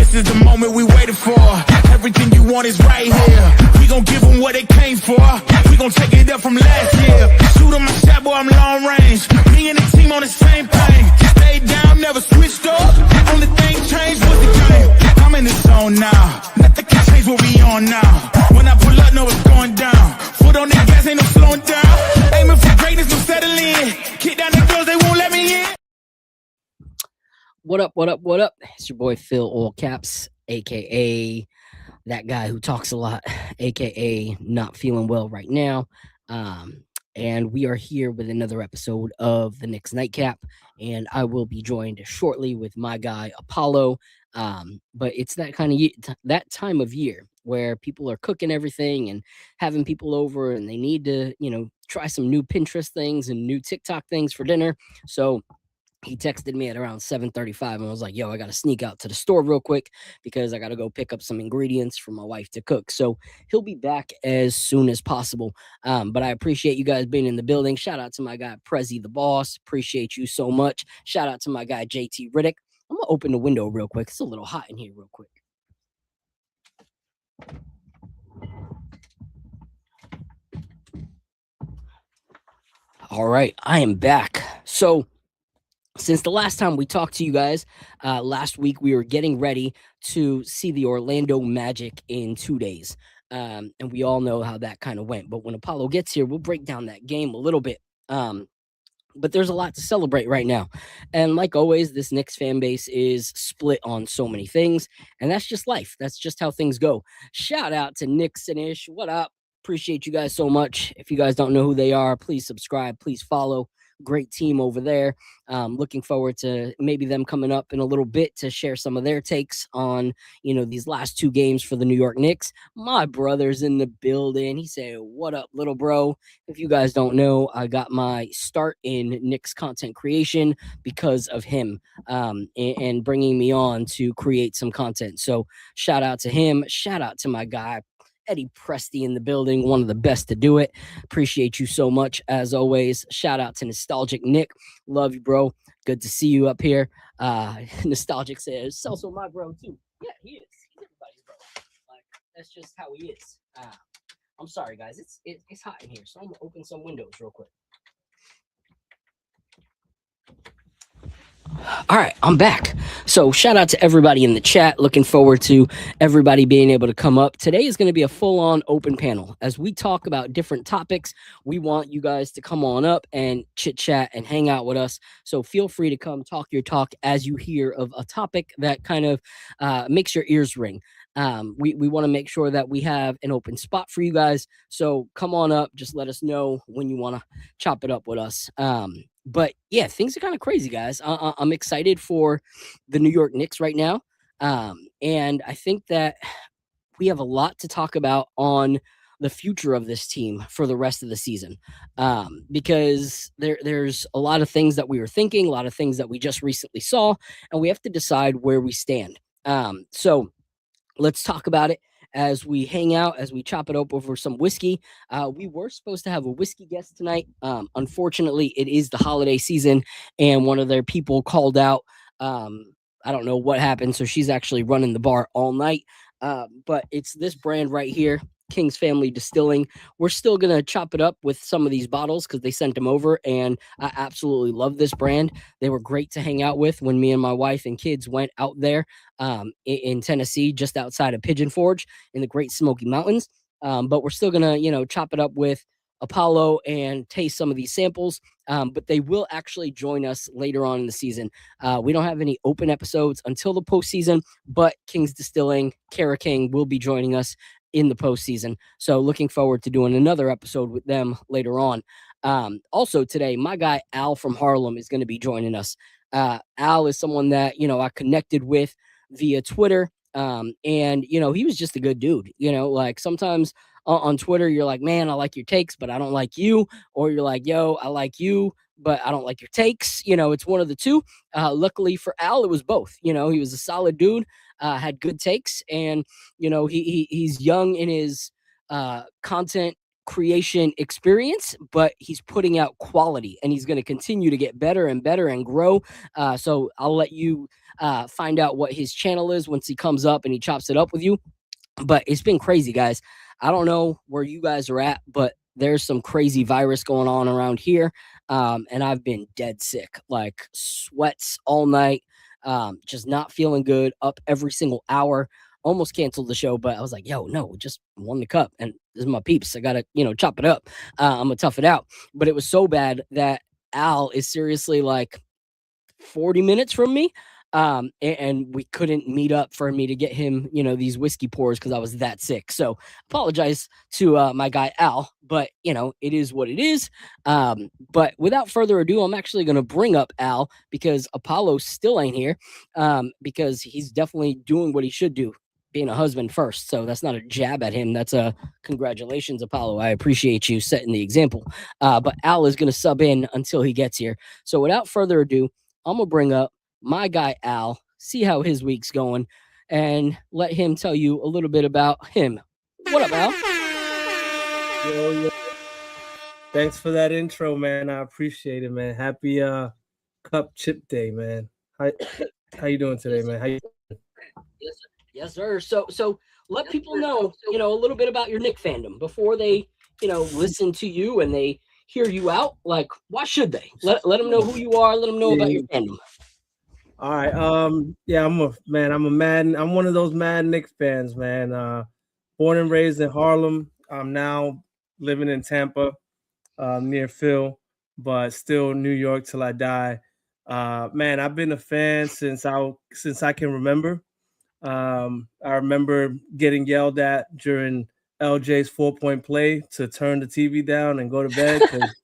This is the moment we waited for. Everything you want is right here. We gon' give them what they came for. We gon' take it up from last year. Shoot 'em my shot, boy, I'm long range. Me and the team on the same thing. Stayed down, never switched up. Only thing changed was the game. I'm in the zone now. Nothing can change what we on now. When I pull up, know it's going down. Foot on the gas, ain't no slowing down. Aiming for greatness, no settling. Kick down the doors, they won't let me in. What up, what up, what up? It's your boy Phil All Caps, aka that guy who talks a lot, aka not feeling well right now. And we are here with another episode of the Knicks Nightcap, and I will be joined shortly with my guy Apollo. But it's that kind of that time of year where people are cooking everything and having people over, and they need to, try some new Pinterest things and new TikTok things for dinner. So he texted me at around 7:35 and was like, yo, I got to sneak out to the store real quick because I got to go pick up some ingredients for my wife to cook. So he'll be back as soon as possible. But I appreciate you guys being in the building. Shout out to my guy, Prezi the Boss. Appreciate you so much. Shout out to my guy, JT Riddick. I'm going to open the window real quick. It's a little hot in here real quick. All right, I am back. So since the last time we talked to you guys, last week we were getting ready to see the Orlando Magic in 2 days. And we all know how that kind of went. But when Apollo gets here, we'll break down that game a little bit. But there's a lot to celebrate right now. And like always, this Knicks fan base is split on so many things. And that's just life. That's just how things go. Shout out to Knicks and Ish. What up? Appreciate you guys so much. If you guys don't know who they are, please subscribe. Please follow. Great team over there. Looking forward to maybe them coming up in a little bit to share some of their takes on, these last two games for the New York Knicks. My brother's in the building. He said, what up, little bro? If you guys don't know, I got my start in Knicks content creation because of him and bringing me on to create some content. So shout out to him. Shout out to my guy, Eddie Presti in the building, one of the best to do it. Appreciate you so much, as always. Shout out to Nostalgic Nick. Love you, bro. Good to see you up here. Nostalgic says, it's also my bro, too. Yeah, he is. He's everybody's bro. Like, that's just how he is. I'm sorry, guys. It's hot in here, so I'm going to open some windows real quick. All right, I'm back. So shout out to everybody in the chat. Looking forward to everybody being able to come up. Today is going to be a full-on open panel. As we talk about different topics, we want you guys to come on up and chit-chat and hang out with us. So feel free to come talk your talk as you hear of a topic that kind of makes your ears ring. We want to make sure that we have an open spot for you guys. So come on up. Just let us know when you want to chop it up with us. But yeah, things are kind of crazy, guys. I'm excited for the New York Knicks right now. And I think that we have a lot to talk about on the future of this team for the rest of the season. Because there's a lot of things that we were thinking, a lot of things that we just recently saw, and we have to decide where we stand. So let's talk about it as we hang out, as we chop it up over some whiskey. We were supposed to have a whiskey guest tonight. Unfortunately, it is the holiday season, and one of their people called out. I don't know what happened, so she's actually running the bar all night. But it's this brand right here, King's Family Distilling. We're still going to chop it up with some of these bottles because they sent them over, and I absolutely love this brand. They were great to hang out with when me and my wife and kids went out there in Tennessee, just outside of Pigeon Forge in the Great Smoky Mountains. But we're still going to, chop it up with Apollo and taste some of these samples. But they will actually join us later on in the season. We don't have any open episodes until the postseason, but King's Distilling, Kara King will be joining us in the postseason. So looking forward to doing another episode with them later on. Also today, my guy Al from Harlem is going to be joining us. Al is someone that, I connected with via Twitter. And, he was just a good dude. Like sometimes on Twitter, you're like, man, I like your takes, but I don't like you. Or you're like, yo, I like you, but I don't like your takes. It's one of the two. Luckily for Al, it was both. He was a solid dude, had good takes, and he's young in his content creation experience, but he's putting out quality, and he's going to continue to get better and better and grow. So I'll let you find out what his channel is once he comes up and he chops it up with you. But it's been crazy, guys. I don't know where you guys are at, but there's some crazy virus going on around here. And I've been dead sick, like sweats all night, just not feeling good, up every single hour. Almost canceled the show, but I was like, yo, no, just won the cup. And this is my peeps. I got to, chop it up. I'm going to tough it out. But it was so bad that Al is seriously like 40 minutes from me. And we couldn't meet up for me to get him, these whiskey pours because I was that sick. So apologize to my guy Al, but it is what it is. But without further ado, I'm actually going to bring up Al because Apollo still ain't here, because he's definitely doing what he should do, being a husband first. So that's not a jab at him. That's a congratulations, Apollo. I appreciate you setting the example. But Al is going to sub in until he gets here. So without further ado, I'm going to bring up my guy Al, see how his week's going, and let him tell you a little bit about him. What up, Al? Yo. Thanks for that intro, man. I appreciate it, man. Happy Cup Chip Day, man. How you doing today, man? How you? Yes, sir. So let people know, a little bit about your Knick fandom before they, listen to you and they hear you out. Like, why should they? Let them know who you are. Let them know about your fandom. All right. Yeah, I'm one of those mad Knicks fans, man. Born and raised in Harlem. I'm now living in Tampa, near Phil, but still New York till I die. Man, I've been a fan since I can remember. I remember getting yelled at during LJ's 4-point play to turn the TV down and go to bed because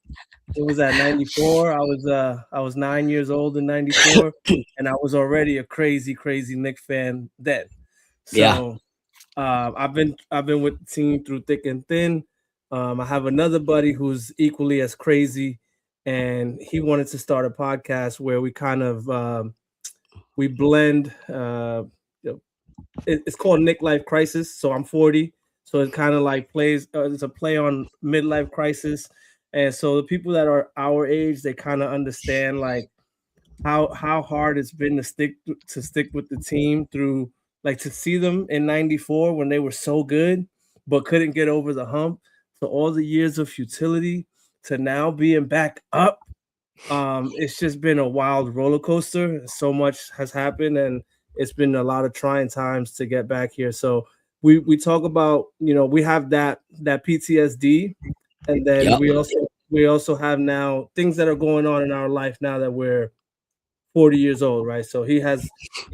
it was at 94. I was 9 years old in 94, and I was already a crazy Knicks fan then. So I've been with the team through thick and thin. I have another buddy who's equally as crazy, and he wanted to start a podcast where we kind of we blend. It's called Knick Life Crisis. So I'm 40, so it kind of like plays. It's a play on midlife crisis. And so the people that are our age, they kind of understand like how hard it's been to stick with the team through, like, to see them in 94 when they were so good but couldn't get over the hump, to all the years of futility to now being back up. It's just been a wild roller coaster. So much has happened, and it's been a lot of trying times to get back here. So we talk about, we have that PTSD. And then we also have now things that are going on in our life now that we're 40 years old, right? So he has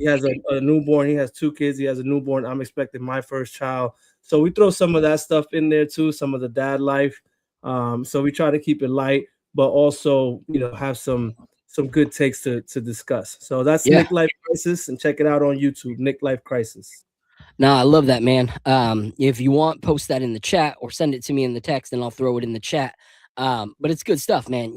a newborn. He has 2 kids. He has a newborn. I'm expecting my first child. So we throw some of that stuff in there too, some of the dad life. So we try to keep it light, but also, have some good takes to discuss. So that's Knick Life Crisis, and check it out on YouTube, Knick Life Crisis. No, I love that, man. If you want, post that in the chat or send it to me in the text and I'll throw it in the chat. But it's good stuff, man.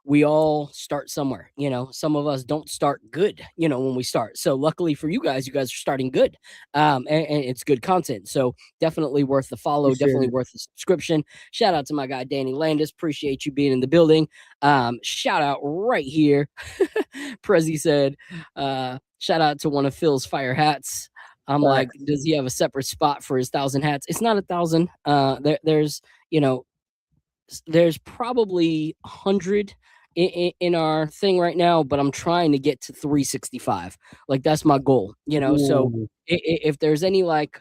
We all start somewhere. Some of us don't start good, when we start. So luckily for you guys are starting good. And it's good content. So definitely worth the follow, definitely worth the subscription. Shout out to my guy, Danny Landis. Appreciate you being in the building. Shout out right here. Prezi said, shout out to one of Phil's fire hats. I'm like, does he have a separate spot for his 1,000 hats? It's not 1,000. There's probably 100 in our thing right now, but I'm trying to get to 365. Like, that's my goal, So if there's any like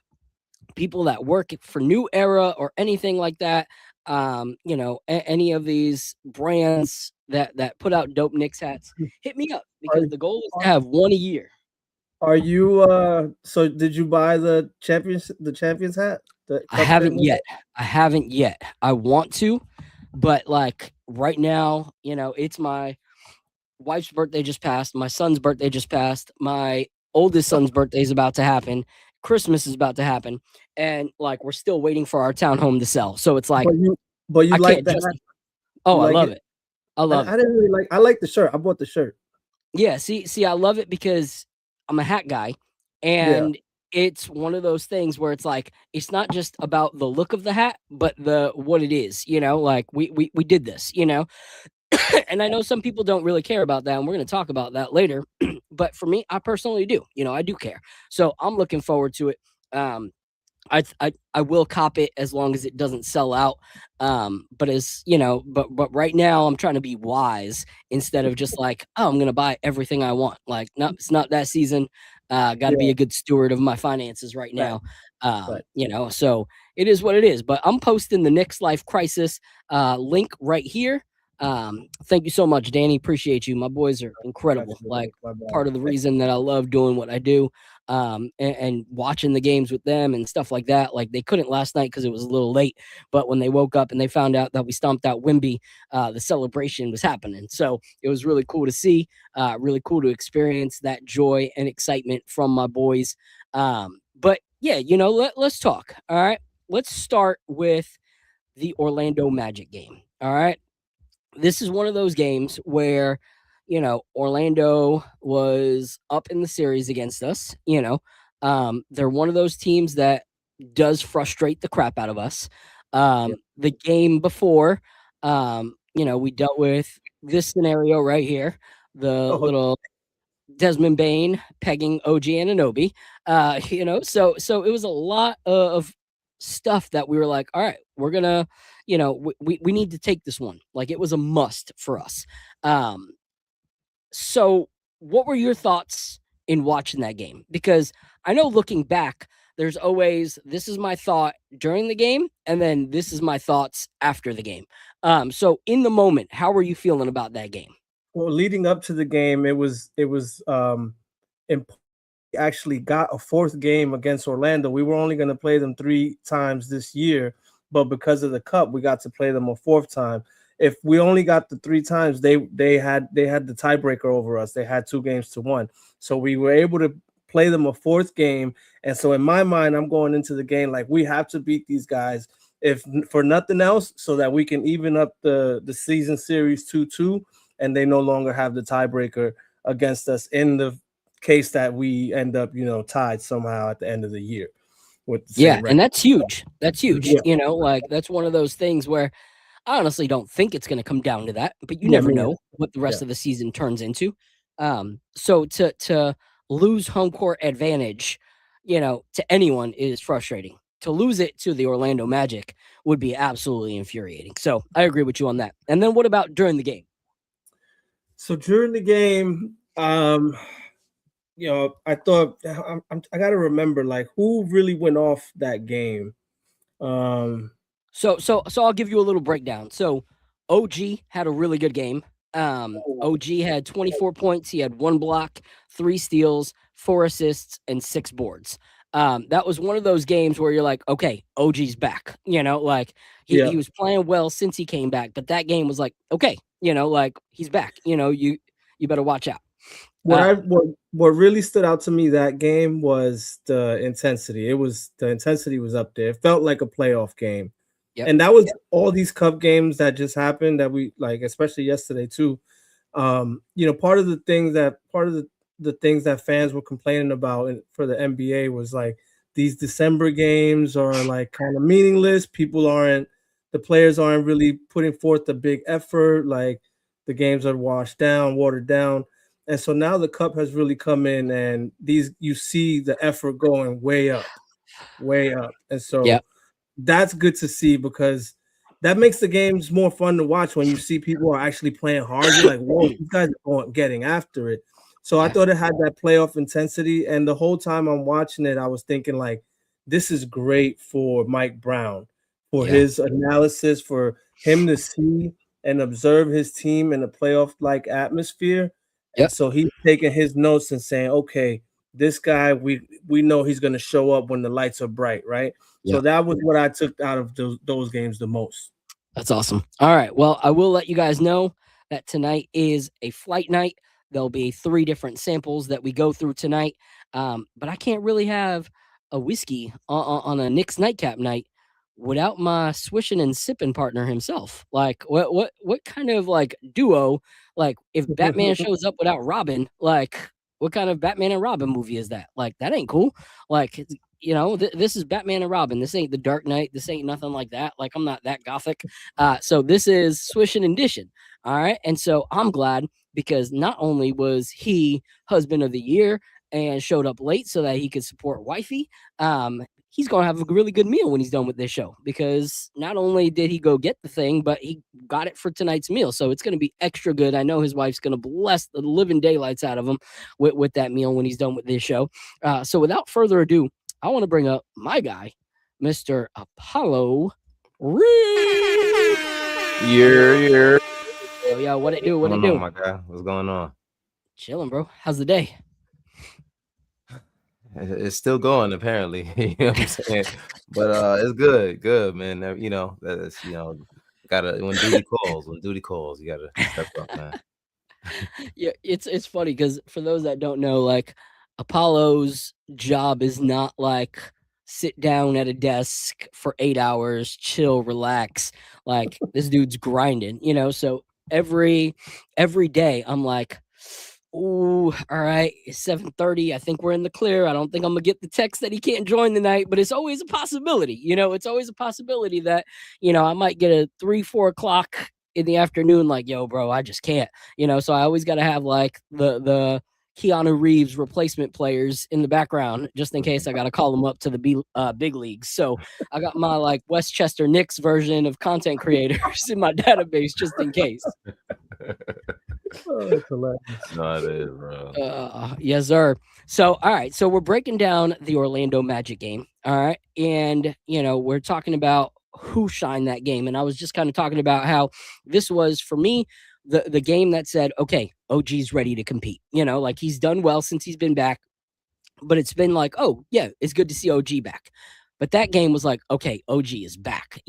people that work for New Era or anything like that, any of these brands that put out dope Knicks hats, hit me up, because the goal is to have one a year. Are you so did you buy the champions hat? I haven't yet. I want to, but like right now, it's my wife's birthday just passed, my son's birthday just passed, my oldest son's birthday is about to happen, Christmas is about to happen, and like we're still waiting for our townhome to sell. So it's like, but you like that? I love it. I love it. I didn't really I like the shirt. I bought the shirt. Yeah, see, I love it because I'm a hat guy, and it's one of those things where it's like, it's not just about the look of the hat, but what it is, like we did this, And I know some people don't really care about that, and we're going to talk about that later. But for me, I personally do. I do care. So I'm looking forward to it. Um, I will cop it as long as it doesn't sell out. But as you know, but right now I'm trying to be wise instead of just like, oh, I'm gonna buy everything I want. Like, no, it's not that season. Got to be Yeah, a good steward of my finances right right, now. right. So it is what it is. But I'm posting the Knicks Life Crisis link right here. Thank you so much, Danny. Appreciate you. My boys are Got incredible. you. Like My bad. part of the reason that I love doing what I do, and watching the games with them and stuff like that. Like they couldn't last night because it was a little late, but when they woke up and they found out that we stomped out Wimby, the celebration was happening. So it was really cool to see, really cool to experience that joy and excitement from my boys. But yeah, let's talk. All right, let's start with the Orlando Magic game. All right, this is one of those games where Orlando was up in the series against us. They're one of those teams that does frustrate the crap out of us. Yeah. The game before, we dealt with this scenario right here, the Oh, little Desmond Bain pegging OG Ananobi. So it was a lot of stuff that we were like, all right, we're gonna, we need to take this one. Like it was a must for us. Um, so what were your thoughts in watching that game? Because I know looking back, there's always this is my thought during the game, and then this is my thoughts after the game. So in the moment, how were you feeling about that game? well, leading up to the game, it was important. Actually got a fourth game against Orlando. We were only going to play them 3 times this year, but because of the cup, we got to play them a fourth time. If we only got the 3 times, they had the tiebreaker over us. They had 2 games to 1, so we were able to play them a fourth game. And so in my mind, I'm going into the game like we have to beat these guys, if for nothing else, so that we can even up the season series 2-2, and they no longer have the tiebreaker against us in the case that we end up, tied somehow at the end of the year with the Yeah, same and record. that's huge. That's huge. Yeah, Like that's one of those things where I honestly don't think it's going to come down to that, but you yeah, never me neither. know what the Yeah, rest of the season turns into. So to lose home court advantage, to anyone is frustrating. To lose it to the Orlando Magic would be absolutely infuriating. So I agree with you on that. And then what about during the game? so during the game, I thought I got to remember like who really went off that game. um So I'll give you a little breakdown. So OG had a really good game. OG had 24 points. He had 1 block, 3 steals, 4 assists, and 6 boards. That was one of those games where you're like, okay, OG's back. Like yeah, he was playing well since he came back, but that game was like, okay, like he's back. You better watch out. what Uh, I what really stood out to me that game was the intensity. The intensity was up there. It felt like a playoff game. yep, And that was all these cup games that just happened that we like, especially yesterday too. Part of the things that fans were complaining about for the NBA was like these December games are like kind of meaningless. The players aren't really putting forth a big effort. Like the games are washed down, watered down. And so now the cup has really come in, and you see the effort going way up, way up. And so yep, that's good to see because that makes the games more fun to watch when you see people are actually playing hard. You're like, whoa, these guys are getting after it. So I yeah, thought it had that playoff intensity. And the whole time I'm watching it, I was thinking, like, this is great for Mike Brown, for yeah, his analysis, for him to see and observe his team in a playoff like atmosphere. And yep, so he's taking his notes and saying, okay, this guy, we know he's going to show up when the lights are bright, right? So yep. that was what I took out of those games the most. That's awesome. All right. Well, I will let you guys know that tonight is a flight night. There'll be 3 different samples that we go through tonight. But I can't really have a whiskey on a Knicks nightcap night without my swishing and sipping partner himself. Like, what kind of like duo? Like, if Batman shows up without Robin, like, what kind of Batman and Robin movie is that? Like, that ain't cool. Like, this is Batman and Robin. This ain't the Dark Knight. This ain't nothing like that. Like, I'm not that gothic. So this is swishing and dishing. All right. And so I'm glad because not only was he husband of the year and showed up late so that he could support wifey, he's going to have a really good meal when he's done with this show because not only did he go get the thing, but he got it for tonight's meal. So it's going to be extra good. I know his wife's going to bless the living daylights out of him with that meal when he's done with this show. So without further ado, I want to bring up my guy, Mr. Apollo Reed. Yeah. Yo, what it do? What it What's going do? on, my guy? What's going on? Chilling, bro. How's the day? It's still going, apparently. You know what I'm saying? But it's good, man. You know, that's gotta when duty calls, you gotta step up, man. Yeah, it's funny because for those that don't know, like Apollo's job is not like sit down at a desk for 8 hours, chill, relax. Like this dude's grinding, So every day I'm like, ooh, all right, it's 7:30. I think we're in the clear. I don't think I'm gonna get the text that he can't join tonight, but it's always a possibility. It's always a possibility that I might get a 3-4 o'clock in the afternoon, like, yo, bro, I just can't. So I always gotta have like the Keanu Reeves replacement players in the background just in case I got to call them up to the big leagues. So I got my like Westchester Knicks version of content creators in my database just in case. Oh, that's hilarious. No, it is, bro. Yes, sir. So, all right. So we're breaking down the Orlando Magic game. All right. And, we're talking about who shined that game. And I was just kind of talking about how this was, for me, the game that said, okay, OG's ready to compete. Like he's done well since he's been back, but it's been like, oh yeah, it's good to see OG back. But that game was like, okay, OG is back.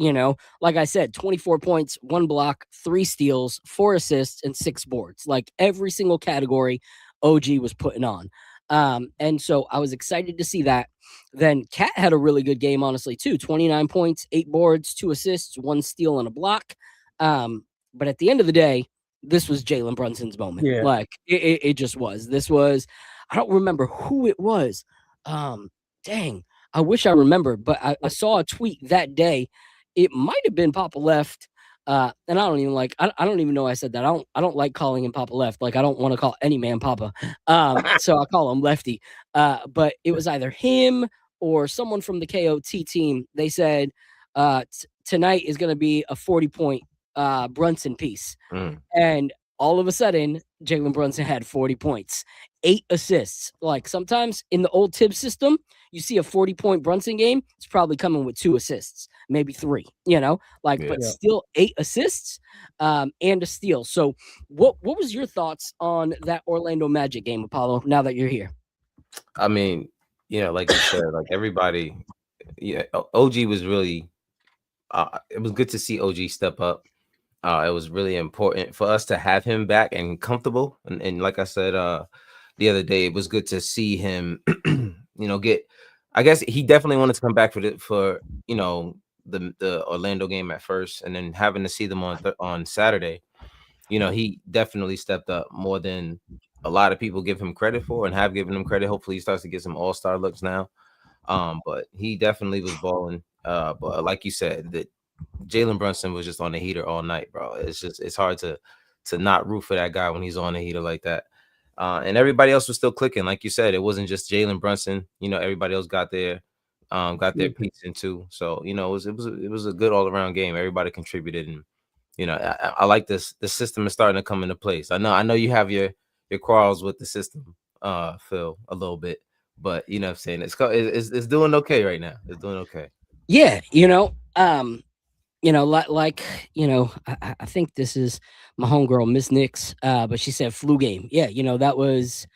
Like I said, 24 points, 1 block, 3 steals, 4 assists, and 6 boards. Like every single category OG was putting on. And so I was excited to see that. Then Cat had a really good game, honestly, too. 29 points, 8 boards, 2 assists, 1 steal, and a block. But at the end of the day, this was Jalen Brunson's moment. Yeah. Like it just was. This was, I don't remember who it was. Dang, I wish I remembered, but I saw a tweet that day. It might have been Papa Left. And I don't even know I said that. I don't like calling him Papa Left. Like I don't want to call any man Papa. So I call him Lefty. But it was either him or someone from the KOT team. They said tonight is going to be a 40-point Brunson piece. And all of a sudden, Jalen Brunson had 40 points, 8 assists. Like sometimes in the old Tibbs system, you see a 40-point Brunson game, it's probably coming with 2 assists, maybe 3, but still 8 assists and a steal. So what was your thoughts on that Orlando Magic game, Apollo, now that you're here? I mean, like you said, like everybody, OG was really, it was good to see OG step up. It was really important for us to have him back and comfortable. And like I said the other day, it was good to see him, get. I guess he definitely wanted to come back for the Orlando game at first, and then having to see them on Saturday. He definitely stepped up more than a lot of people give him credit for and have given him credit. Hopefully, he starts to get some all-star looks now. But he definitely was balling. But like you said, that Jalen Brunson was just on the heater all night, bro. It's hard to not root for that guy when he's on the heater like that. And everybody else was still clicking, like you said. It wasn't just Jalen Brunson. Everybody else got their piece in too. So it was a good all around game. Everybody contributed, and I like this. The system is starting to come into place. I know you have your quarrels with the system, Phil, a little bit, but what I'm saying, it's doing okay right now. It's doing okay. Yeah, I think this is my homegirl, Miss Nix, but she said flu game. Yeah, that was,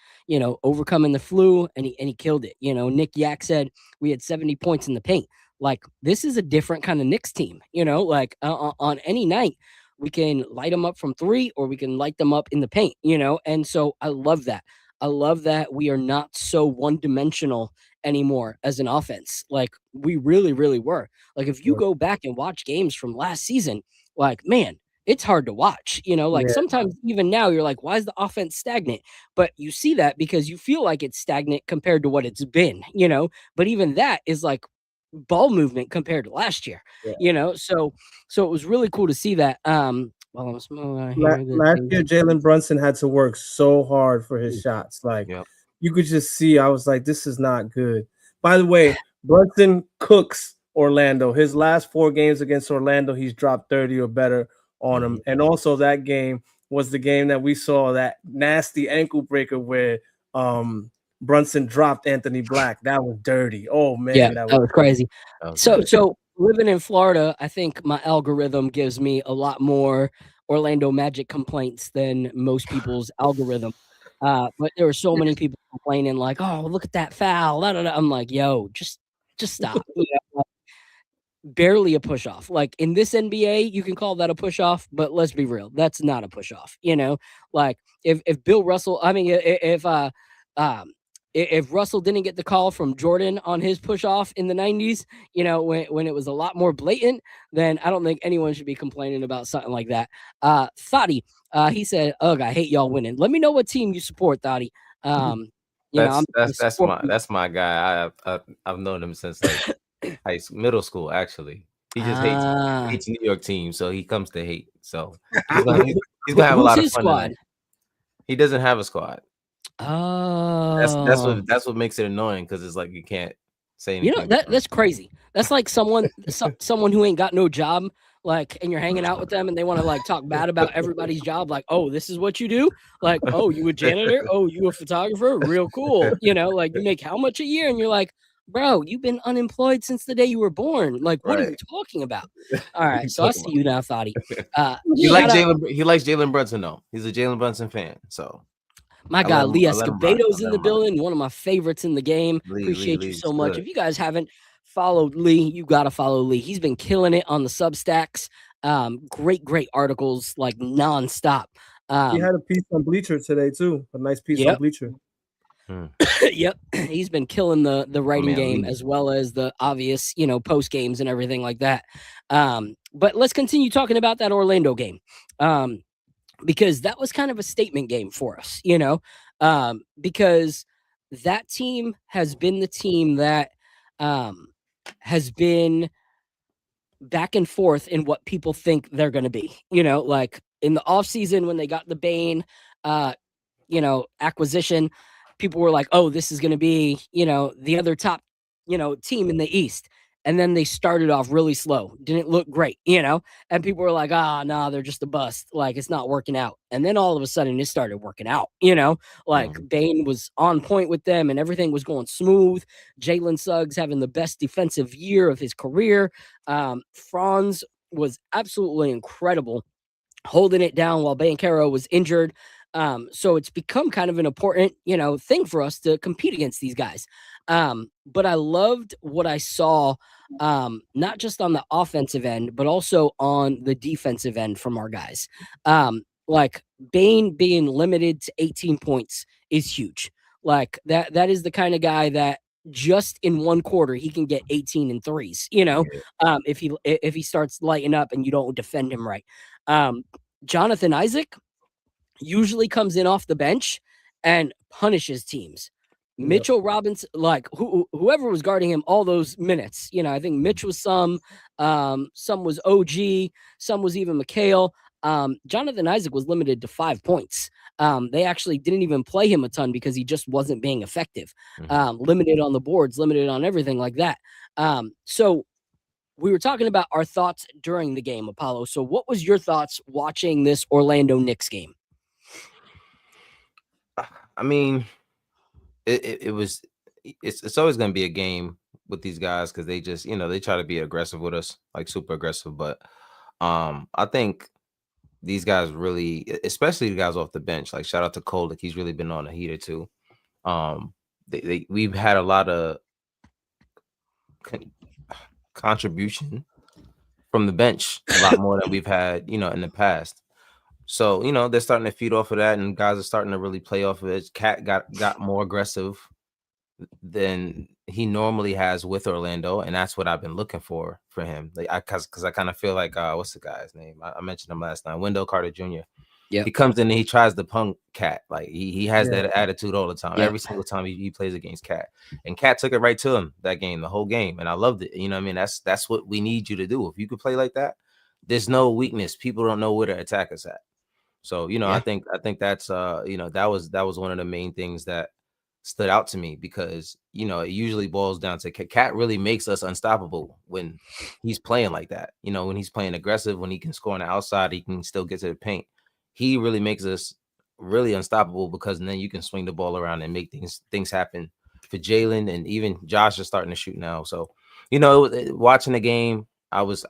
overcoming the flu, and he killed it. Nick Yak said we had 70 points in the paint. Like, this is a different kind of Knicks team, like on any night, we can light them up from 3 or we can light them up in the paint, and so I love that. I love that we are not so one-dimensional anymore as an offense. Like we really, really were. Like if you go back and watch games from last season, like, man, it's hard to watch, sometimes even now you're like, why is the offense stagnant? But you see that because you feel like it's stagnant compared to what it's been, but even that is like ball movement compared to last year, so it was really cool to see that. while I'm smoking out here. Last year, Jalen Brunson had to work so hard for his shots. Like Yep. you could just see, I was like, this is not good. By the way, Brunson cooks Orlando. His last 4 games against Orlando, he's dropped 30 or better on him. And also that game was the game that we saw that nasty ankle breaker where Brunson dropped Anthony Black. That was dirty. Oh man, Yeah, that that was crazy. So good. so living in Florida, I think my algorithm gives me a lot more Orlando Magic complaints than most people's algorithm. But there were so many people complaining like, "Oh, look at that foul." Da, da, da. I'm like, "Yo, just stop." You know, barely a push off. Like in this NBA, you can call that a push off, but let's be real, that's not a push off. You know, like if Bill Russell, I mean, um if Russell didn't get the call from Jordan on his push off in the 90s, you know, when it was a lot more blatant, then I don't think anyone should be complaining about something like that. Thotty, he said, "Ugh, I hate y'all winning." Let me know what team you support, Thotty. You know, That's my guy. I've known him since like middle school. Actually, he just hates New York teams, so he comes to hate. So he's gonna have a lot of fun squad? tonight. He doesn't have a squad. Oh, That's what makes it annoying because it's like you can't say anything. you know that's crazy. That's like someone who ain't got no job, like, and you're hanging out with them and they want to like talk bad about everybody's job, like, "Oh, this is what you do?" Like, "Oh, you a janitor? Oh, you a photographer? Real cool." You know, like, you make how much a year? And you're like, "Bro, you've been unemployed since the day you were born. Like, what are you talking about?" All right, so I see you now, Thotty. He likes Jalen Brunson though. He's a Jalen Brunson fan. So my guy, Lee I'll let him rock. Escobedo's in the building, one of my favorites in the game. Appreciate you so much. good. If you guys haven't followed Lee, you got to follow Lee. He's been killing it on the Substacks. Great articles, like nonstop. he had a piece on Bleacher today too. A nice piece on Bleacher. Yep, he's been killing the writing game as well as the obvious, you know, post games and everything like that. But let's continue talking about that Orlando game. Because that was kind of a statement game for us, you know, because that team has been the team that has been back and forth in what people think they're going to be, you know, like in the offseason when they got the Bane, you know, acquisition, people were like, "Oh, this is going to be, you know, the other top, you know, team in the East." And then they started off really slow. Didn't look great, you know? And people were like, nah, they're just a bust. Like, it's not working out. And then all of a sudden it started working out, you know? Like, Bane was on point with them and everything was going smooth. Jalen Suggs having the best defensive year of his career. Franz was absolutely incredible, holding it down while Banchero was injured. So it's become kind of an important, you know, thing for us to compete against these guys. But I loved what I saw, not just on the offensive end, but also on the defensive end from our guys. Like Bane being limited to 18 points is huge. Like that is the kind of guy that just in one quarter he can get 18 and threes, you know, if he starts lighting up and you don't defend him right. Jonathan Isaac usually comes in off the bench and punishes teams. Mitchell Robinson, like whoever was guarding him all those minutes, you know, I think Mitch was some was OG, some was even McHale. Jonathan Isaac was limited to 5 points. They actually didn't even play him a ton because he just wasn't being effective. Limited on the boards, limited on everything like that. So we were talking about our thoughts during the game, Apollo. So what was your thoughts watching this Orlando Knicks game? I mean, it's always going to be a game with these guys because they just, you know, they try to be aggressive with us, like super aggressive. But I think these guys really, especially the guys off the bench, like shout out to Cole, like he's really been on a heater too. We've had a lot of contribution from the bench, a lot more than we've had, you know, in the past. So, you know, they're starting to feed off of that, and guys are starting to really play off of it. Cat got more aggressive than he normally has with Orlando, and that's what I've been looking for him. Like, because I kind of feel like what's the guy's name? I mentioned him last night, Wendell Carter Jr. Yeah, he comes in and he tries to punk Cat. Like he has that attitude all the time. Every single time he plays against Cat, and Cat took it right to him that game, the whole game, and I loved it. You know what I mean? That's what we need you to do. If you could play like that, there's no weakness. People don't know where to attack us at. So, you know, Yeah. I think that's you know, that was one of the main things that stood out to me, because, you know, it usually boils down to Cat really makes us unstoppable when he's playing like that. You know, when he's playing aggressive, when he can score on the outside, he can still get to the paint. He really makes us really unstoppable, because then you can swing the ball around and make things happen for Jalen, and even Josh is starting to shoot now. So, you know, watching the game, I was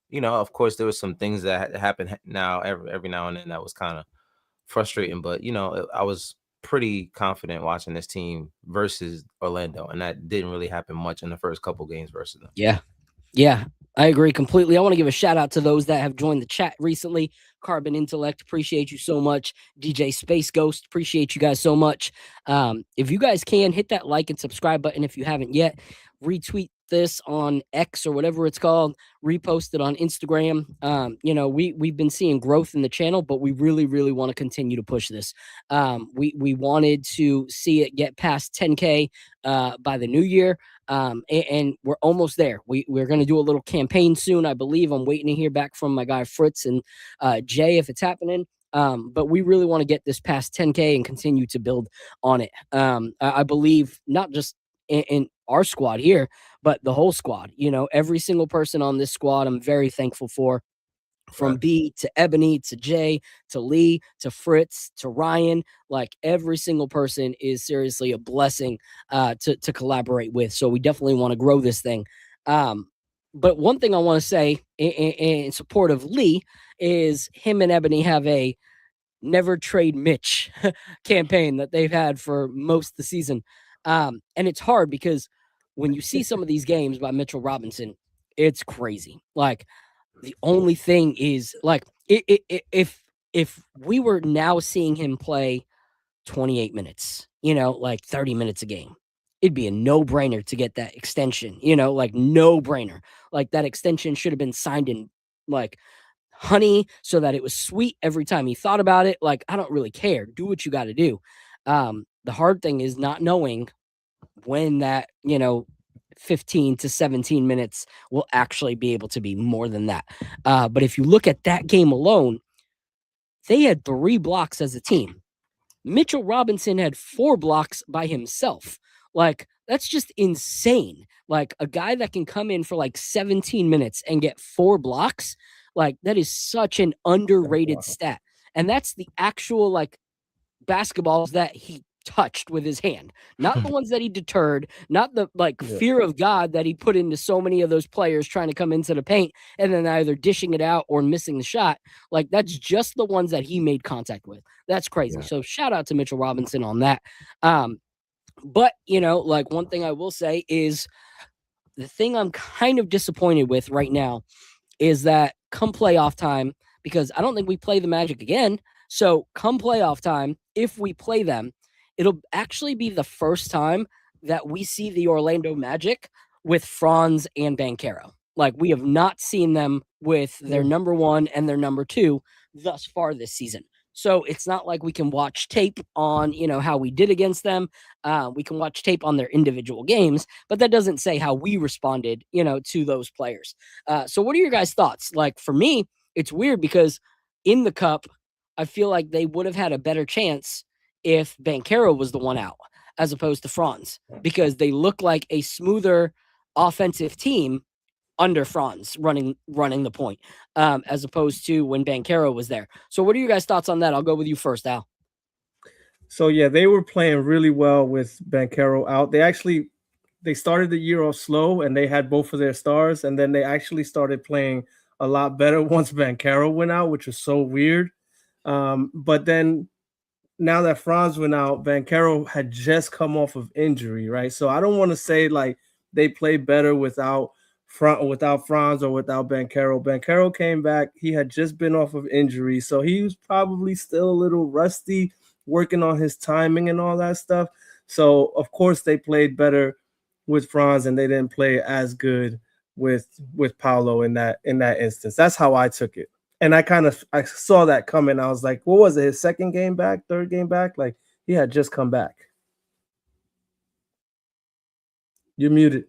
you know, of course, there was some things that happen now every now and then that was kind of frustrating, but you know, I was pretty confident watching this team versus Orlando, and that didn't really happen much in the first couple games versus them. Yeah. Yeah, I agree completely. I want to give a shout out to those that have joined the chat recently. Carbon Intellect, appreciate you so much. DJ Space Ghost, appreciate you guys so much. If you guys can, hit that like and subscribe button if you haven't yet. Retweet this on X or whatever it's called. Repost it on Instagram. You know, we've been seeing growth in the channel, but we really, really want to continue to push this. We wanted to see it get past 10K by the new year. And we're almost there. We're going to do a little campaign soon, I believe. I'm waiting to hear back from my guy Fritz and Jay if it's happening. But we really want to get this past 10K and continue to build on it. I believe not just in our squad here, but the whole squad. You know, every single person on this squad, I'm very thankful for. From Right. B to Ebony to Jay to Lee to Fritz to Ryan, like every single person is seriously a blessing to collaborate with. So we definitely want to grow this thing. But one thing I want to say in support of Lee is him and Ebony have a never trade Mitch campaign that they've had for most of the season. And it's hard because when you see some of these games by Mitchell Robinson, it's crazy. Like the only thing is like if we were now seeing him play 28 minutes, you know, like 30 minutes a game, it'd be a no-brainer to get that extension, you know, like no-brainer. Like that extension should have been signed in like honey so that it was sweet every time he thought about it. Like I don't really care. Do what you got to do. The hard thing is not knowing when that, you know, 15 to 17 minutes will actually be able to be more than that. But if you look at that game alone, they had 3 blocks as a team. Mitchell Robinson had 4 blocks by himself. Like, that's just insane. Like, a guy that can come in for like 17 minutes and get 4 blocks, like, that is such an underrated stat. And that's the actual, like, basketballs that he touched with his hand, not the ones that he deterred, not the like fear of God that he put into so many of those players trying to come into the paint and then either dishing it out or missing the shot. Like that's just the ones that he made contact with. That's crazy. Yeah. So shout out to Mitchell Robinson on that. But you know, like one thing I will say is the thing I'm kind of disappointed with right now is that come playoff time, because I don't think we play the Magic again. So come playoff time, if we play them, it'll actually be the first time that we see the Orlando Magic with Franz and Banchero. Like we have not seen them with their number 1 and their number 2 thus far this season. So it's not like we can watch tape on, you know, how we did against them. We can watch tape on their individual games, but that doesn't say how we responded, you know, to those players. So what are your guys' thoughts? Like for me, it's weird because in the cup, I feel like they would have had a better chance if Banchero was the one out as opposed to Franz, because they look like a smoother offensive team under Franz running the point, as opposed to when Banchero was there. So what are your guys' thoughts on that? I'll go with you first, Al. So yeah, they were playing really well with Banchero out. They started the year off slow and they had both of their stars, and then they actually started playing a lot better once Banchero went out, which was so weird. But then now that Franz went out, Banchero had just come off of injury, right? So I don't want to say like they played better without Franz or without Banchero. Banchero came back. He had just been off of injury, so he was probably still a little rusty, working on his timing and all that stuff. So of course they played better with Franz, and they didn't play as good with Paolo in that instance. That's how I took it. And I saw that coming. I was like, what was it? His second game back, third game back? Like he had just come back. You're muted.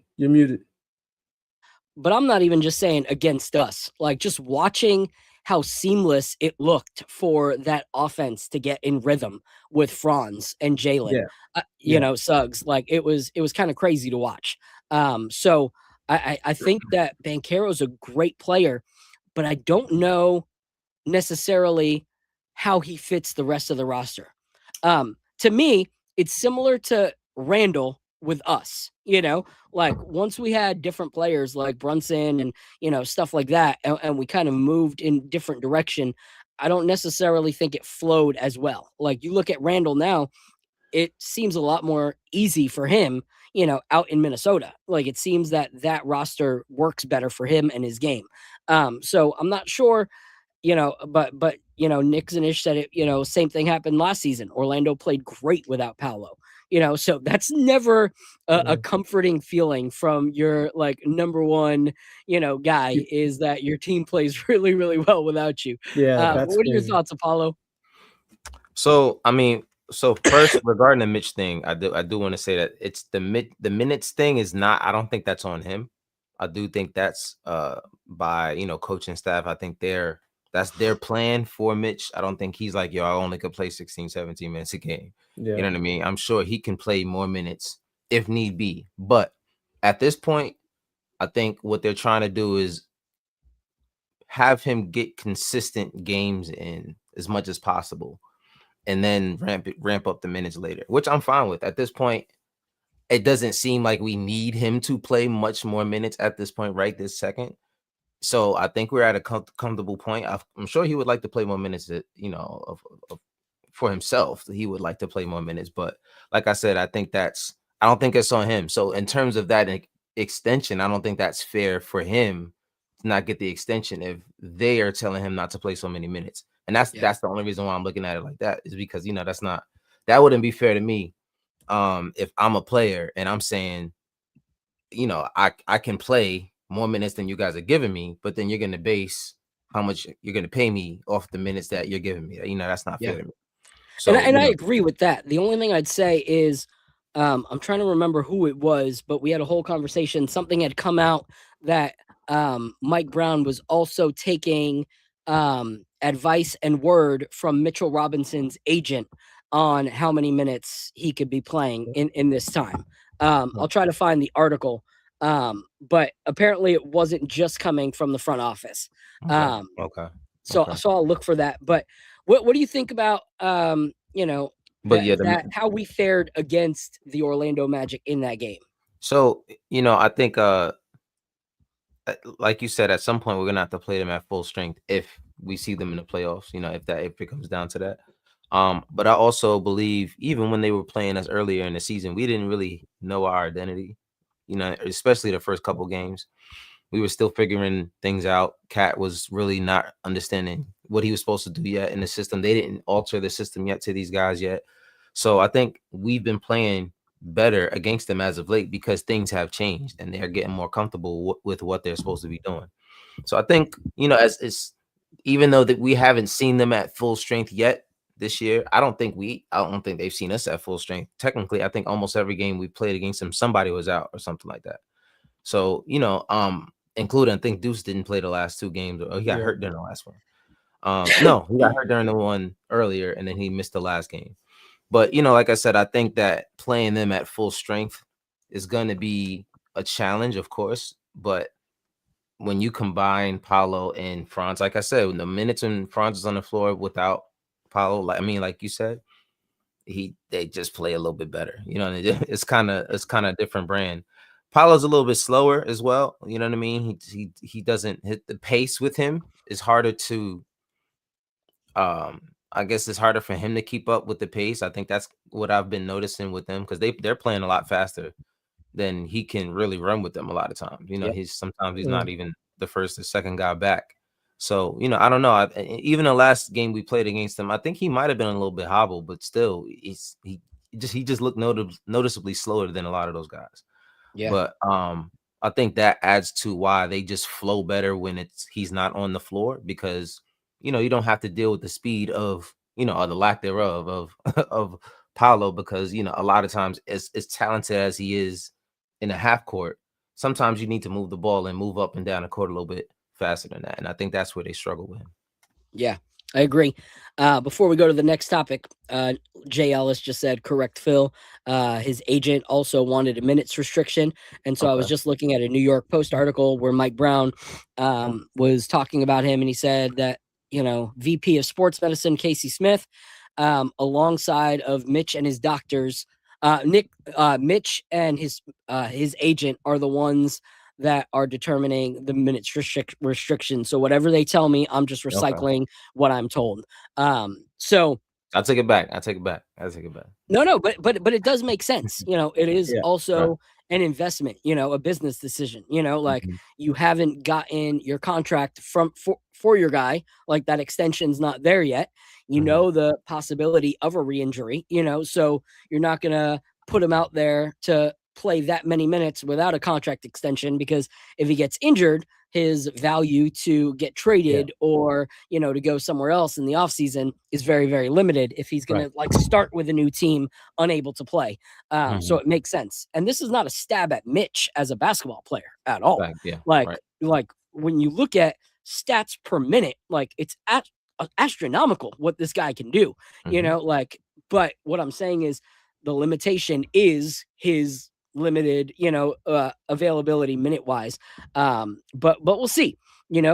but I'm not even just saying against us. Like just watching how seamless it looked for that offense to get in rhythm with Franz and Jalen, Yeah, yeah. Suggs. Like it was kind of crazy to watch. So I think that Banchero's a great player, but I don't know necessarily how he fits the rest of the roster. To me, it's similar to Randall with us, like once we had different players like Brunson and, stuff like that, and we kind of moved in different direction. I don't necessarily think it flowed as well. Like you look at Randall now, it seems a lot more easy for him, out in Minnesota. Like it seems that roster works better for him and his game. So I'm not sure, but Nick Zanish said it, same thing happened last season. Orlando played great without Paolo. So that's never a comforting feeling from your like number one, guy, is that your team plays really, really well without you. Yeah, that's what are your crazy. thoughts, Apollo? So I mean, so first regarding the Mitch thing, I do want to say that it's the minutes thing is not. I don't think that's on him. I do think that's by coaching staff. I think that's their plan for Mitch. I don't think he's like, yo, I only could play 16, 17 minutes a game. Yeah. You know what I mean? I'm sure he can play more minutes if need be. But at this point, I think what they're trying to do is have him get consistent games in as much as possible, and then ramp up the minutes later, which I'm fine with. At this point, it doesn't seem like we need him to play much more minutes at this point, right this second. So I think we're at a comfortable point. I'm sure he would like to play more minutes, for himself. He would like to play more minutes, but like I said, I don't think it's on him. So in terms of that extension, I don't think that's fair for him to not get the extension if they are telling him not to play so many minutes. And that's the only reason why I'm looking at it like that, is because that wouldn't be fair to me. If I'm a player and I'm saying, I can play more minutes than you guys are giving me, but then you're going to base how much you're going to pay me off the minutes that you're giving me. That's not fair to me. So, and I agree with that. The only thing I'd say is, I'm trying to remember who it was, but we had a whole conversation. Something had come out that Mike Brown was also taking advice and word from Mitchell Robinson's agent on how many minutes he could be playing in this time. I'll try to find the article, but apparently it wasn't just coming from the front office. okay. So I'll look for that. But what do you think about how we fared against the Orlando Magic in that game? So I think like you said, at some point we're gonna have to play them at full strength if we see them in the playoffs. If it comes down to that. But I also believe even when they were playing us earlier in the season, we didn't really know our identity. Especially the first couple games. We were still figuring things out. Cat was really not understanding what he was supposed to do yet in the system. They didn't alter the system yet to these guys yet. So I think we've been playing better against them as of late because things have changed and they're getting more comfortable with what they're supposed to be doing. So I think, as it's, even though that we haven't seen them at full strength yet this year, I don't think they've seen us at full strength. Technically, I think almost every game we played against them, somebody was out or something like that. So, including, I think Deuce didn't play the last two games, or he got hurt during the last one. No, he got hurt during the one earlier, and then he missed the last game. But, like I said, I think that playing them at full strength is going to be a challenge, of course. But when you combine Paolo and Franz, like I said, when the minutes when Franz is on the floor without Paolo, like you said, they just play a little bit better. It's kind of a different brand. Paolo's a little bit slower as well. You know what I mean? He doesn't hit the pace with him. It's harder to I guess it's harder for him to keep up with the pace. I think that's what I've been noticing with them, because they're playing a lot faster than he can really run with them a lot of times. He's not even the first or second guy back. So, I don't know. Even the last game we played against him, I think he might have been a little bit hobbled, but still he just looked noticeably slower than a lot of those guys. Yeah. But I think that adds to why they just flow better when he's not on the floor, because you don't have to deal with the speed of or the lack thereof of Paolo, because a lot of times as talented as he is in a half court, sometimes you need to move the ball and move up and down the court a little bit faster than that. And I think that's where they struggle with him. Yeah, I agree. Before we go to the next topic, Jay Ellis just said, correct, Phil. His agent also wanted a minutes restriction. And so I was Okay. just looking at a New York Post article where Mike Brown was talking about him. And he said that, VP of sports medicine, Casey Smith, alongside of Mitch and his doctors, Mitch and his agent are the ones that are determining the minutes restriction. So whatever they tell me, I'm just recycling what I'm told. So I'll take it back. no, but it does make sense. It is also an investment, a business decision, like you haven't gotten your contract for your guy, like that extension's not there yet. The possibility of a re-injury, so you're not going to put him out there to play that many minutes without a contract extension, because if he gets injured, his value to get traded or, to go somewhere else in the offseason is very, very limited if he's going to start with a new team unable to play. So it makes sense. And this is not a stab at Mitch as a basketball player at all. Like when you look at stats per minute, like it's astronomical what this guy can do, but what I'm saying is the limitation is his limited, availability minute wise. But we'll see,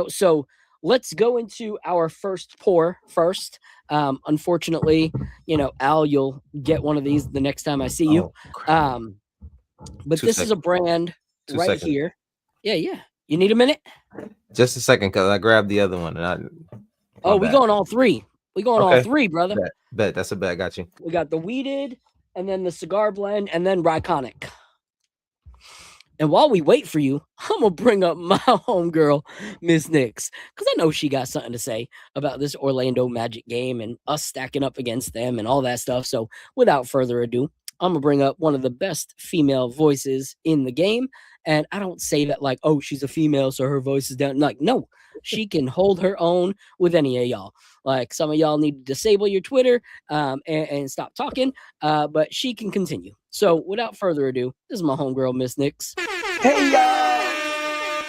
so let's go into our first pour first. Unfortunately, Al, you'll get one of these the next time I see you. But this is a brand right here. Yeah. You need a minute? Just a second, because I grabbed the other one. And we going all three. All three, brother. Bet. That's a bet. Got you. We got the weeded, and then the cigar blend, and then Ryconic. And while we wait for you, I'm going to bring up my homegirl, Miss Knicks, because I know she got something to say about this Orlando Magic game and us stacking up against them and all that stuff. So without further ado, I'm going to bring up one of the best female voices in the game. And I don't say that like, oh, she's a female, so her voice is down. Like, no, she can hold her own with any of y'all. Like, some of y'all need to disable your Twitter and stop talking, but she can continue. So without further ado, this is my homegirl, Miss Knicks. Hey, y'all.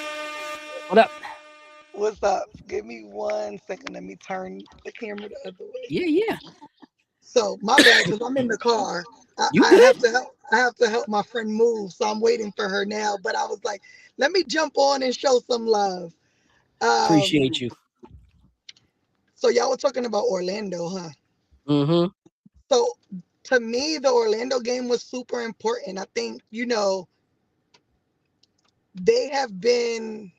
What up? What's up? Give me 1 second. Let me turn the camera the other way. Yeah. So, my bad, because I'm in the car. I have to help my friend move, so I'm waiting for her now. But I was like, let me jump on and show some love. Appreciate you. So y'all were talking about Orlando, huh? Mm-hmm. So to me, the Orlando game was super important. I think, they have been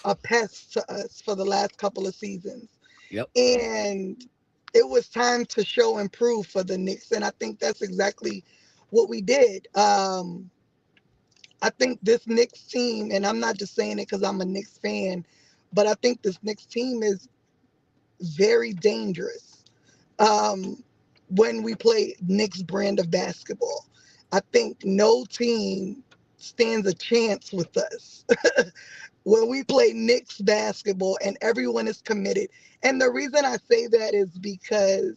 a pest to us for the last couple of seasons. Yep. And it was time to show and prove for the Knicks. And I think that's exactly what we did. I think this Knicks team, and I'm not just saying it because I'm a Knicks fan, but I think this Knicks team is very dangerous when we play Knicks brand of basketball. I think no team stands a chance with us when we play Knicks basketball and everyone is committed. And the reason I say that is because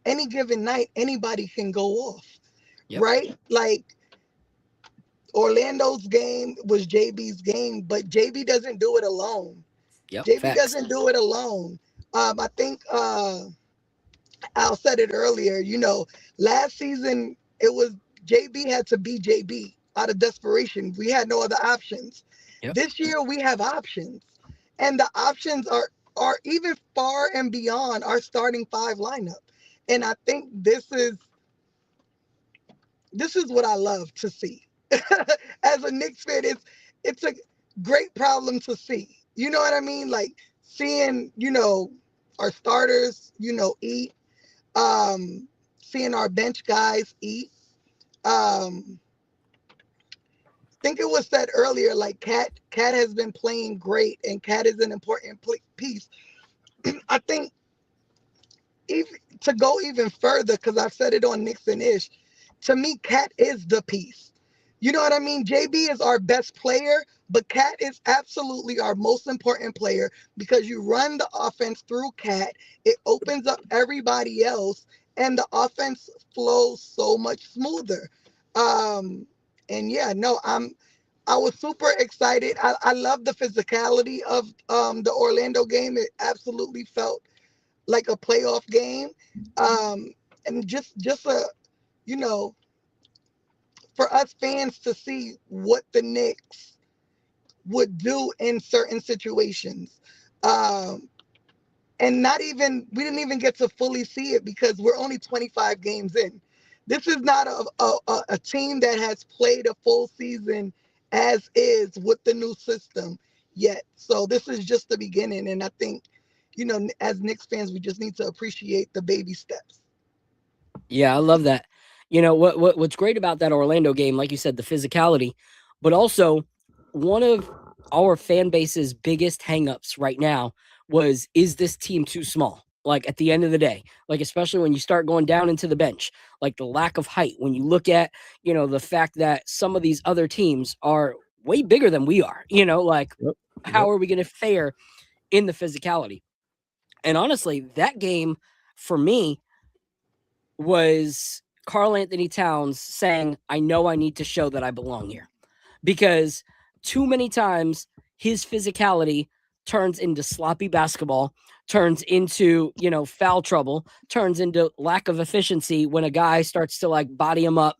any given night, anybody can go off, right? Like Orlando's game was JB's game, but JB doesn't do it alone. JB doesn't do it alone. I think Al said it earlier, last season it was JB had to be JB out of desperation. We had no other options. This year we have options, and the options are even far and beyond our starting five lineup. And I think this is what I love to see. As a Knicks fan, it's a great problem to see. You know what I mean? Like seeing, our starters, eat, seeing our bench guys eat. I think it was said earlier, like Cat has been playing great, and Cat is an important piece. I think to go even further, because I've said it on Knicks and Ish, to me, Cat is the piece. You know what I mean? JB is our best player, but Cat is absolutely our most important player, because you run the offense through Cat. It opens up everybody else, and the offense flows so much smoother. I'm I was super excited. I love the physicality of the Orlando game. It absolutely felt like a playoff game. And just a, you know, for us fans to see what the Knicks would do in certain situations. Um, and not even we didn't even get to fully see it because we're only 25 games in. This is not a team that has played a full season as is with the new system yet. So this is just the beginning. And I think, as Knicks fans, we just need to appreciate the baby steps. Yeah, I love that. What's great about that Orlando game, like you said, the physicality, but also one of our fan base's biggest hangups right now is this team too small? Like at the end of the day, like especially when you start going down into the bench, like the lack of height. When you look at, the fact that some of these other teams are way bigger than we are, how are we going to fare in the physicality? And honestly, that game for me was Karl Anthony Towns saying, I know I need to show that I belong here, because too many times his physicality turns into sloppy basketball, turns into, foul trouble, turns into lack of efficiency when a guy starts to like body him up.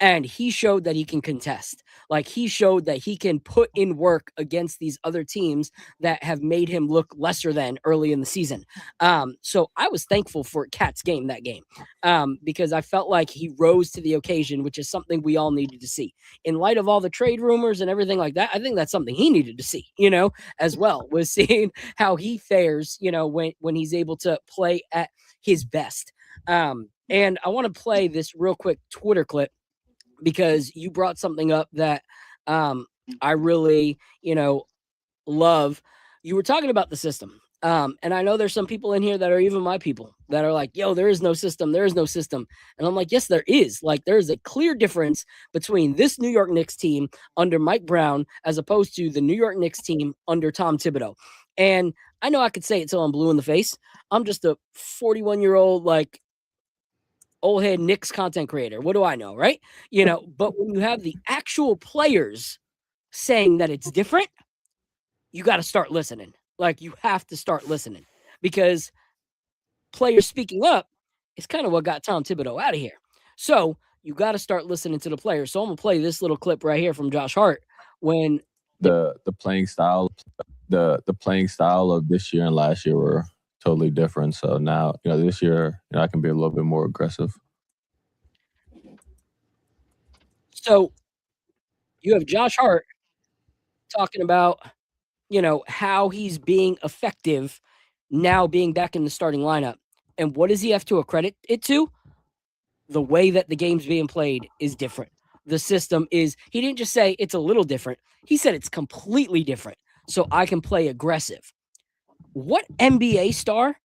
And he showed that he can contest. Like he showed that he can put in work against these other teams that have made him look lesser than early in the season. So I was thankful for Cat's game that game, because I felt like he rose to the occasion, which is something we all needed to see. In light of all the trade rumors and everything like that, I think that's something he needed to see, as well, was seeing how he fares, when he's able to play at his best. And I want to play this real quick Twitter clip, because you brought something up that I really, love. You were talking about the system. And I know there's some people in here that are even my people that are like, yo, there is no system. There is no system. And I'm like, yes, there is. Like, there's a clear difference between this New York Knicks team under Mike Brown as opposed to the New York Knicks team under Tom Thibodeau. And I know I could say it till I'm blue in the face. I'm just a 41-year-old, like, old head Knicks content creator. What do I know, right? But when you have the actual players saying that it's different, you got to start listening. Like, you have to start listening, because players speaking up is kind of what got Tom Thibodeau out of here. So you got to start listening to the players. So I'm gonna play this little clip right here from Josh Hart when the playing style of this year and last year were totally different. So now, this year, I can be a little bit more aggressive. So you have Josh Hart talking about, how he's being effective now being back in the starting lineup. And what does he have to accredit it to? The way that the game's being played is different. The system is, he didn't just say it's a little different. He said it's completely different. So I can play aggressive. What NBA star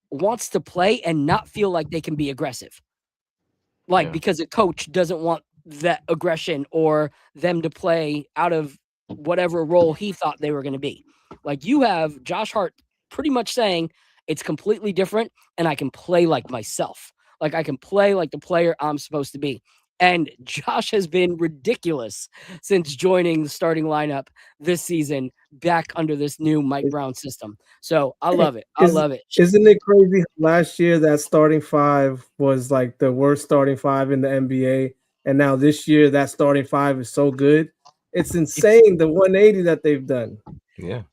wants to play and not feel like they can be aggressive? Because a coach doesn't want that aggression or them to play out of whatever role he thought they were going to be. Like, you have Josh Hart pretty much saying it's completely different and I can play like myself. Like, I can play like the player I'm supposed to be. And Josh has been ridiculous since joining the starting lineup this season back under this new Mike Brown system. So I love it. I love it. Isn't it crazy? Last year, that starting five was like the worst starting five in the NBA. And now this year, that starting five is so good. It's insane, the 180 that they've done. Yeah.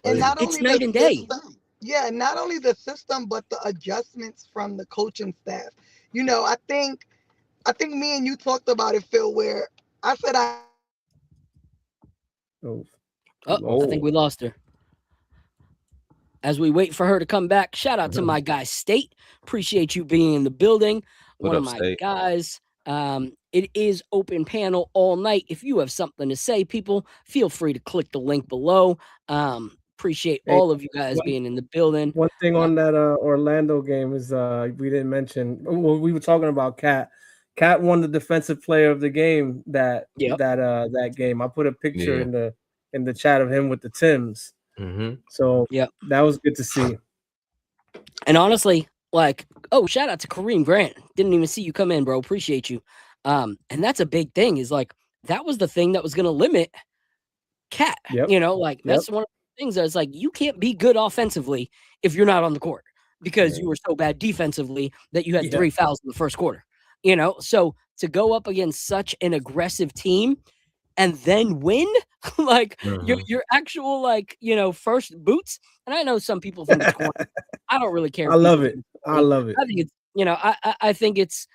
And not It's only night and day. System, not only the system, but the adjustments from the coaching staff. I think me and you talked about it, Phil, where I said I think we lost her. As we wait for her to come back, shout out to my guy State. Appreciate you being in the building. One of my State? Guys. It is open panel all night. If you have something to say, people, feel free to click the link below. Appreciate all of you guys being in the building. One thing on that Orlando game is we didn't mention. Well, we were talking about Cat. Cat won the defensive player of the game that game. I put a picture in the chat of him with the Timbs. Mm-hmm. So that was good to see. And honestly, shout out to Kareem Grant. Didn't even see you come in, bro. Appreciate you. And that's a big thing, is like, that was the thing that was going to limit cat. Yep. Like that's one of the things that's like you can't be good offensively if you're not on the court because you were so bad defensively that you had 3 fouls in the first quarter. So to go up against such an aggressive team and then win, like your actual first boots. And I know some people think it's corny. I don't really care. I love it. I love it. I think it's I think it's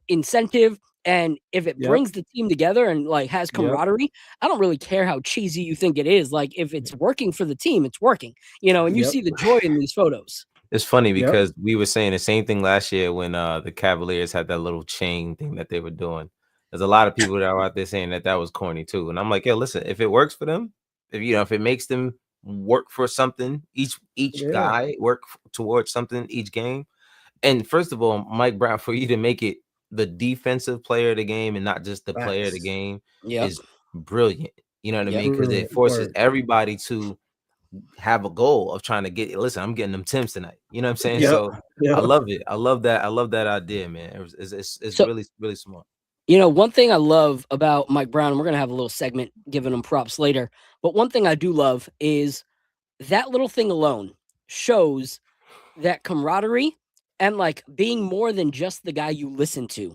incentive. And if it brings the team together and like has camaraderie, I don't really care how cheesy you think it is. Like if it's working for the team, it's working, and you see the joy in these photos. It's funny because we were saying the same thing last year when the Cavaliers had that little chain thing that they were doing. There's a lot of people that are out there saying that was corny too. And I'm like, yo, listen, if it works for them, if it makes them work for something, each guy work towards something each game. And first of all, Mike Brown, for you to make it the defensive player of the game and not just the player of the game is brilliant. You know what I mean? Because it forces everybody to have a goal of trying to get. Listen, I'm getting them Timbs tonight. You know what I'm saying? So I love it. I love that idea, man. It's really, really smart. One thing I love about Mike Brown, and we're going to have a little segment giving him props later, but one thing I do love is that little thing alone shows that camaraderie and like being more than just the guy you listen to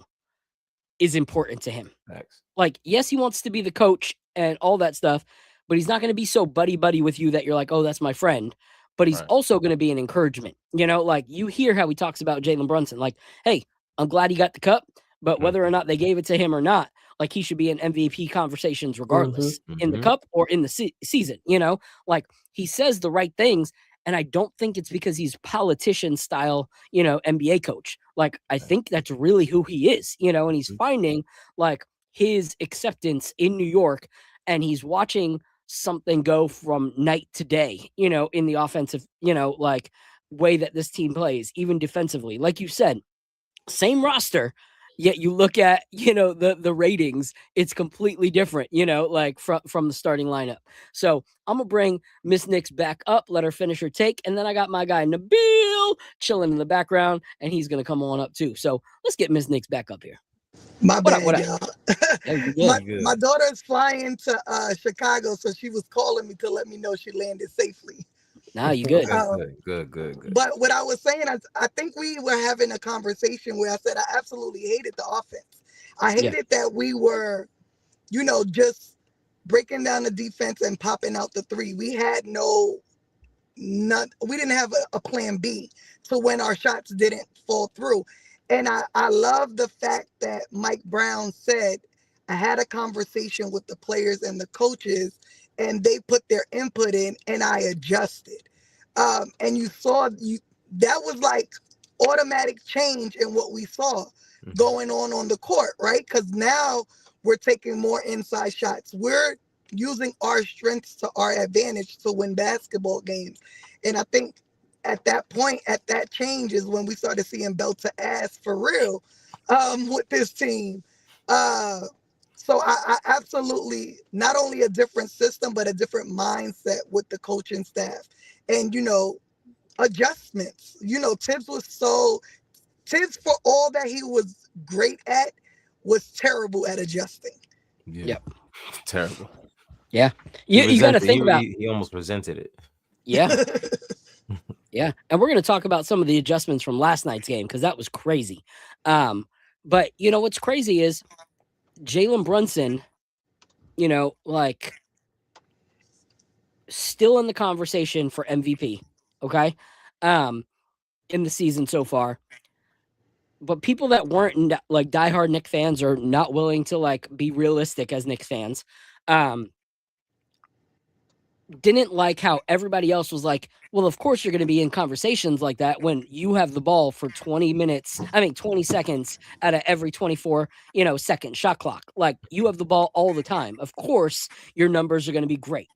is important to him. Thanks. Like, yes, he wants to be the coach and all that stuff, but he's not going to be so buddy with you that you're like, oh, that's my friend. But he's also going to be an encouragement. Like you hear how he talks about Jalen Brunson. Like, hey, I'm glad he got the cup, but whether or not they gave it to him or not, like he should be in MVP conversations regardless in the cup or in the season. Like he says the right things. And I don't think it's because he's politician style, NBA coach. Like, I think that's really who he is, and he's finding like his acceptance in New York and he's watching something go from night to day, in the offensive, like way that this team plays, even defensively. Like you said, same roster, yet you look at, the ratings, it's completely different, like from the starting lineup. So I'm going to bring Miss Knicks back up, let her finish her take. And then I got my guy, Nabil, chilling in the background, and he's going to come on up too. So let's get Miss Knicks back up here. My bad, what y'all. My daughter is flying to Chicago, so she was calling me to let me know she landed safely. Nah, you good. Good. But what I was saying, I think we were having a conversation where I said I absolutely hated the offense. I hated that we were, just breaking down the defense and popping out the three. We had we didn't have a plan B. So when our shots didn't fall through. And I love the fact that Mike Brown said, I had a conversation with the players and the coaches and they put their input in and I adjusted. And you saw that was like automatic change in what we saw going on the court, right? Because now we're taking more inside shots. We're using our strengths to our advantage to win basketball games. And I think at that point, at that change is when we started seeing belt to ass for real with this team. So I absolutely, not only a different system, but a different mindset with the coaching staff. And, adjustments. Tibbs, for all that he was great at, was terrible at adjusting. Yep. Terrible. Yeah. You got to think about. He almost resented it. Yeah. Yeah. And we're going to talk about some of the adjustments from last night's game because that was crazy. But, what's crazy is Jalen Brunson, still in the conversation for MVP, okay, in the season so far. But people that weren't like diehard Knicks fans or not willing to like be realistic as Knicks fans, didn't like how everybody else was like, well, of course you're going to be in conversations like that when you have the ball for 20 seconds out of every 24, second shot clock. Like you have the ball all the time. Of course your numbers are going to be great,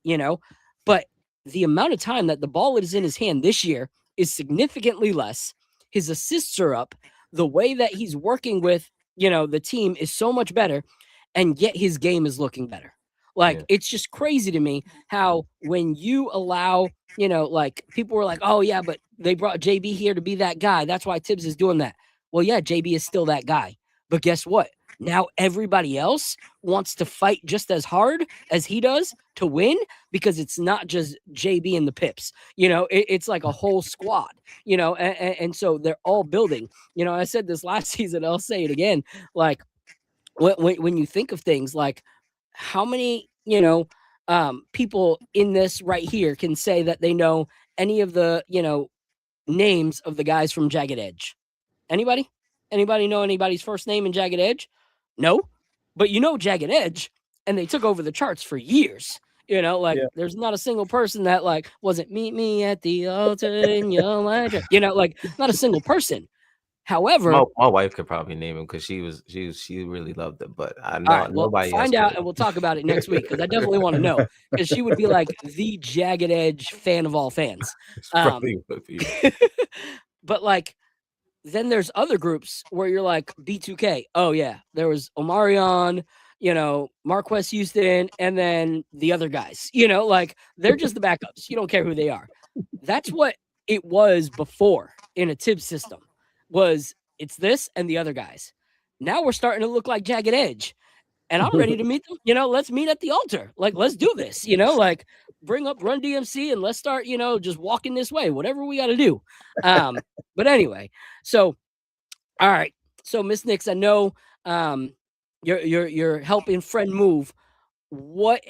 but the amount of time that the ball is in his hand this year is significantly less. His assists are up. The way that he's working with, the team is so much better, and yet his game is looking better. Like, it's just crazy to me how when you allow, like people were like, oh yeah, but they brought JB here to be that guy. That's why Tibbs is doing that. Well, yeah, JB is still that guy. But guess what? Now everybody else wants to fight just as hard as he does to win, because it's not just JB and the Pips. It's like a whole squad, and so they're all building. I said this last season, I'll say it again. Like, when you think of things like how many, people in this right here can say that they know any of the, names of the guys from Jagged Edge? Anybody? Anybody know anybody's first name in Jagged Edge? No, but Jagged Edge, and they took over the charts for years. Yeah. There's not a single person that wasn't meet me at the altar in your life. Not a single person. However, my wife could probably name him because she really loved it, but I know all right, well, nobody find else out could. and we'll talk about it next week, because I definitely want to know, because she would be like the Jagged Edge fan of all fans. It's probably would be. But then there's other groups where you're like B2K. Oh yeah, there was Omarion, Marquess Houston, and then the other guys. They're just the backups. You don't care who they are. That's what it was before in a Tibbs system. It's this and the other guys. Now we're starting to look like Jagged Edge, and I'm ready to meet them. Let's meet at the altar. Let's do this. Bring up Run DMC and let's start. Just walking this way. Whatever we got to do. But anyway, so all right. So Miss Knicks, I know you're helping friend move. What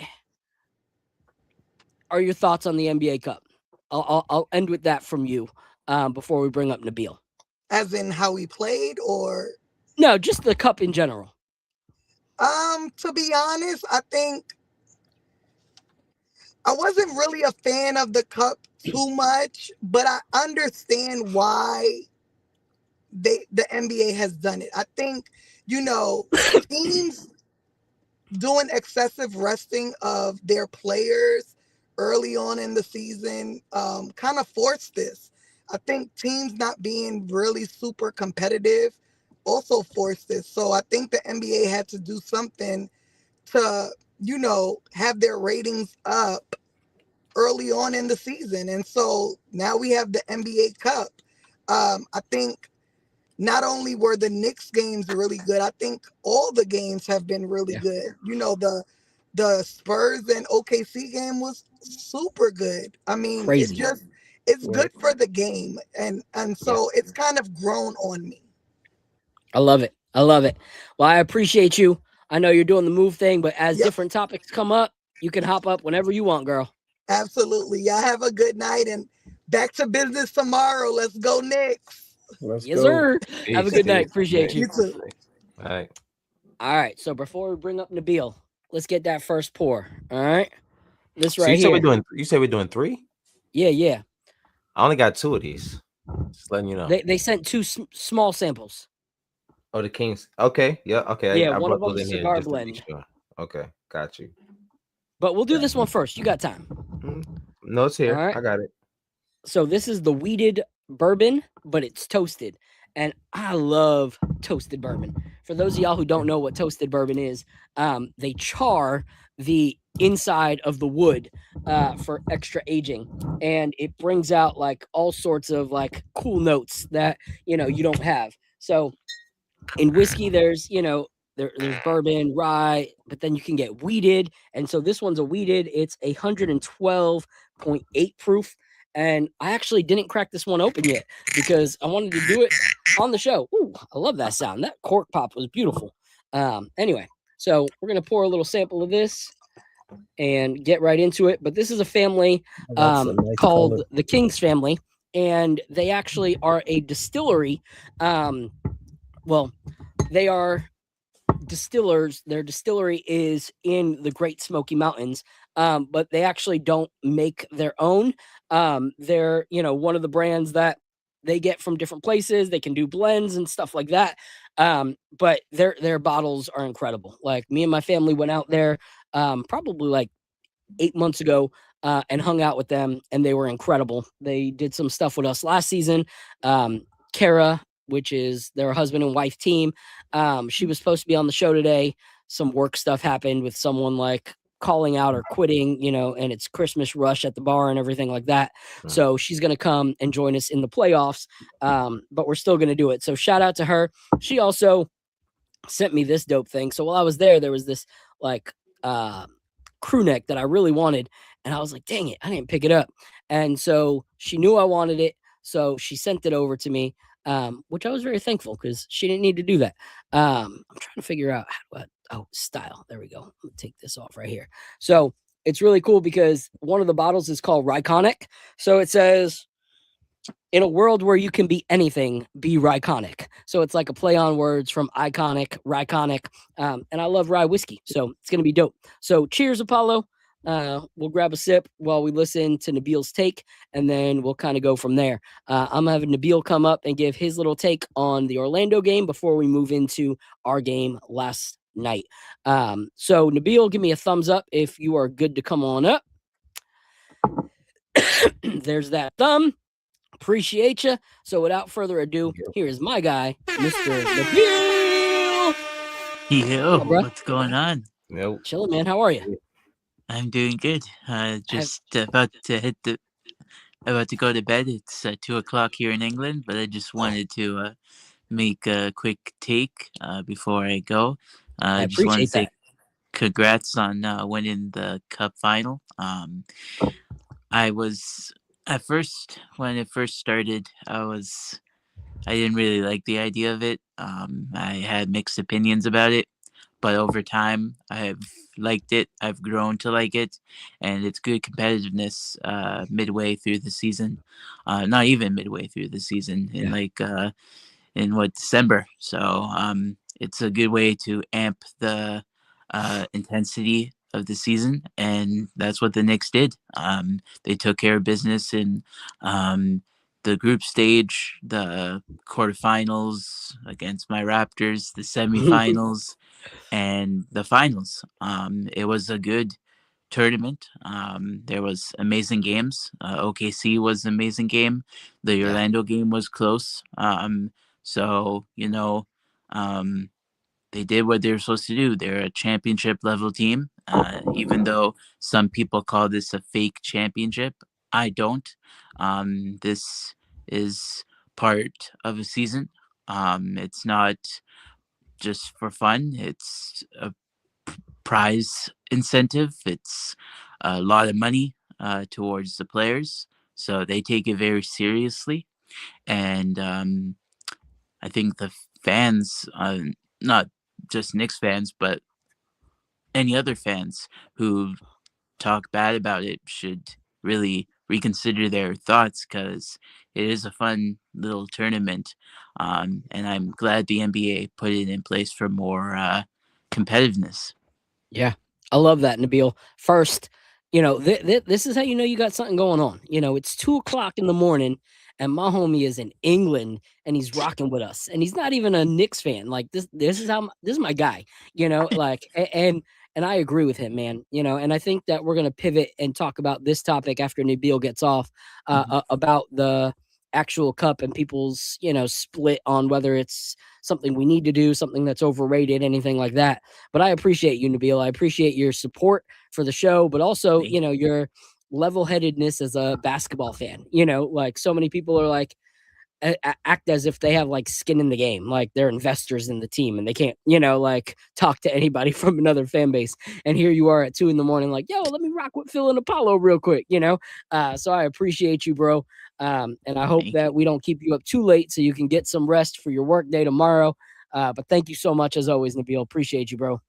are your thoughts on the NBA Cup? I'll end with that from you before we bring up Nabil. As in how we played, or no, just the cup in general. To be honest, I think I wasn't really a fan of the cup too much, but I understand why the NBA has done it. I think, teams doing excessive resting of their players early on in the season kind of forced this. I think teams not being really super competitive also forced this. So I think the NBA had to do something to, have their ratings up early on in the season. And so now we have the NBA Cup. I think not only were the Knicks games really good, I think all the games have been really good. The Spurs and OKC game was super good. I mean, Crazy. It's good for the game, and so it's kind of grown on me. I love it. Well, I appreciate you. I know you're doing the move thing, but as different topics come up, you can hop up whenever you want, girl. Absolutely. Y'all have a good night and back to business tomorrow. Let's go Knicks. Yes, sir. Have a good night. Appreciate you. You too. All right. So before we bring up Nabil, let's get that first pour. All right. This right here. You said we're doing 3? Yeah. I only got 2 of these. Just letting you know. They sent 2 small samples. Oh, the Kings. Okay. Yeah. Okay. Yeah, one of them is a cigar blend. Sure. Okay. Got you. But we'll do this one first. You got time. No, it's here. Right. I got it. So this is the wheated bourbon, but it's toasted. And I love toasted bourbon. For those of y'all who don't know what toasted bourbon is, they char the inside of the wood for extra aging, and it brings out all sorts of cool notes that you don't have. So in whiskey, there's there's bourbon, rye, but then you can get wheated, and so this one's a wheated. It's 112.8 proof, and I actually didn't crack this one open yet because I wanted to do it on the show. Ooh, I love that sound. That cork pop was beautiful. Anyway, so we're gonna pour a little sample of this and get right into it. But this is a family called the Kings family, and they actually are a distillery. Well, they are distillers. Their distillery is in the Great Smoky Mountains, but they actually don't make their own. They're one of the brands that they get from different places. They can do blends and stuff like that. But their bottles are incredible. Me and my family went out there probably 8 months ago and hung out with them, and they were incredible. They did some stuff with us last season. Kara, which is their husband and wife team, she was supposed to be on the show today. Some work stuff happened with someone calling out or quitting, and it's Christmas rush at the bar and everything like that. So she's going to come and join us in the playoffs. But we're still going to do it. So shout out to her. She also sent me this dope thing. So while I was there was this like crew neck that I really wanted, and I was like, dang it, I didn't pick it up. And so she knew I wanted it, so she sent it over to me, which I was very thankful because she didn't need to do that. I'm trying to figure out style. There we go. Let me take this off right here. So it's really cool because one of the bottles is called Ryconic. So it says, in a world where you can be anything, be Ryconic. So it's like a play on words from iconic, Ryconic. And I love rye whiskey, so it's going to be dope. So cheers, Apollo. We'll grab a sip while we listen to Nabil's take, and then we'll kind of go from there. I'm having Nabil come up and give his little take on the Orlando game before we move into our game last night. So Nabil, give me a thumbs up if you are good to come on up. There's that thumb. Appreciate you. So without further ado, here is my guy, Mr. Nabil. Yo, bro? what's going on? Nope. Chilling, man. How are you? I'm doing good. Just about to go to bed. It's 2:00 here in England, but I just wanted to make a quick take before I go. I just want to appreciate say that. congrats on winning the cup final. I was at first, when it first started, I didn't really like the idea of it. I had mixed opinions about it, but over time I've liked it. I've grown to like it, and it's good competitiveness midway through the season. Not even midway through the season, in December. So it's a good way to amp the intensity of the season, and that's what the Knicks did. They took care of business in the group stage, the quarterfinals against my Raptors, the semifinals, and the finals. It was a good tournament. There was amazing games. OKC was an amazing game. The Orlando game was close. So they did what they were supposed to do. They're a championship level team. Even though some people call this a fake championship, I don't. This is part of a season. It's not just for fun. It's a prize incentive. It's a lot of money towards the players, so they take it very seriously. And I think the fans, not just Knicks fans, but any other fans who talk bad about it, should really reconsider their thoughts, because it is a fun little tournament. And I'm glad the NBA put it in place for more competitiveness. Yeah, I love that, Nabil. First, this is how you know you got something going on. It's 2:00 in the morning, and my homie is in England, and he's rocking with us, and he's not even a Knicks fan. Like this is my guy. And I agree with him, man. And I think that we're gonna pivot and talk about this topic after Nabil gets off, about the actual cup and people's split on whether it's something we need to do, something that's overrated, anything like that. But I appreciate you, Nabil. I appreciate your support for the show, but also your level-headedness as a basketball fan. Like so many people are like act as if they have like skin in the game, like they're investors in the team, and they can't like talk to anybody from another fan base. And here you are at 2 a.m, like, yo, let me rock with Phil and Apollo real quick. So I appreciate you, bro. And I hope that we don't keep you up too late so you can get some rest for your work day tomorrow. But thank you so much as always, Nabil. Appreciate you, bro.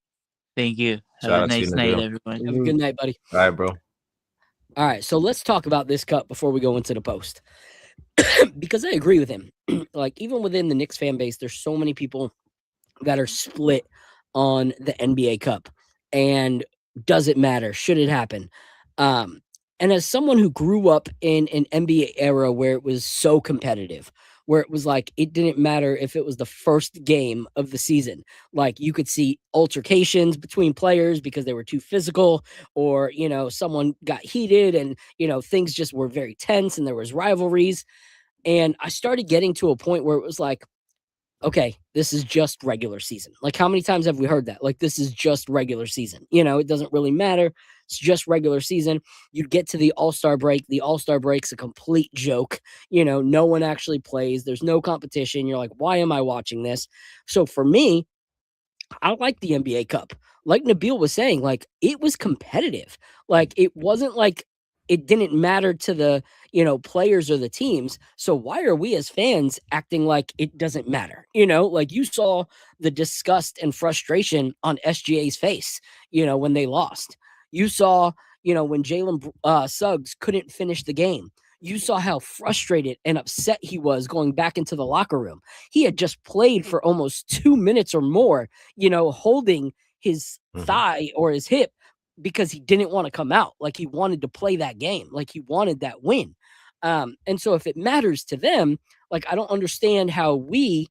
Thank you. Shout Have out a to you, nice night, Nabil. everyone. Have a good night, buddy. All right, bro. All right, so let's talk about this cup before we go into the post. Because I agree with him. Like, even within the Knicks fan base, there's so many people that are split on the NBA Cup. And does it matter? Should it happen? And as someone who grew up in an NBA era where it was so competitive, where it was like it didn't matter if it was the first game of the season, like you could see altercations between players because they were too physical, or someone got heated, and things just were very tense, and there was rivalries. And I started getting to a point where it was like, okay, this is just regular season. Like, how many times have we heard that? Like, this is just regular season. It doesn't really matter. It's just regular season. You get to the All-Star break. The All-Star break's a complete joke. No one actually plays. There's no competition. You're like, why am I watching this? So for me, I like the NBA Cup. Like Nabil was saying, like it was competitive. Like it wasn't like it didn't matter to the, players or the teams. So why are we as fans acting like it doesn't matter? Like you saw the disgust and frustration on SGA's face, when they lost. You saw, when Jalen Suggs couldn't finish the game. You saw how frustrated and upset he was going back into the locker room. He had just played for almost 2 minutes or more, holding his thigh or his hip because he didn't want to come out. Like he wanted to play that game, like he wanted that win. And so if it matters to them, like I don't understand how we,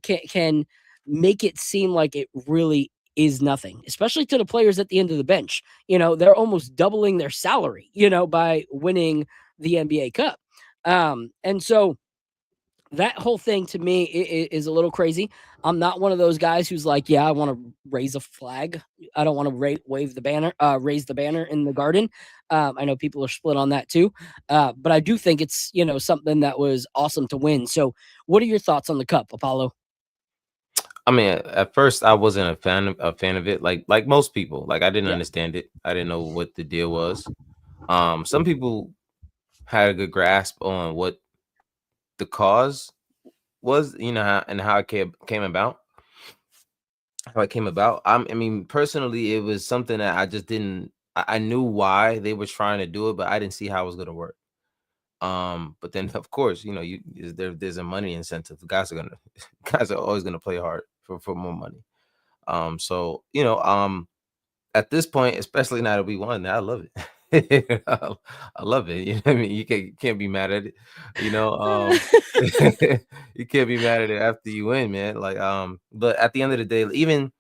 can make it seem like it really is nothing, especially to the players at the end of the bench. They're almost doubling their salary, by winning the NBA Cup. And so that whole thing to me is a little crazy. I'm not one of those guys who's like, yeah, I want to raise a flag. I don't want to wave the banner, raise the banner in the garden. I know people are split on that too, but I do think it's something that was awesome to win. So, what are your thoughts on the cup, Apollo? I mean, at first I wasn't a fan of it. Like most people, like I didn't understand it. I didn't know what the deal was. Some people had a good grasp on what the cause was, how it came about. How it came about. I mean, personally, it was something that I just didn't. I knew why they were trying to do it, but I didn't see how it was going to work. But then of course, there's a money incentive. The guys are always gonna play hard for more money. So at this point, especially now that we won, I love it. I love it. You know what I mean? You can't be mad at it. You can't be mad at it after you win, man. Like, but at the end of the day, even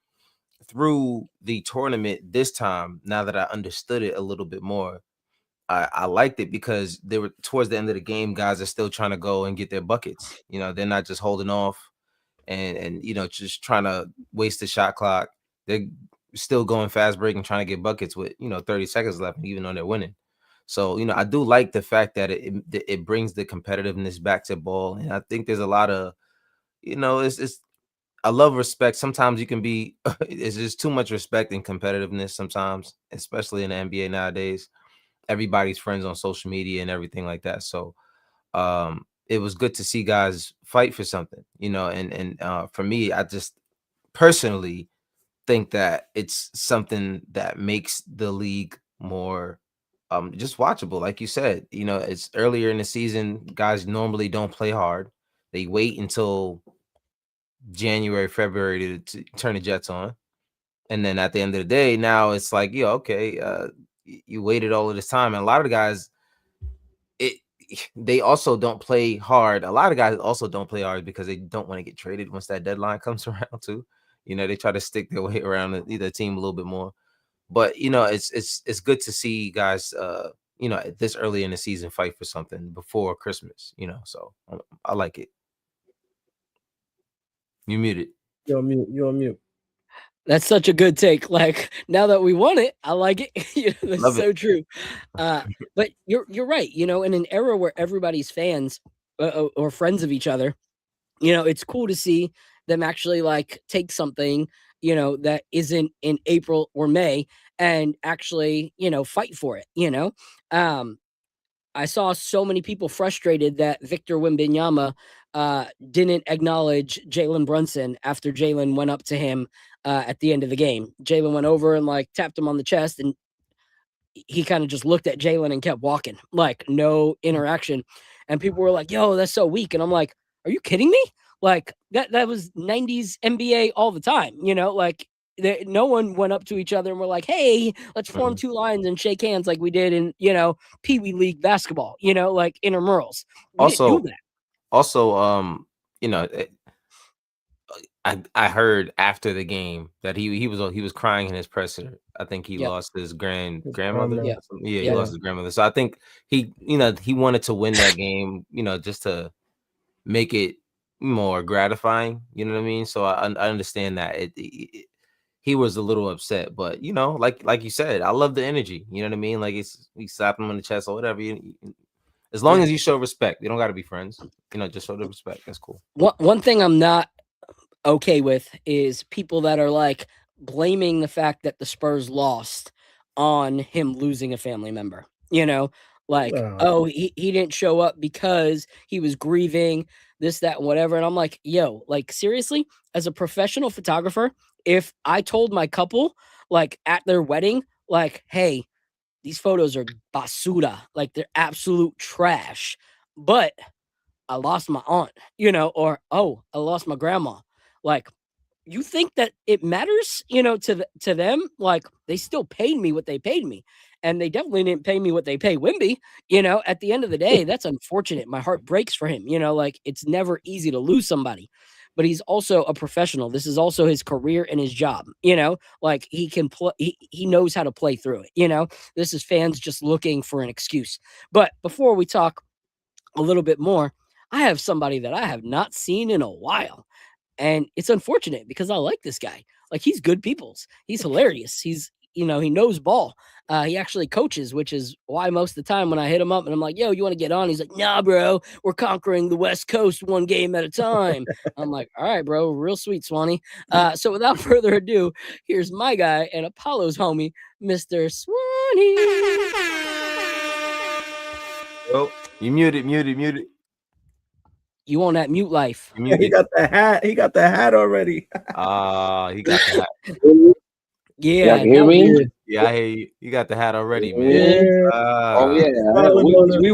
through the tournament this time, now that I understood it a little bit more, I liked it because they were towards the end of the game, guys are still trying to go and get their buckets. They're not just holding off and just trying to waste the shot clock. They're still going fast break and trying to get buckets with 30 seconds left, even though they're winning. So I do like the fact that it brings the competitiveness back to ball, and I think there's a lot of it's I love respect. Sometimes you can be it's just too much respect and competitiveness sometimes, especially in the NBA nowadays. Everybody's friends on social media and everything like that. So it was good to see guys fight for something, and for me, I just personally think that it's something that makes the league more just watchable. Like you said, it's earlier in the season, guys normally don't play hard. They wait until January, February to turn the Jets on. And then at the end of the day, now it's like, okay, you waited all of this time. And a lot of the guys, they also don't play hard. A lot of guys also don't play hard because they don't want to get traded once that deadline comes around too. They try to stick their way around the team a little bit more. But it's good to see guys this early in the season fight for something before Christmas, so I like it. You muted. You're on mute. You're on mute. That's such a good take. Like now that we won it, I like it. That's Love so it. true. But you're right. In an era where everybody's fans or friends of each other, it's cool to see them actually like take something that isn't in April or May and actually fight for it. I saw so many people frustrated that Victor Wembanyama didn't acknowledge Jalen Brunson after Jalen went up to him at the end of the game. Jalen went over and like tapped him on the chest, and he kind of just looked at Jalen and kept walking, like no interaction. And people were like, "Yo, that's so weak." And I'm like, "Are you kidding me? Like that was 90s NBA all the time, like." No one went up to each other and were like, "Hey, let's form two lines and shake hands like we did in Pee Wee League basketball, like intramurals." We didn't do that. Also, I heard after the game that he was crying in his presser. I think he lost his grandmother. Yeah. He lost his grandmother. So I think he wanted to win that game, just to make it more gratifying. You know what I mean? So I understand that he was a little upset, but like you said, I love the energy. You know what I mean? Like we slap him on the chest or whatever. As long as you show respect, you don't got to be friends. Just show the respect. That's cool. One thing I'm not okay with is people that are like blaming the fact that the Spurs lost on him losing a family member. You know, like, No. oh, he didn't show up because he was grieving this, that, and whatever. And I'm like, yo, like, seriously, as a professional photographer, if I told my couple, like, at their wedding, like, hey, these photos are basura, like, they're absolute trash, but I lost my aunt, or, oh, I lost my grandma. Like, you think that it matters, to them? Like, they still paid me what they paid me, and they definitely didn't pay me what they pay Wimby. At the end of the day, that's unfortunate. My heart breaks for him. Like, it's never easy to lose somebody, but he's also a professional. This is also his career and his job. Like, he can play. He knows how to play through it. This is fans just looking for an excuse. But before we talk a little bit more, I have somebody that I have not seen in a while. And it's unfortunate because I like this guy. Like, he's good peoples. He's hilarious. He knows ball. He actually coaches, which is why most of the time when I hit him up and I'm like, yo, you want to get on? He's like, nah, bro, we're conquering the West Coast one game at a time. I'm like, all right, bro, real sweet, Swanee. So without further ado, here's my guy and Apollo's homie, Mr. Swanee. Oh, you muted. You on that mute life. You He muted. got the hat. He got the hat already. He got the hat. Yeah, Y'all can hear me? Yeah, I hear you. You got the hat already, man. Yeah. Oh yeah, Smiling on us. we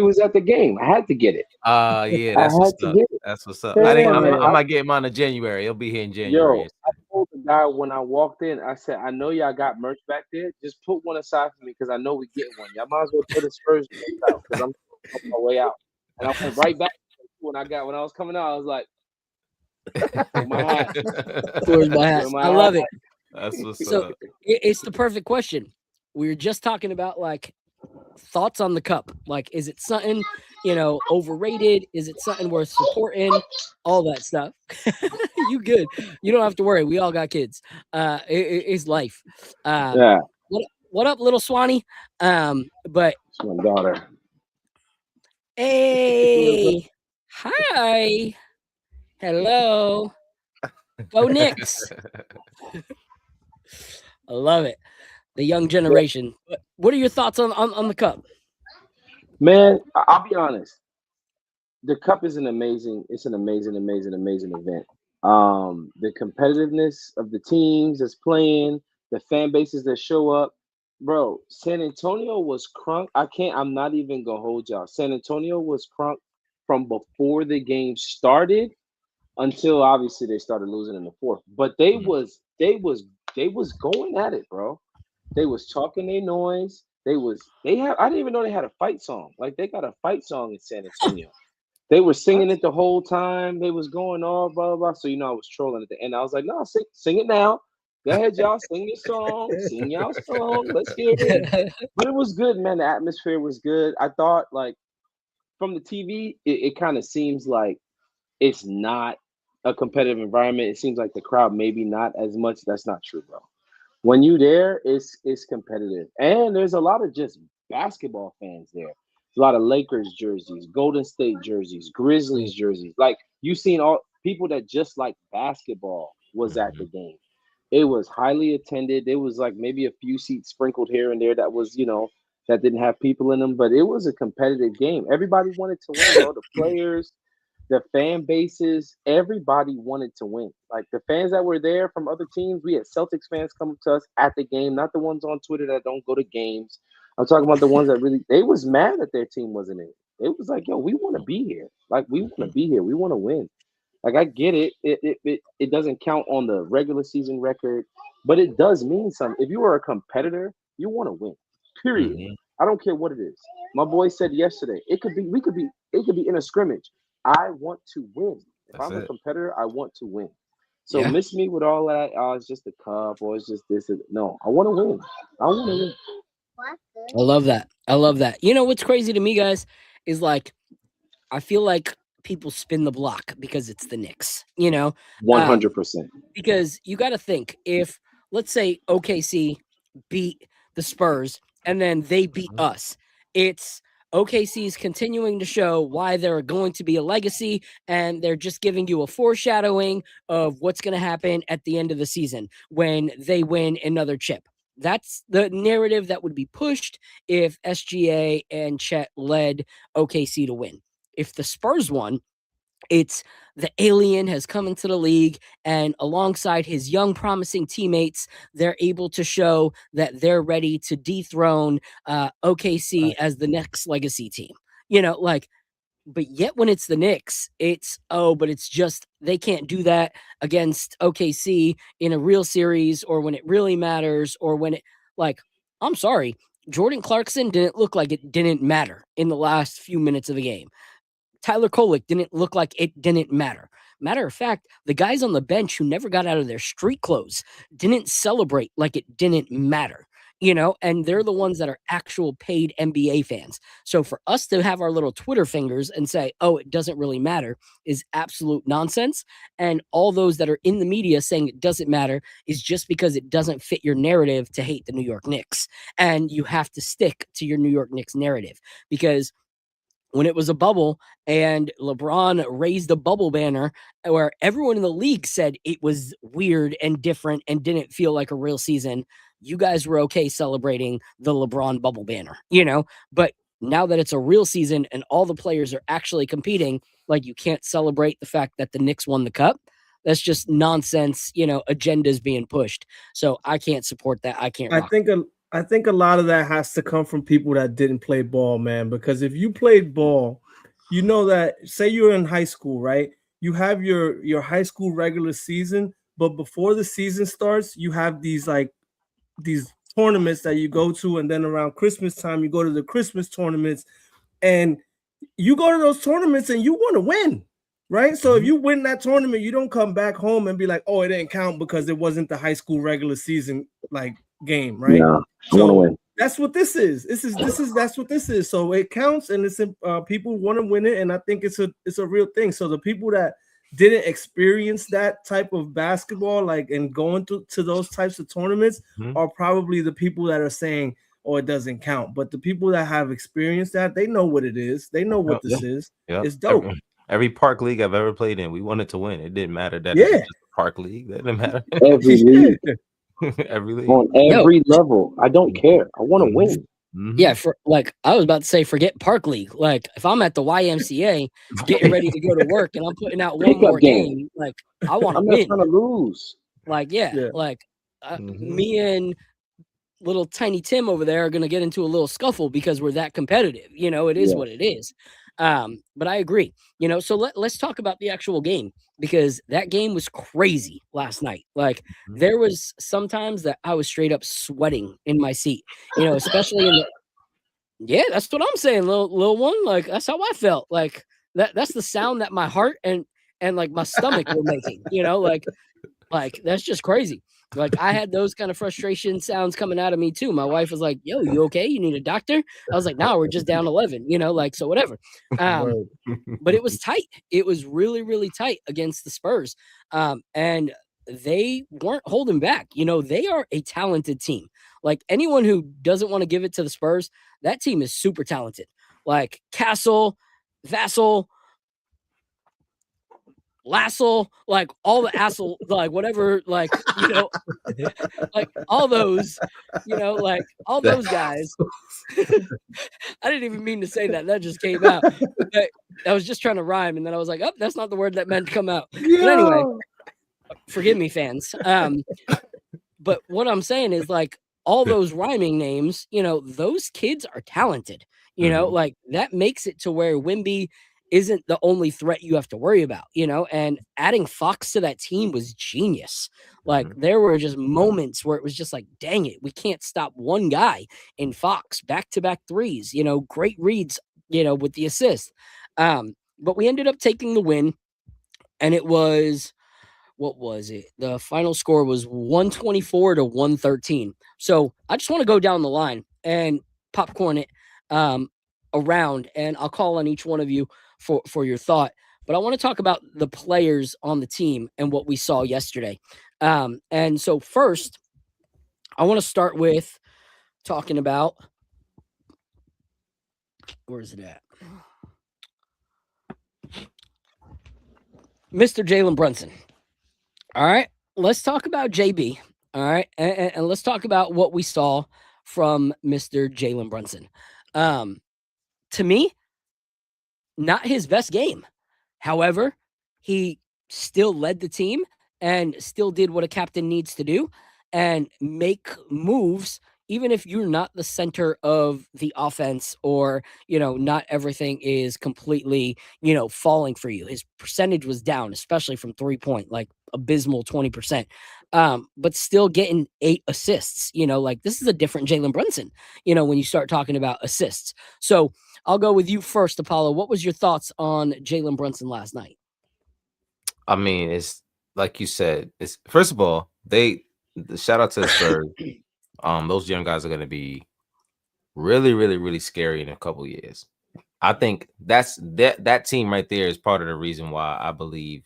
was at the game. I had to get it. Yeah, I that's had what's to up. get it. That's what's up. Yeah, I man. might get mine in January. It'll be here in Yo, January. I told the guy when I walked in, I said, I know y'all got merch back there. Just put one aside for me because I know we get one. Y'all might as well put a Spurs merch out because I'm on my way out. And I went right back when I was coming out. I was like, my hat. Where's my hat? I love it. That's what's So up. it's the perfect question. We were just talking about like thoughts on the cup. Like, is it something, overrated? Is it something worth supporting? All that stuff. You good. You don't have to worry. We all got kids. It's life. Yeah, What up, little Swanee? But it's my daughter. hey, hi. Hello. Go Knicks. I love it. The young generation. What are your thoughts on the cup? Man, I'll be honest. The cup is an amazing event. The competitiveness of the teams that's playing, the fan bases that show up. Bro, San Antonio was crunk. I'm not even gonna hold y'all. San Antonio was crunk from before the game started until obviously they started losing in the fourth. But they was going at it, bro. They was talking their noise. I didn't even know they had a fight song. Like, they got a fight song in San Antonio. They were singing it the whole time. They was going all blah, blah, blah. So, I was trolling at the end. I was like, no, sing it now. Go ahead, y'all. Sing your song. Sing y'all song. Let's hear it. But it was good, man. The atmosphere was good. I thought, like, from the TV, it kind of seems like it's not a competitive environment. It seems like the crowd maybe not as much. That's not true, bro. When you there, it's competitive. And there's a lot of just basketball fans there. A lot of Lakers jerseys, Golden State jerseys, Grizzlies jerseys. Like, you seen all people that just like basketball was at the game. It was highly attended. There was like maybe a few seats sprinkled here and there that was, that didn't have people in them, but it was a competitive game. Everybody wanted to win, bro. The players, the fan bases, everybody wanted to win. Like, the fans that were there from other teams, we had Celtics fans come up to us at the game, not the ones on Twitter that don't go to games. I'm talking about the ones that really, they was mad that their team wasn't in. It was like, yo, we want to be here. Like, we want to be here. We want to win. Like, I get it. It doesn't count on the regular season record, but it does mean something. If you are a competitor, you want to win. Period. I don't care what it is. My boy said yesterday, it could be in a scrimmage. I want to win. If I'm a competitor, I want to win. So miss me with all that. Oh, it's just a cup, or it's just this. No, I want to win. I want to win. I love that. I love that. You know what's crazy to me, guys, is like, I feel like people spin the block because it's the Knicks. 100%. Because you got to think, if let's say OKC beat the Spurs and then they beat us, it's OKC is continuing to show why they're going to be a legacy, and they're just giving you a foreshadowing of what's going to happen at the end of the season when they win another chip. That's the narrative that would be pushed if SGA and Chet led OKC to win. If the Spurs won, it's the alien has come into the league, and alongside his young, promising teammates, they're able to show that they're ready to dethrone OKC as the next legacy team. But yet when it's the Knicks, but it's just they can't do that against OKC in a real series or when it really matters or when I'm sorry, Jordan Clarkson didn't look like it didn't matter in the last few minutes of the game. Tyler Kolek didn't look like it didn't matter. Matter of fact, the guys on the bench who never got out of their street clothes didn't celebrate like it didn't matter, and they're the ones that are actual paid NBA fans. So for us to have our little Twitter fingers and say, oh, it doesn't really matter is absolute nonsense. And all those that are in the media saying it doesn't matter is just because it doesn't fit your narrative to hate the New York Knicks. And you have to stick to your New York Knicks narrative because when it was a bubble and LeBron raised a bubble banner where everyone in the league said it was weird and different and didn't feel like a real season, you guys were okay celebrating the LeBron bubble banner, but now that it's a real season and all the players are actually competing, you can't celebrate the fact that the Knicks won the cup. That's just nonsense, agendas being pushed. So I can't support that. I can't. I think a lot of that has to come from people that didn't play ball, man. Because if you played ball, you know that, say you're in high school, right? You have your high school regular season, but before the season starts, you have these tournaments that you go to, and then around Christmas time, you go to the Christmas tournaments, and you go to those tournaments and you want to win, right? So if you win that tournament, you don't come back home and be like, oh, it didn't count because it wasn't the high school regular season game, right? Yeah, I want to win. That's what this is. That's what this is. So it counts, and it's people want to win it, and I think it's a real thing. So the people that didn't experience that type of basketball, and going to those types of tournaments, are probably the people that are saying, "Oh, it doesn't count." But the people that have experienced that, they know what it is. They know what this is. Yep. It's dope. Every park league I've ever played in, we wanted to win. It didn't matter that it was just a park league. That didn't matter. Every league. Every league. On every level. I don't care. I want to win. Yeah, I was about to say, forget Park League. If I'm at the YMCA getting ready to go to work and I'm putting out one more game, I want to win. I'm not trying to lose. Me and little tiny Tim over there are going to get into a little scuffle because we're that competitive. It is what it is. But I agree. So let's talk about the actual game, because that game was crazy last night. There was sometimes that I was straight up sweating in my seat, especially in the, that's what I'm saying, little one. That's how I felt. That's the sound that my heart and my stomach were making, that's just crazy. I had those kind of frustration sounds coming out of me too. My wife was like, yo, you okay? You need a doctor? I was like, no, we're just down 11, so whatever. But it was tight. It was really, really tight against the Spurs. And they weren't holding back. They are a talented team. Anyone who doesn't want to give it to the Spurs, that team is super talented. Castle, Vassell, Lassell, all the Assel, whatever, all those, all those guys. I didn't even mean to say that. That just came out. But I was just trying to rhyme, and then I was like, oh, that's not the word that meant to come out. But anyway, forgive me, fans. But what I'm saying is, all those rhyming names, those kids are talented. That makes it to where Wemby isn't the only threat you have to worry about, and adding Fox to that team was genius. There were just moments where it was just dang it, we can't stop one guy in Fox, back-to-back threes, great reads, with the assist. But we ended up taking the win, and it was, what was it? The final score was 124-113. So I just want to go down the line and popcorn it around, and I'll call on each one of you for your thought. But I want to talk about the players on the team and what we saw yesterday. And so first, I want to start with talking about Where's it at? Mr. Jalen Brunson. All right, let's talk about JB. All right, and let's talk about what we saw from Mr. Jalen Brunson. To me, not his best game. However, he still led the team and still did what a captain needs to do and make moves even if you're not the center of the offense or, not everything is completely, falling for you. His percentage was down, especially from 3-point, like abysmal 20%. But still getting 8 assists, like this is a different Jalen Brunson, when you start talking about assists. So I'll go with you first, Apollo. What was your thoughts on Jalen Brunson last night? I mean, it's like you said. It's first of all, shout out to the Spurs. Those young guys are going to be really, really, really scary in a couple years. I think that team right there is part of the reason why I believe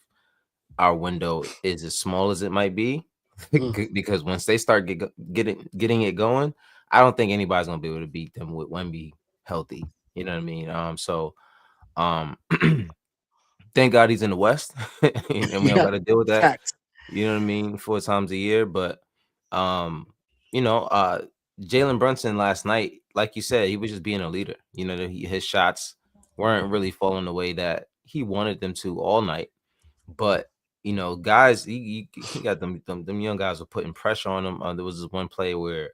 our window is as small as it might be, because once they start getting it going, I don't think anybody's gonna be able to beat them with Wemby healthy. You know what I mean? Thank God he's in the West, and we don't got to deal with that. Facts. You know what I mean? 4 times a year, but Jalen Brunson last night, like you said, he was just being a leader. His shots weren't really falling the way that he wanted them to all night. But guys, he got them young guys were putting pressure on him. There was this one play where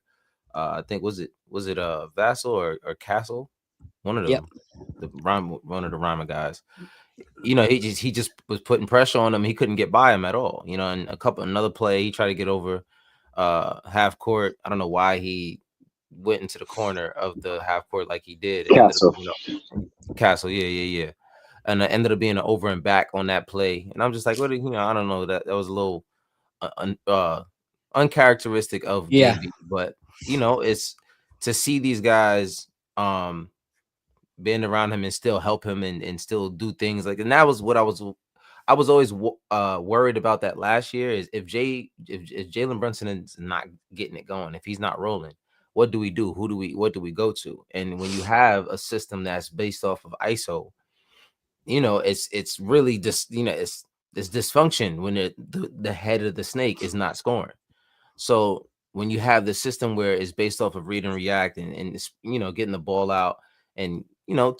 I think was it Vassell or Castle, one of them, one of the Rhymer guys. He just was putting pressure on him. He couldn't get by him at all. And another play, he tried to get over half court. I don't know why he went into the corner of the half court like he did. Castle, yeah. And it ended up being an over and back on that play. And I'm just like, I don't know, that was a little uncharacteristic of JB. But it's to see these guys being around him and still help him and still do things like, and that was what I was always worried about that last year, is if Jalen Brunson is not getting it going, if he's not rolling, what do we do? What do we go to? And when you have a system that's based off of ISO, it's really just, it's dysfunction when the head of the snake is not scoring. So when you have the system where it's based off of read and react and it's, getting the ball out and,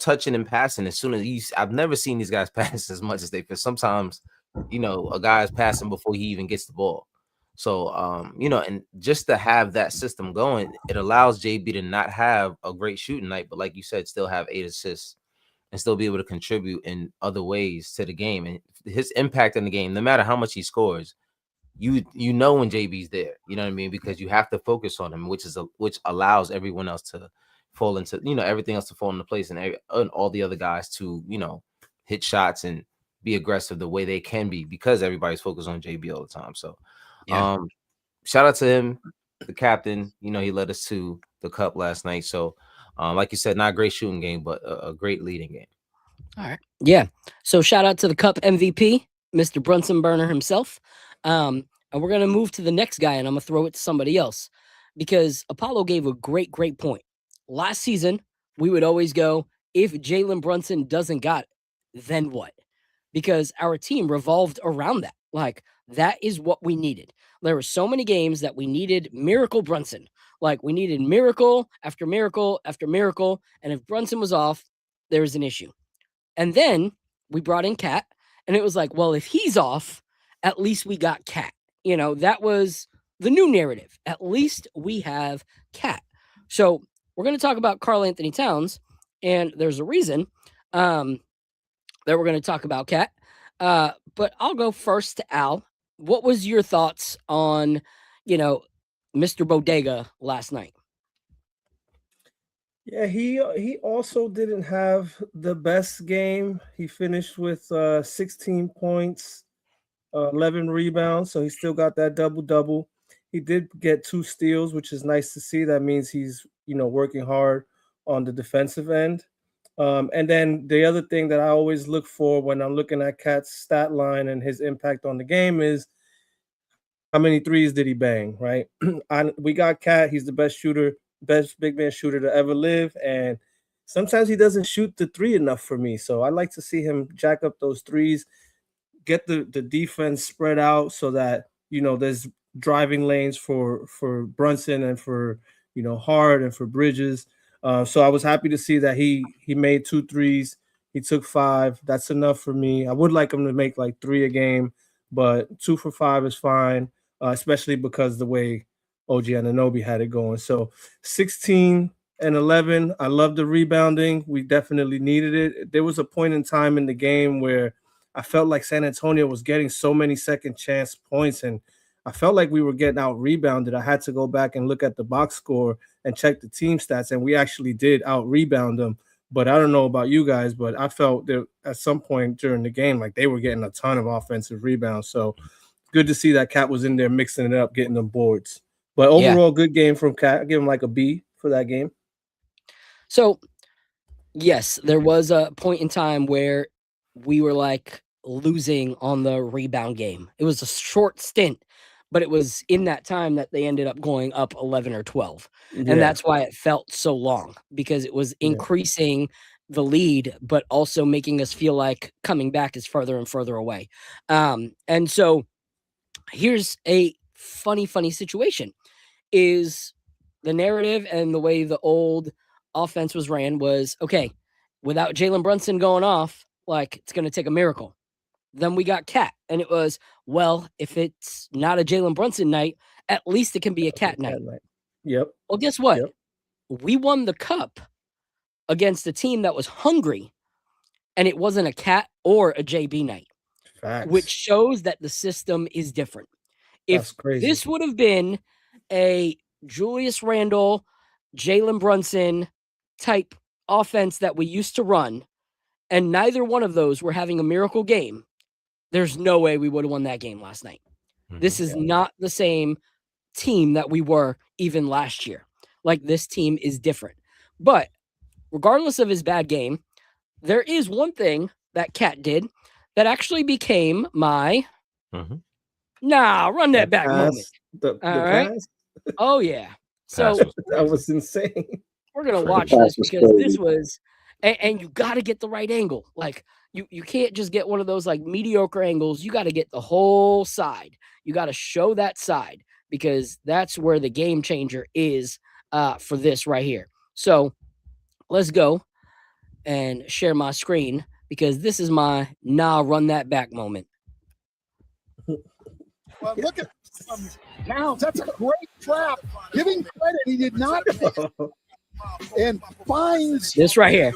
touching and passing, as soon as I've never seen these guys pass as much as they feel. Sometimes, a guy is passing before he even gets the ball. So, and just to have that system going, it allows JB to not have a great shooting night, but like you said, still have 8 assists and still be able to contribute in other ways to the game. And his impact in the game, no matter how much he scores, when JB's there, you know what I mean? Because you have to focus on him, which allows everyone else to fall into, everything else to fall into place, and all the other guys to, hit shots and be aggressive the way they can be, because everybody's focused on JB all the time. So, shout out to him, the captain. He led us to the cup last night. So, like you said, not a great shooting game, but a great leading game. All right. Yeah. So shout out to the cup MVP, Mr. Brunson Burner himself. And we're going to move to the next guy, and I'm going to throw it to somebody else, because Apollo gave a great point. Last season, we would always go, if Jalen Brunson doesn't got it, then what? Because our team revolved around that. Like, that is what we needed. There were so many games that we needed Miracle Brunson. Like, we needed miracle after miracle after miracle. And if Brunson was off, there was an issue. And then we brought in Cat, and it was like, well, if he's off, at least we got Cat. That was the new narrative. At least we have Cat. So we're going to talk about Karl Anthony Towns, and there's a reason that we're going to talk about Cat. But I'll go first to Al. What was your thoughts on, Mr. Bodega last night? Yeah, he also didn't have the best game. He finished with 16 points, 11 rebounds, so he still got that double-double. He did get 2 steals, which is nice to see. That means he's, working hard on the defensive end. And then the other thing that I always look for when I'm looking at Cat's stat line and his impact on the game is how many threes did he bang, right? We got Cat. He's the best big man shooter to ever live. And sometimes he doesn't shoot the three enough for me. So I like to see him jack up those threes, get the defense spread out so that there's driving lanes for Brunson and for Hart and for Bridges. So I was happy to see that he made 2 threes. He took 5. That's enough for me. I would like him to make like 3 a game, but 2 for 5 is fine, especially because the way OG Anunoby had it going. So 16 and 11. I love the rebounding. We definitely needed it. There was a point in time in the game where I felt like San Antonio was getting so many second chance points, and I felt like we were getting out rebounded. I had to go back and look at the box score and check the team stats, and we actually did out rebound them. But I don't know about you guys, but I felt that at some point during the game, like they were getting a ton of offensive rebounds. So good to see that Cat was in there mixing it up, getting them boards. But overall, good game from Cat. I give him like a B for that game. So, yes, there was a point in time where we were like losing on the rebound game. It was a short stint, but it was in that time that they ended up going up 11 or 12. And that's why it felt so long, because it was increasing the lead, but also making us feel like coming back is further and further away. And so here's a funny situation is the narrative and the way the old offense was ran was, okay, without Jalen Brunson going off, like it's going to take a miracle. Then we got Cat, and it was, well, if it's not a Jalen Brunson night, at least it can be a Cat night. Yep. Well, guess what? We won the cup against a team that was hungry, and it wasn't a Cat or a JB night. Facts. Which shows that the system is different. If this would have been a Julius Randle, Jalen Brunson type offense that we used to run, and neither one of those were having a miracle game, there's no way we would have won that game last night. This is not the same team that we were even last year. Like, this team is different. But regardless of his bad game, there is one thing that Cat did that actually became my run that back moment. The right? pass? Oh, yeah. So that was insane. We're going to watch this because this was, and you got to get the right angle. Like, you can't just get one of those like mediocre angles. You got to get the whole side. You got to show that side, because that's where the game changer is for this right here. So let's go and share my screen, because this is my run that back moment. Well, look at Towns. That's a great trap. Giving credit, he did not and finds this right here.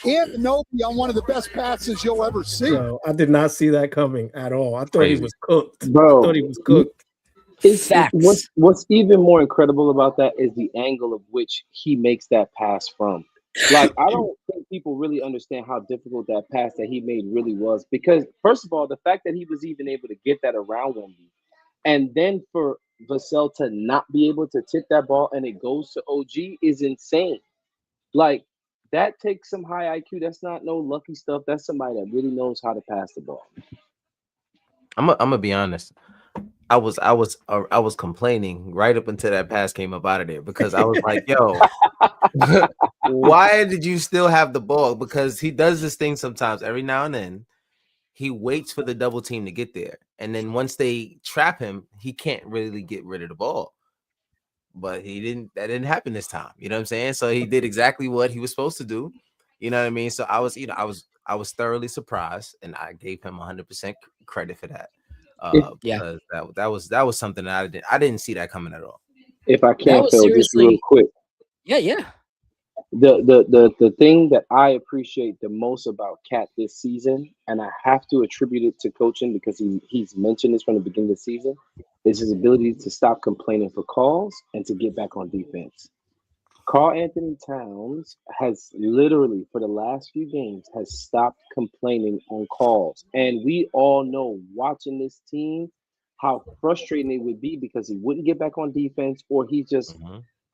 Anunoby on one of the best passes you'll ever see. Bro, I did not see that coming at all. I thought he was cooked. Bro, I thought he was cooked. What's even more incredible about that is the angle of which he makes that pass from. Like, I don't think people really understand how difficult that pass that he made really was, because first of all, the fact that he was even able to get that around Wemby, and then for Vassell to not be able to tip that ball and it goes to OG is insane. Like, that takes some high IQ. That's not no lucky stuff. That's somebody that really knows how to pass the ball. I'm gonna be honest. I was complaining right up until that pass came up out of there, because I was like, yo, why did you still have the ball? Because he does this thing sometimes every now and then. He waits for the double team to get there, and then once they trap him, he can't really get rid of the ball. But that didn't happen this time. You know what I'm saying? So he did exactly what he was supposed to do. You know what I mean? So I was thoroughly surprised, and I gave him 100% credit for that. Because that was something that I didn't see that coming at all. If I can, Phil, just real quick. Yeah. The thing that I appreciate the most about Cat this season, and I have to attribute it to coaching, because he's mentioned this from the beginning of the season, is his ability to stop complaining for calls and to get back on defense. Karl-Anthony Towns has literally, for the last few games, has stopped complaining on calls. And we all know, watching this team, how frustrating it would be, because he wouldn't get back on defense, or he's just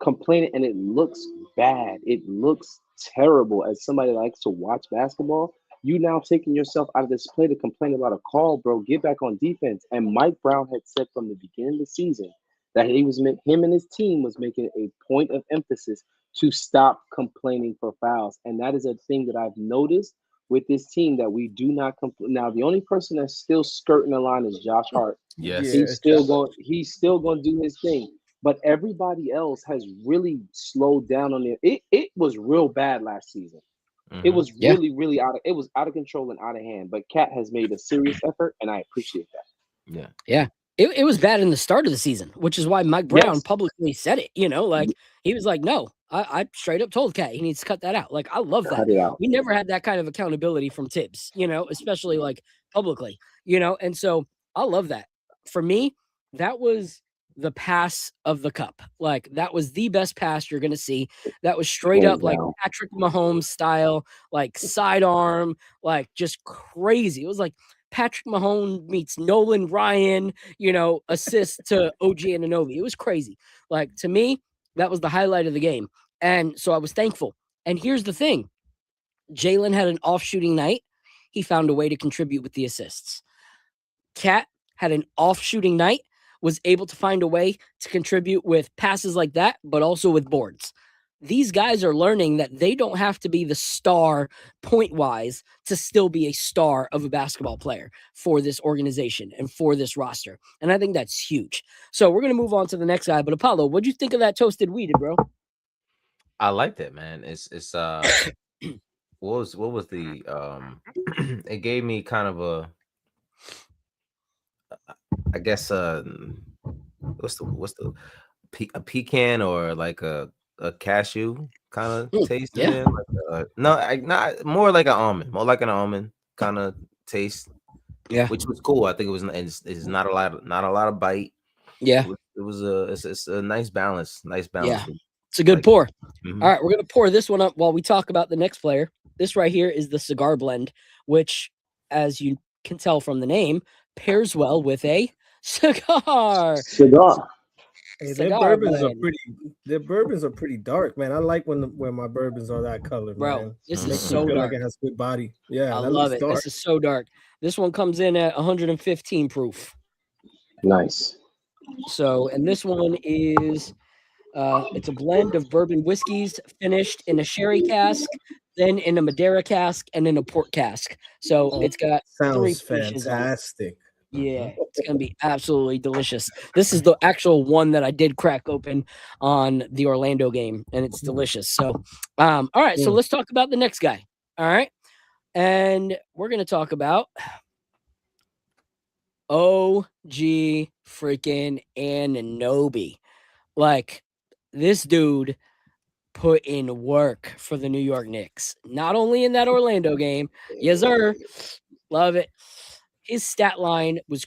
complaining, and it looks bad. It looks terrible. As somebody that likes to watch basketball, you now taking yourself out of this play to complain about a call, bro. Get back on defense. And Mike Brown had said from the beginning of the season that him and his team was making a point of emphasis to stop complaining for fouls. And that is a thing that I've noticed with this team, that we do not complain. Now, the only person that's still skirting the line is Josh Hart. Yes. Yeah, He's still going to do his thing. But everybody else has really slowed down on it. It was real bad last season. It was Yeah. really, really out of control and out of hand. But Cat has made a serious effort, and I appreciate that. Yeah. Yeah. It was bad in the start of the season, which is why Mike Brown Yes. publicly said it. Like he was like, no, I straight up told Cat he needs to cut that out. Like, I love that. Cut it out. We never had that kind of accountability from Tibbs, especially like publicly, and so I love that. For me, that was the pass of the cup. Like, that was the best pass you're going to see. That was straight up like Patrick Mahomes style, like sidearm, like just crazy. It was like Patrick Mahomes meets Nolan Ryan, assist to OG Anunoby. It was crazy. Like, to me, that was the highlight of the game. And so I was thankful. And here's the thing. Jalen had an off shooting night. He found a way to contribute with the assists. Cat had an off shooting night, was able to find a way to contribute with passes like that, but also with boards. These guys are learning that they don't have to be the star point-wise to still be a star of a basketball player for this organization and for this roster. And I think that's huge. So we're going to move on to the next guy. But Apollo, what'd you think of that toasted weed, bro? I liked it, man. It's what was the it gave me kind of a, I guess what's the a pecan or like a cashew kind of taste. Yeah. Not more like an almond, more like an almond kind of taste. Yeah, which was cool. I think it's not a lot of bite. Yeah, it's a nice balance. Yeah, it's a good pour. Mhm. All right, we're gonna pour this one up while we talk about the next player. This right here is the cigar blend, which, as you can tell from the name, pairs well with a cigar. Hey, Cigar their bourbons are pretty dark, man. I like when my bourbons are that color, Bro, man. this Makes is me so feel dark. like it has good body. Yeah, I that love looks it. dark. This is so dark. This one comes in at 115 proof. Nice. So, and this one is it's a blend of bourbon whiskeys finished in a sherry cask, then in a Madeira cask, and in a port cask. So it's got three Sounds finishes on it. fantastic. Yeah, it's gonna be absolutely delicious. This is the actual one that I did crack open on the Orlando game, and it's delicious. So, all right, so let's talk about the next guy. All right, and we're gonna talk about OG freaking Anunoby. Like, this dude put in work for the New York Knicks, not only in that Orlando game. Yes, sir. Love it. His stat line was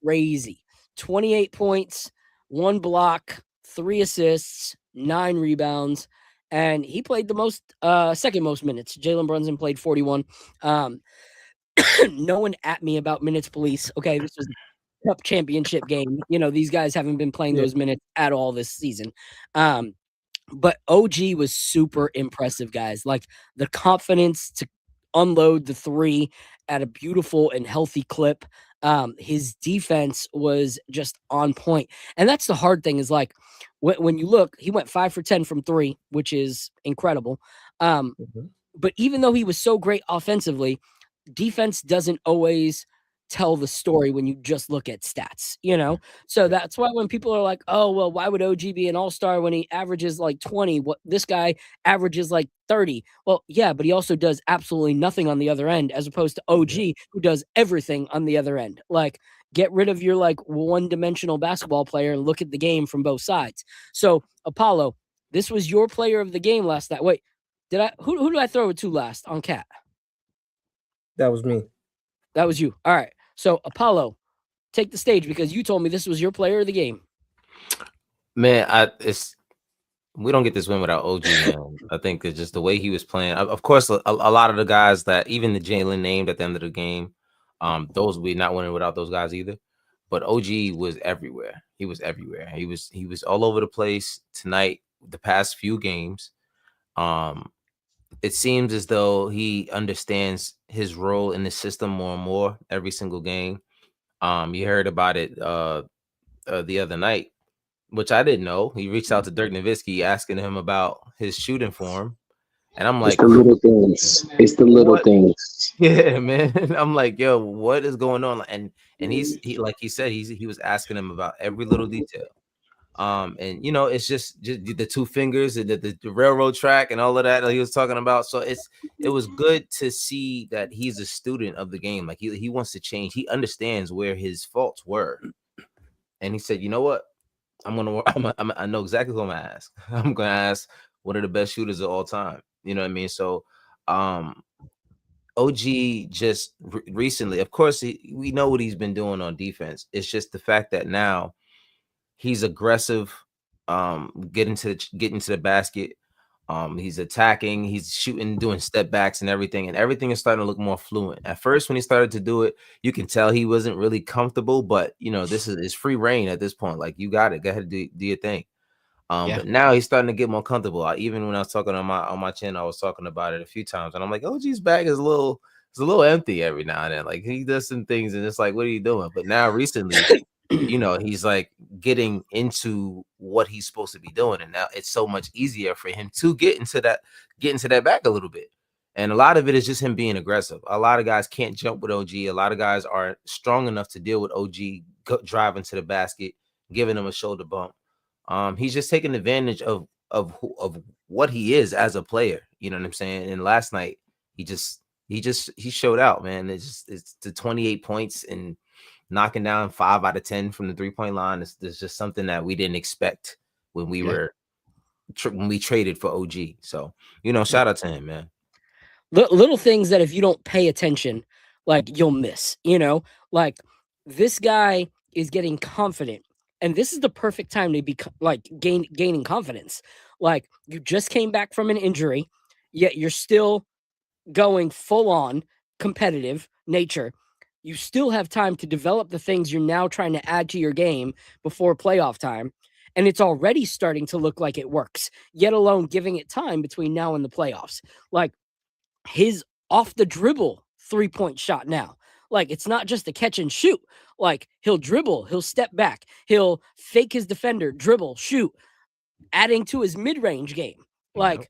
crazy. 28 points, 1 block, 3 assists, 9 rebounds, and he played the most second most minutes. Jalen Brunson played 41. No one at me about minutes police. Okay, this was a cup championship game. These guys haven't been playing those minutes at all this season. But OG was super impressive, guys. Like, the confidence to unload the three at a beautiful and healthy clip. His defense was just on point. And that's the hard thing, is like, when you look, he went 5 for 10 from 3, which is incredible. But even though he was so great offensively, defense doesn't always tell the story when you just look at stats, So that's why when people are like, oh, well, why would OG be an all-star when he averages like 20? What, this guy averages like 30? Well, yeah, but he also does absolutely nothing on the other end, as opposed to OG, who does everything on the other end. Like, get rid of your like one-dimensional basketball player and look at the game from both sides. So, Apollo, this was your player of the game last night. Wait, who did I throw it to last on Cat? That was me. That was you. All right. So, Apollo, take the stage, because you told me this was your player of the game. Man, we don't get this win without OG, man. I think it's just the way he was playing. Of course, a lot of the guys that even the Jalen named at the end of the game, those we're not winning without those guys either. But OG was everywhere. He was everywhere. He was all over the place tonight. The past few games, it seems as though he understands his role in the system more and more every single game. You heard about it the other night which I didn't know. He reached out to Dirk Nowitzki asking him about his shooting form, and I'm It's like, the little things. It's the little what? things. Yeah, man. I'm like, yo, what is going on? And he like he said, he was asking him about every little detail. And you know, it's just the two fingers and the railroad track and all of that he was talking about. So it was good to see that he's a student of the game. Like he wants to change. He understands where his faults were, and he said, you know what? I know exactly who I'm gonna ask. I'm gonna ask one of the best shooters of all time. You know what I mean? So, OG just recently, of course, we know what he's been doing on defense. It's just the fact that now he's aggressive, getting to the basket. He's attacking, he's shooting, doing step backs and everything is starting to look more fluent. At first, when he started to do it, you can tell he wasn't really comfortable, but you know, this is free reign at this point. Like, you got it, go ahead, do your thing. But now he's starting to get more comfortable. Even when I was talking on my channel, I was talking about it a few times, and I'm like, OG's bag is a little empty every now and then. Like, he does some things, and it's like, what are you doing? But now recently, you know, he's like getting into what he's supposed to be doing, and now it's so much easier for him to get into that back a little bit. And a lot of it is just him being aggressive. A lot of guys can't jump with OG. A lot of guys aren't strong enough to deal with OG driving to the basket, giving him a shoulder bump. He's just taking advantage of what he is as a player. You know what I'm saying? And last night he showed out, man. It's the 28 points and knocking down 5 out of 10 from the 3-point line. It's just something that we didn't expect when we were when we traded for OG. So, you know, shout out to him, man. Little things that if you don't pay attention, like, you'll miss, you know, like, this guy is getting confident, and this is the perfect time to be like gaining confidence. Like, you just came back from an injury, yet you're still going full on competitive nature. You still have time to develop the things you're now trying to add to your game before playoff time. And it's already starting to look like it works, yet alone giving it time between now and the playoffs. Like, his off the dribble 3-point shot now. Like, it's not just a catch and shoot. Like, he'll dribble, he'll step back, he'll fake his defender, dribble, shoot, adding to his mid-range game. Like,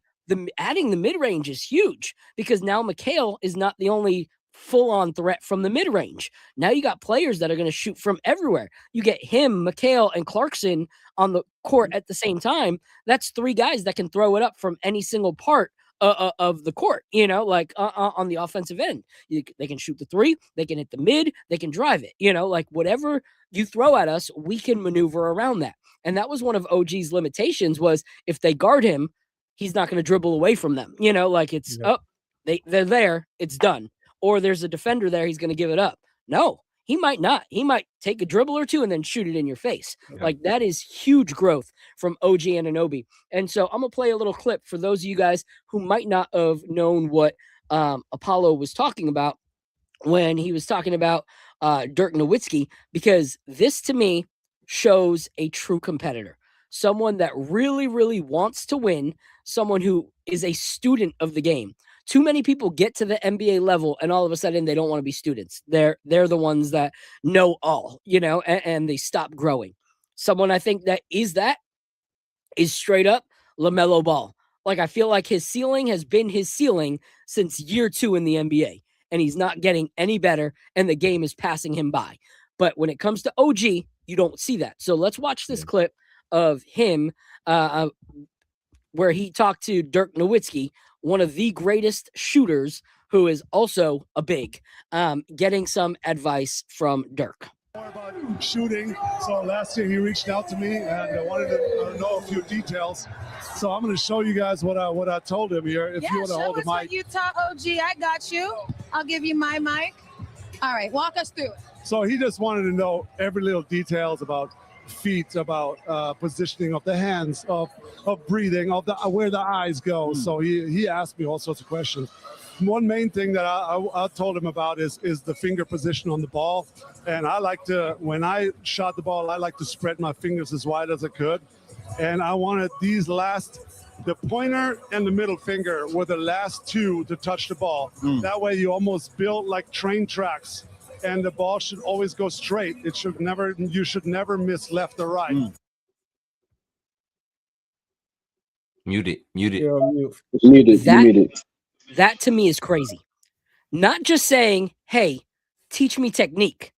adding the mid-range is huge, because now Mikal is not the only full-on threat from the mid-range. Now you got players that are going to shoot from everywhere. You get him, Mikal, and Clarkson on the court at the same time. That's 3 guys that can throw it up from any single part of the court, you know, like on the offensive end. They can shoot the 3, they can hit the mid, they can drive it, you know, like, whatever you throw at us, we can maneuver around that. And that was one of OG's limitations, was if they guard him, he's not going to dribble away from them, you know, like, it's they're there, it's done. Or there's a defender there, he's going to give it up. No, he might not. He might take a dribble or two and then shoot it in your face. Like, that is huge growth from OG Anunoby. And so I'm going to play a little clip for those of you guys who might not have known what Apollo was talking about when he was talking about Dirk Nowitzki, because this, to me, shows a true competitor. Someone that really, really wants to win, someone who is a student of the game. Too many people get to the NBA level and all of a sudden they don't want to be students. They're the ones that know all, you know, and they stop growing. Someone I think that is straight up LaMelo Ball. Like, I feel like his ceiling has been his ceiling since year 2 in the NBA, and he's not getting any better, and the game is passing him by. But when it comes to OG, you don't see that. So let's watch this clip of him where he talked to Dirk Nowitzki, one of the greatest shooters, who is also a big, getting some advice from Dirk. More about shooting. So last year he reached out to me and I wanted to know a few details. So I'm going to show you guys what I told him here. If you want to hold the mic. What you taught OG. I got you. I'll give you my mic. All right, walk us through it. So he just wanted to know every little details about feet, about positioning of the hands, of breathing, of where the eyes go. So he asked me all sorts of questions. One main thing that I told him about is the finger position on the ball. And I like to, when I shot the ball, I like to spread my fingers as wide as I could. And I wanted the pointer and the middle finger were the last 2 to touch the ball. That way you almost build like train tracks. And the ball should always go straight. You should never miss left or right. Muted. You're on mute. That to me is crazy. Not just saying, hey, teach me technique,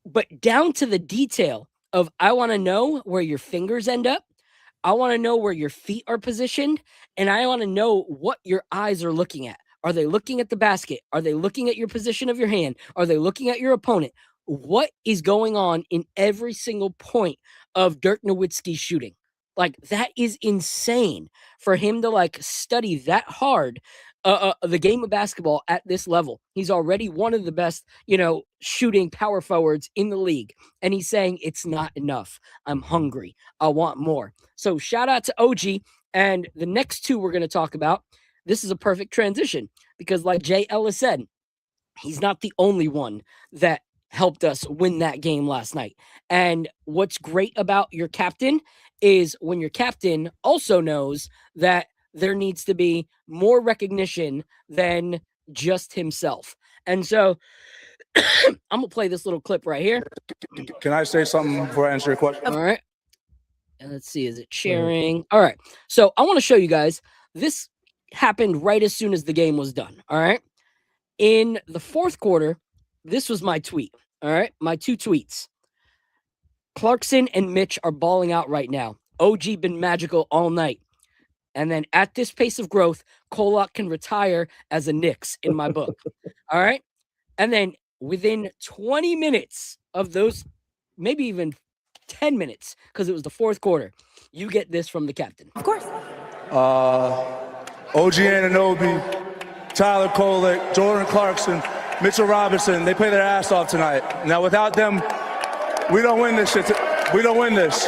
but down to the detail of I want to know where your fingers end up. I want to know where your feet are positioned, and I want to know what your eyes are looking at. Are they looking at the basket? Are they looking at your position of your hand? Are they looking at your opponent? What is going on in every single point of Dirk Nowitzki's shooting? Like, that is insane for him to like study that hard the game of basketball at this level. He's already one of the best, shooting power forwards in the league. And he's saying it's not enough. I'm hungry. I want more. So shout out to OG. And the next two we're going to talk about, this is a perfect transition because like Jay Ellis said, he's not the only one that helped us win that game last night. And what's great about your captain is when your captain also knows that there needs to be more recognition than just himself. And so I'm going to play this little clip right here. Can I say something before I answer your question? All right. And let's see. Is it sharing? All right. So I want to show you guys. This happened right as soon as the game was done. All right. In the fourth quarter, this was my tweet. All right. My two tweets. Clarkson and Mitch are balling out right now. OG been magical all night. And then at this pace of growth, Kolak can retire as a Knicks in my book. All right. And then within 20 minutes of those, maybe even 10 minutes, because it was the fourth quarter, you get this from the captain. Of course. OG Anunoby, Tyler Kolek, Jordan Clarkson, Mitchell Robinson, they play their ass off tonight. Now, without them, we don't win this shit. We don't win this.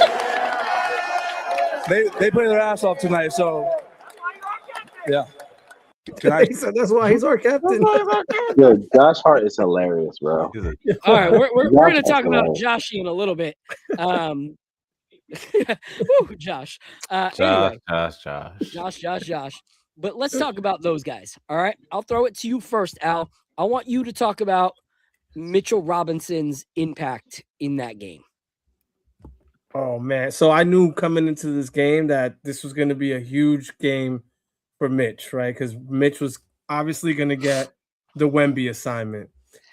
They play their ass off tonight, so yeah. He said that's why he's our captain. Yo, Josh Hart is hilarious, bro. All right, we're going to talk about Joshy in a little bit. Josh. Anyway. Josh. But let's talk about those guys. All right, I'll throw it to you first, Al. I want you to talk about Mitchell Robinson's impact in that game. Oh, man. So I knew coming into this game that this was going to be a huge game for Mitch, right? Because Mitch was obviously going to get the Wemby assignment.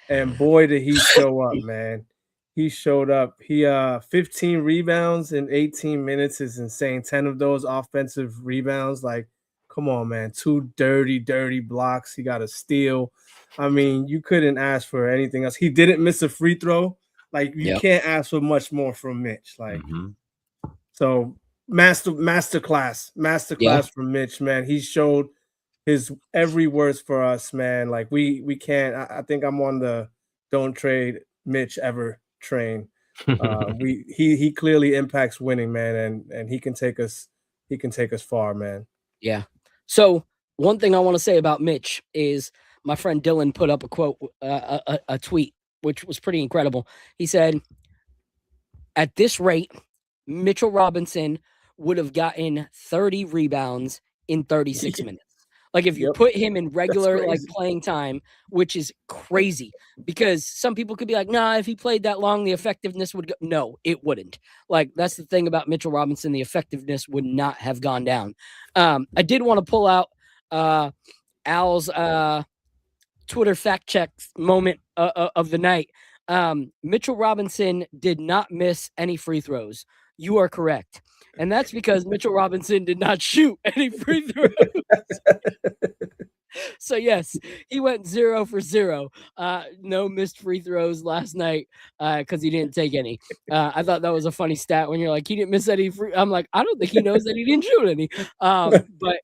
And boy, did he show up, man. He showed up. He 15 rebounds in 18 minutes is insane. 10 of those offensive rebounds. Like, come on, man. 2 dirty blocks. He got a steal. I mean, you couldn't ask for anything else. He didn't miss a free throw. Like, you can't ask for much more from Mitch. Like, so master class from Mitch, man. He showed his every words for us, man. Like, we can't. I think I'm on the don't trade Mitch ever train. He clearly impacts winning, man, and he can take us far, man. Yeah. So one thing I want to say about Mitch is my friend Dylan put up a quote, a tweet, which was pretty incredible. He said, at this rate, Mitchell Robinson would have gotten 30 rebounds in 36 minutes. Like, if you put him in regular like playing time, which is crazy, because some people could be like, nah, if he played that long, the effectiveness would go. No, it wouldn't. Like, that's the thing about Mitchell Robinson. The effectiveness would not have gone down. I did want to pull out Al's Twitter fact check moment of the night. Mitchell Robinson did not miss any free throws. You are correct. And that's because Mitchell Robinson did not shoot any free throws. So, yes, he went 0 for 0. No missed free throws last night because he didn't take any. I thought that was a funny stat when you're like, he didn't miss any free. I'm like, I don't think he knows that he didn't shoot any. But,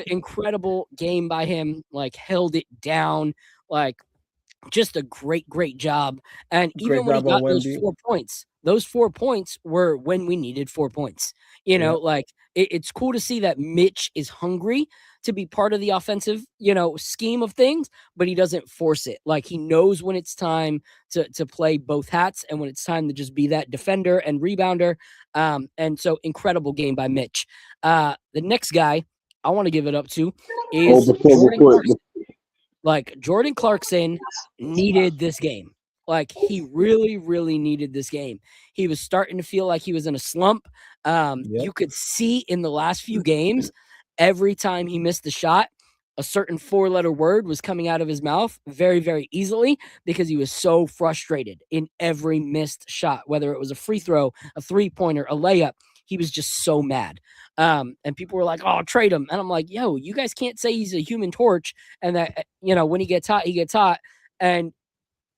incredible game by him, like, held it down, like, just a great job. And even when he got those 4 points were when we needed 4 points. Like, it's cool to see that Mitch is hungry to be part of the offensive, scheme of things, but he doesn't force it. Like, he knows when it's time to play both hats and when it's time to just be that defender and rebounder. And so incredible game by Mitch. The next guy I want to give it up to is Jordan Clarkson. Like, Jordan Clarkson needed this game. Like, he really needed this game. He was starting to feel like he was in a slump. You could see in the last few games, every time he missed the shot, a certain 4-letter word was coming out of his mouth very, very easily because he was so frustrated in every missed shot, whether it was a free throw, a 3-pointer, a layup. He was just so mad. And people were like, oh, trade him. And I'm like, yo, you guys can't say he's a human torch and that, when he gets hot, and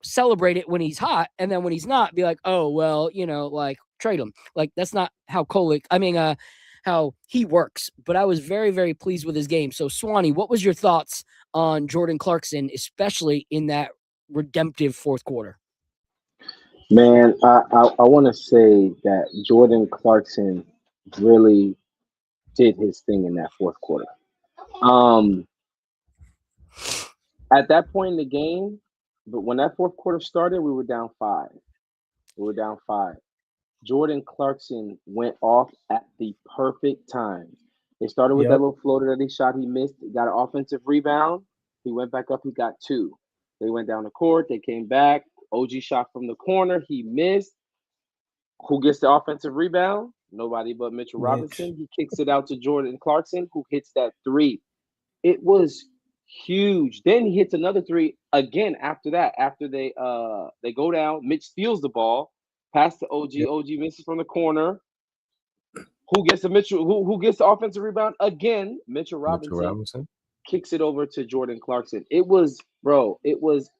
celebrate it when he's hot. And then when he's not, be like, oh, well, like trade him. Like, that's not how how he works. But I was very, very pleased with his game. So, Swanee, what was your thoughts on Jordan Clarkson, especially in that redemptive fourth quarter? Man, I want to say that Jordan Clarkson really did his thing in that fourth quarter. At that point in the game, but when that fourth quarter started, we were down 5. Jordan Clarkson went off at the perfect time. They started with that little floater that he shot. He missed. He got an offensive rebound. He went back up. He got 2. They went down the court. They came back. OG shot from the corner. He missed. Who gets the offensive rebound? Nobody but Mitchell Robinson. He kicks it out to Jordan Clarkson, who hits that 3. It was huge. Then he hits another 3 again after that. After they go down, Mitch steals the ball, pass to OG. OG misses from the corner. Who gets who gets the offensive rebound again? Mitchell Robinson kicks it over to Jordan Clarkson. It was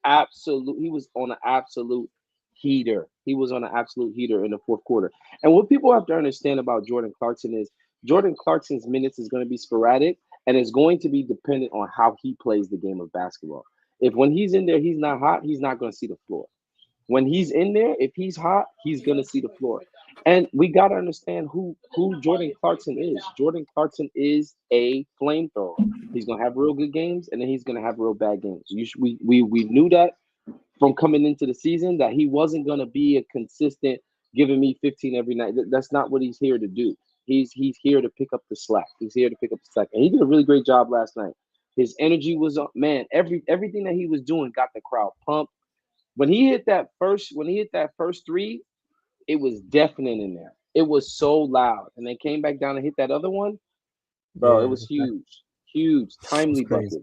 absolute. He was on an absolute heater. He was on an absolute heater in the fourth quarter. And what people have to understand about Jordan Clarkson is Jordan Clarkson's minutes is going to be sporadic, and it's going to be dependent on how he plays the game of basketball. If when he's in there, he's not hot, he's not going to see the floor. When he's in there, if he's hot, he's going to see the floor. And we got to understand who Jordan Clarkson is. Jordan Clarkson is a flamethrower. He's going to have real good games, and then he's going to have real bad games. We knew that from coming into the season, that he wasn't going to be a consistent giving me 15 every night. That's not what he's here to do. He's here to pick up the slack. And he did a really great job last night. His energy was up, man. Everything that he was doing got the crowd pumped. When he hit that first 3, it was deafening in there. It was so loud. And they came back down and hit that other one. Bro, it was huge. Timely buckets.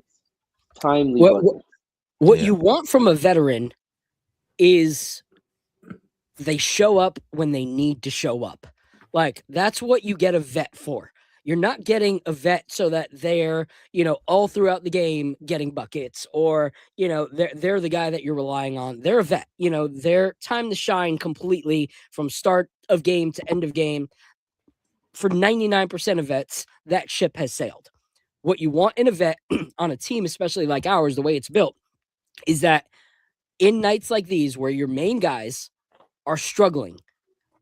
What you want from a veteran is they show up when they need to show up. Like, that's what you get a vet for. You're not getting a vet so that they're, all throughout the game getting buckets, or, they're the guy that you're relying on. They're a vet, their time to shine completely from start of game to end of game. For 99% of vets, that ship has sailed. What you want in a vet on a team, especially like ours, the way it's built, is that in nights like these where your main guys are struggling,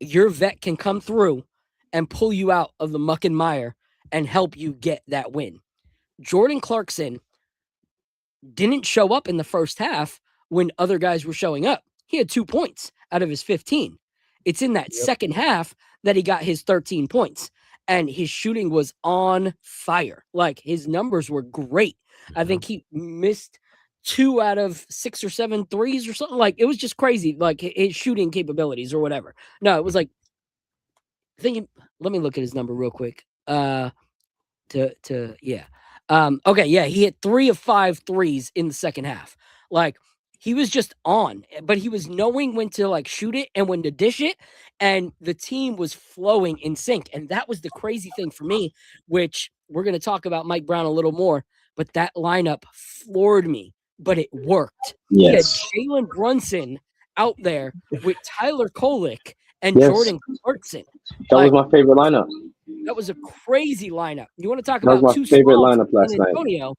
your vet can come through and pull you out of the muck and mire and help you get that win. Jordan Clarkson didn't show up in the first half when other guys were showing up. He had 2 points out of his 15. It's in that second half that he got his 13 points, and his shooting was on fire. Like, his numbers were great. I think he missed 2 out of 6 or 7 threes or something. Like, it was just crazy. Like, his shooting capabilities or whatever. No, it was like, let me look at his number real quick. He hit 3 of 5 threes in the second half. Like, he was just on, but he was knowing when to like shoot it and when to dish it, and the team was flowing in sync. And that was the crazy thing for me, which we're going to talk about Mike Brown a little more, but that lineup floored me, but it worked. Yes. He had Jalen Brunson out there with Tyler Kolek and Jordan Clarkson. That was my favorite lineup. That was a crazy lineup. You want to talk That about was my favorite lineup last night. Antonio,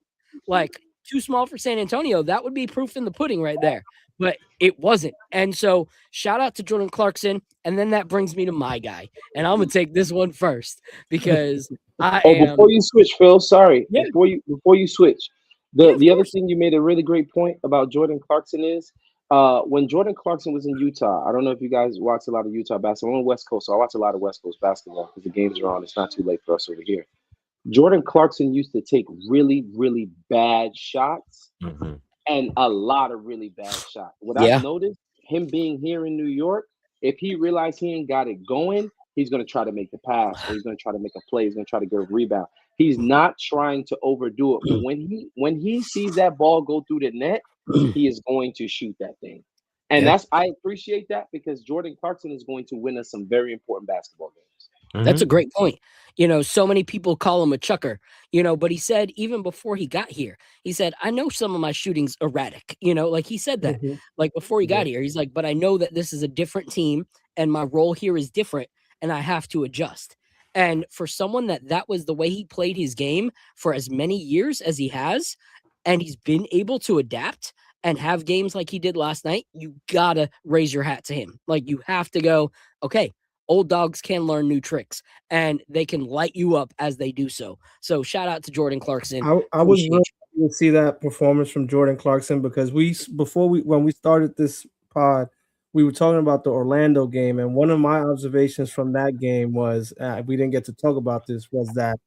like too small for San Antonio. That would be proof in the pudding right there. But it wasn't. And so shout out to Jordan Clarkson. And then that brings me to my guy. And I'm going to take this one first because before you switch, Phil, sorry. Yeah. Before you switch, the other thing you made a really great point about Jordan Clarkson is when Jordan Clarkson was in Utah, I don't know if you guys watch a lot of Utah basketball. I'm on the West Coast, so I watch a lot of West Coast basketball because the games are on. It's not too late for us over here. Jordan Clarkson used to take really, really bad shots and a lot of really bad shots. What I've noticed, him being here in New York, if he realized he ain't got it going, he's going to try to make the pass, or he's going to try to make a play. He's going to try to get a rebound. He's not trying to overdo it. But when he sees that ball go through the net, he is going to shoot that thing. And I appreciate that, because Jordan Clarkson is going to win us some very important basketball games. That's a great point. So many people call him a chucker, but he said even before he got here, he said, I know some of my shooting's erratic, like he said that, like before he got here, he's like, but I know that this is a different team and my role here is different and I have to adjust. And for someone that was the way he played his game for as many years as he has, and he's been able to adapt and have games like he did last night, you gotta raise your hat to him. Like, you have to go, okay, old dogs can learn new tricks and they can light you up as they do so. So shout out to Jordan Clarkson. I was really happy to see that performance from Jordan Clarkson, because when we started this pod, we were talking about the Orlando game, and one of my observations from that game was, we didn't get to talk about this, was that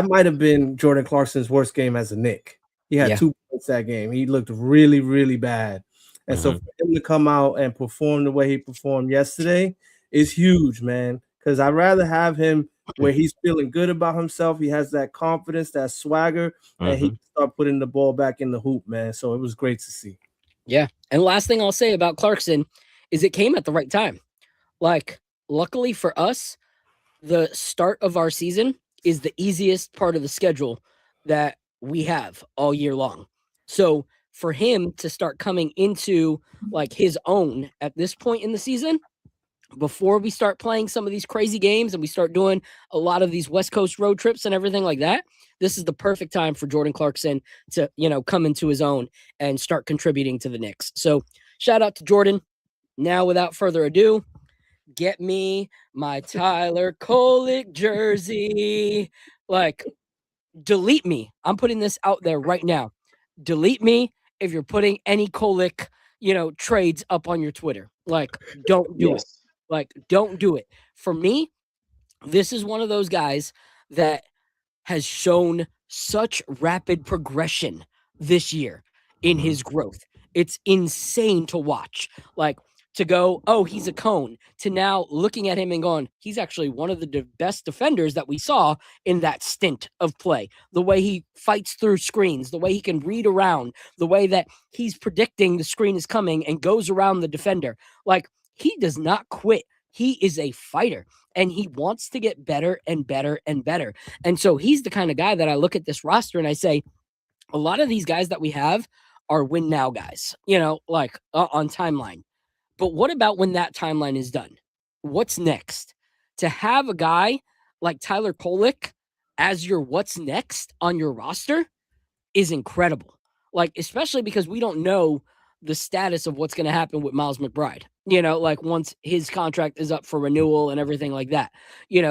might have been Jordan Clarkson's worst game as a Knick. He had 2 points that game. He looked really, really bad. And so for him to come out and perform the way he performed yesterday is huge, man, because I'd rather have him where he's feeling good about himself. He has that confidence, that swagger, and he can start putting the ball back in the hoop, man. So it was great to see. Yeah. And last thing I'll say about Clarkson is it came at the right time. Like, luckily for us, the start of our season is the easiest part of the schedule that we have all year long. So for him to start coming into like his own at this point in the season, before we start playing some of these crazy games and we start doing a lot of these West Coast road trips and everything like that, this is the perfect time for Jordan Clarkson to, come into his own and start contributing to the Knicks. So shout out to Jordan. Now, without further ado, get me my Tyler Kolek jersey. Like, delete me. I'm putting this out there right now. Delete me if you're putting any Kolek, trades up on your Twitter. Like, don't do it. Like, don't do it. For me, this is one of those guys that has shown such rapid progression this year in his growth. It's insane to watch. Like, to go, oh, he's a cone, to now looking at him and going, he's actually one of the best defenders that we saw in that stint of play. The way he fights through screens, the way he can read around, the way that he's predicting the screen is coming and goes around the defender. Like, he does not quit. He is a fighter and he wants to get better and better and better. And so he's the kind of guy that I look at this roster and I say, a lot of these guys that we have are win now guys, like on timeline. But what about when that timeline is done? What's next? To have a guy like Tyler Kolek as your what's next on your roster is incredible. Like, especially because we don't know the status of what's going to happen with Miles McBride, like once his contract is up for renewal and everything like that,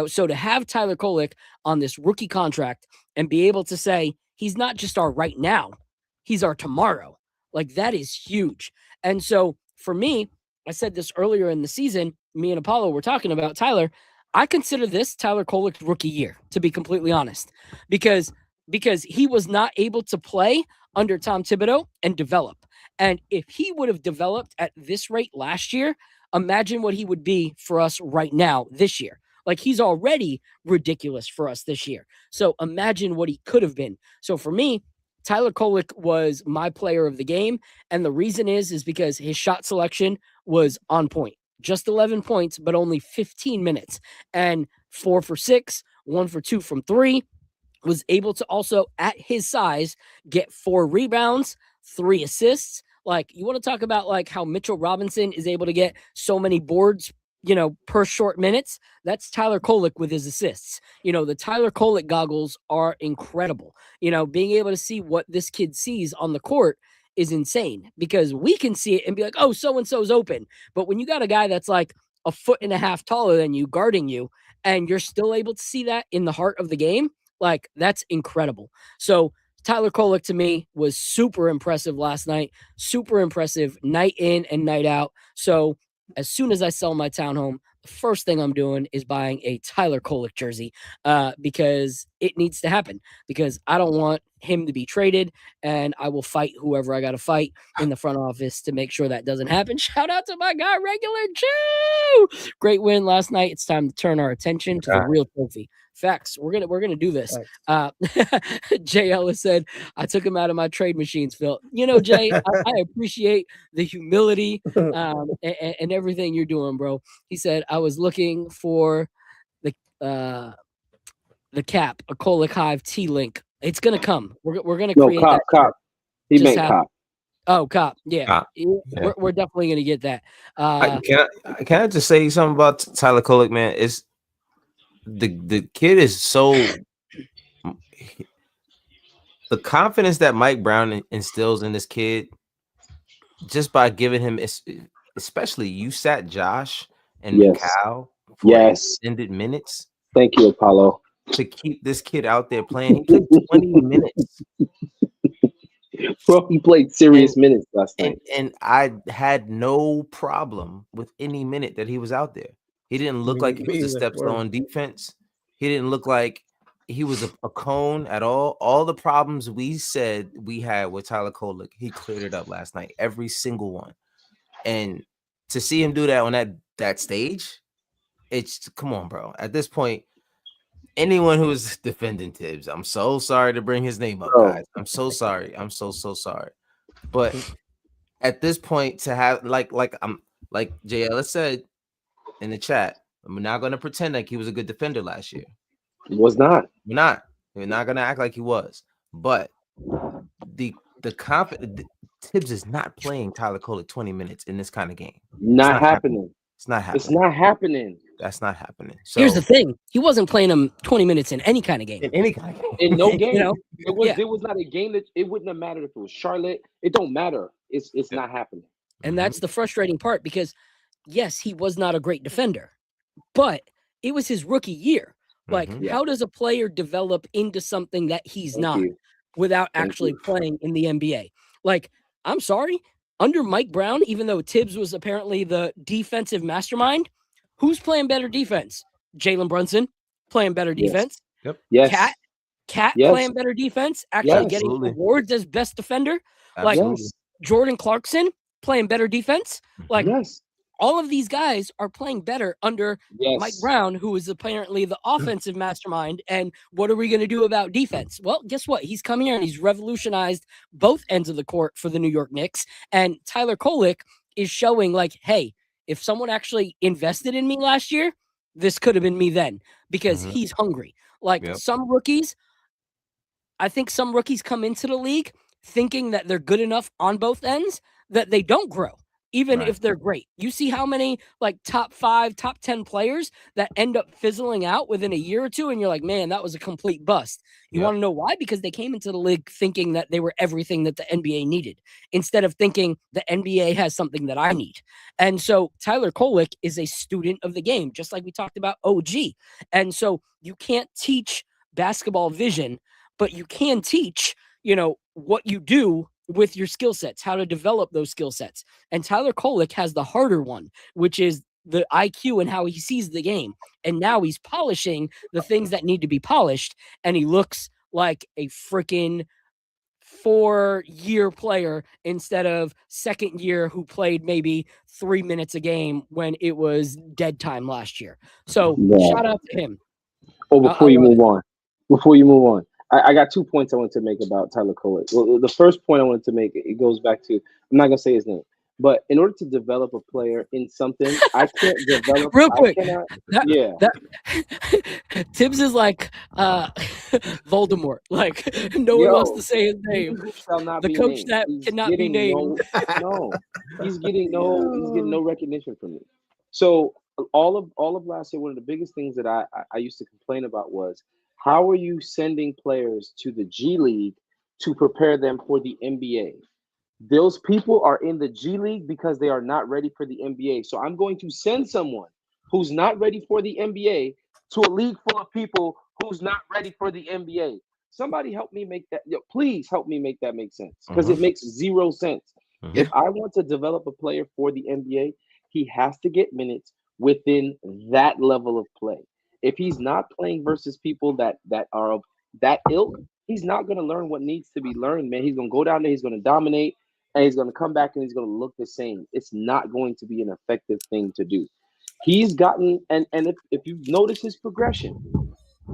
so to have Tyler Kolek on this rookie contract and be able to say, he's not just our right now, he's our tomorrow. Like, that is huge. And so for me, I said this earlier in the season, me and Apollo were talking about Tyler. I consider this Tyler Kolek's rookie year, to be completely honest, because he was not able to play under Tom Thibodeau and develop. And if he would have developed at this rate last year, imagine what he would be for us right now this year. Like, he's already ridiculous for us this year. So imagine what he could have been. So for me, Tyler Kolek was my player of the game. And the reason is because his shot selection was on point. Just 11 points, but only 15 minutes. And 4 for 6, 1 for 2 from 3. Was able to also, at his size, get 4 rebounds, 3 assists. Like, you want to talk about like how Mitchell Robinson is able to get so many boards, per short minutes. That's Tyler Kolek with his assists. The Tyler Kolek goggles are incredible. Being able to see what this kid sees on the court is insane, because we can see it and be like, oh, so-and-so's open. But when you got a guy that's like 1.5 feet taller than you guarding you, and you're still able to see that in the heart of the game, like, that's incredible. So Tyler Kolek to me was super impressive last night, super impressive night in and night out. So as soon as I sell my townhome, the first thing I'm doing is buying a Tyler Kolek jersey because it needs to happen, because I don't want him to be traded, and I will fight whoever I got to fight in the front office to make sure that doesn't happen. Shout out to my guy, Regular Joe. Great win last night. It's time to turn our attention to the real trophy. Facts. We're gonna do this. Jay Ellis said, I took him out of my trade machines, Phil. You know, Jay, I appreciate the humility and everything you're doing, bro. He said, I was looking for the cap, a Kolek Hive T-Link. It's gonna come. We're gonna create that. Cop. He meant Cop. Oh, Cop. Yeah. Cop. Yeah. We're definitely gonna get that. Can I just say something about Tyler Kolek, man? It's the kid is so the confidence that Mike Brown instills in this kid just by giving him, especially you sat Josh and Mikal for extended minutes. Thank you, Apollo. To keep this kid out there playing. He played 20 minutes. Bro, he played serious minutes last night. And I had no problem with any minute that he was out there. He didn't look like he was a step slow on defense. He didn't look like he was a cone at all. All the problems we said we had with Tyler Kolek, he cleared it up last night. Every single one. And to see him do that on that stage, it's come on, bro. At this point, anyone who is defending Tibbs, I'm so sorry to bring his name up, guys. I'm so sorry. I'm so sorry. But at this point, to have like Jay Ellis said in the chat, I'm not going to pretend like he was a good defender last year. He was not. We're not going to act like he was. But the confidence, Tibbs is not playing Tyler Kolek 20 minutes in this kind of game. Not happening. It's not happening. It's not happening. That's not happening. So, here's the thing: he wasn't playing him 20 minutes in any kind of game. In any kind of game. In no game. You know? It was not a game that it wouldn't have mattered if it was Charlotte. It don't matter. It's not happening. And that's the frustrating part, because yes, he was not a great defender, but it was his rookie year. Like, how does a player develop into something that he's not without actually playing in the NBA? Like, I'm sorry, under Mike Brown, even though Tibbs was apparently the defensive mastermind, who's playing better defense? Jalen Brunson playing better defense. Yep. Yes. Cat playing better defense, actually getting awards as best defender. Absolutely. Like Jordan Clarkson playing better defense. Like all of these guys are playing better under Mike Brown, who is apparently the offensive mastermind. And what are we going to do about defense? Well, guess what? He's come here and he's revolutionized both ends of the court for the New York Knicks. And Tyler Kolek is showing like, hey, if someone actually invested in me last year, this could have been me then, because he's hungry. Like some rookies, I think some rookies come into the league thinking that they're good enough on both ends that they don't grow, even if they're great. You see how many like top 5, top 10 players that end up fizzling out within a year or two, and you're like, man, that was a complete bust. You want to know why? Because they came into the league thinking that they were everything that the NBA needed, instead of thinking the NBA has something that I need. And so Tyler Kolek is a student of the game, just like we talked about OG. And so you can't teach basketball vision, but you can teach, what you do with your skill sets, how to develop those skill sets. And Tyler Kolek has the harder one, which is the IQ and how he sees the game. And now he's polishing the things that need to be polished. And he looks like a freaking 4-year player instead of second year who played maybe 3 minutes a game when it was dead time last year. So shout out to him. Before you move on, I got 2 points I want to make about Tyler Kolek. Well, the first point I wanted to make, it goes back to, I'm not going to say his name, but in order to develop a player in something, I can't develop. Real quick. Tibbs is like Voldemort. Like, no one wants to say his name. The coach that cannot be named. He's getting no recognition from me. So all of last year, one of the biggest things that I used to complain about was, how are you sending players to the G League to prepare them for the NBA? Those people are in the G League because they are not ready for the NBA. So I'm going to send someone who's not ready for the NBA to a league full of people who's not ready for the NBA. Somebody help me make that. Please help me make that make sense, because it makes zero sense. If I want to develop a player for the NBA, he has to get minutes within that level of play. If he's not playing versus people that are of that ilk, he's not going to learn what needs to be learned, man. He's going to go down there, he's going to dominate, and he's going to come back and he's going to look the same. It's not going to be an effective thing to do. He's gotten, and if you've noticed his progression,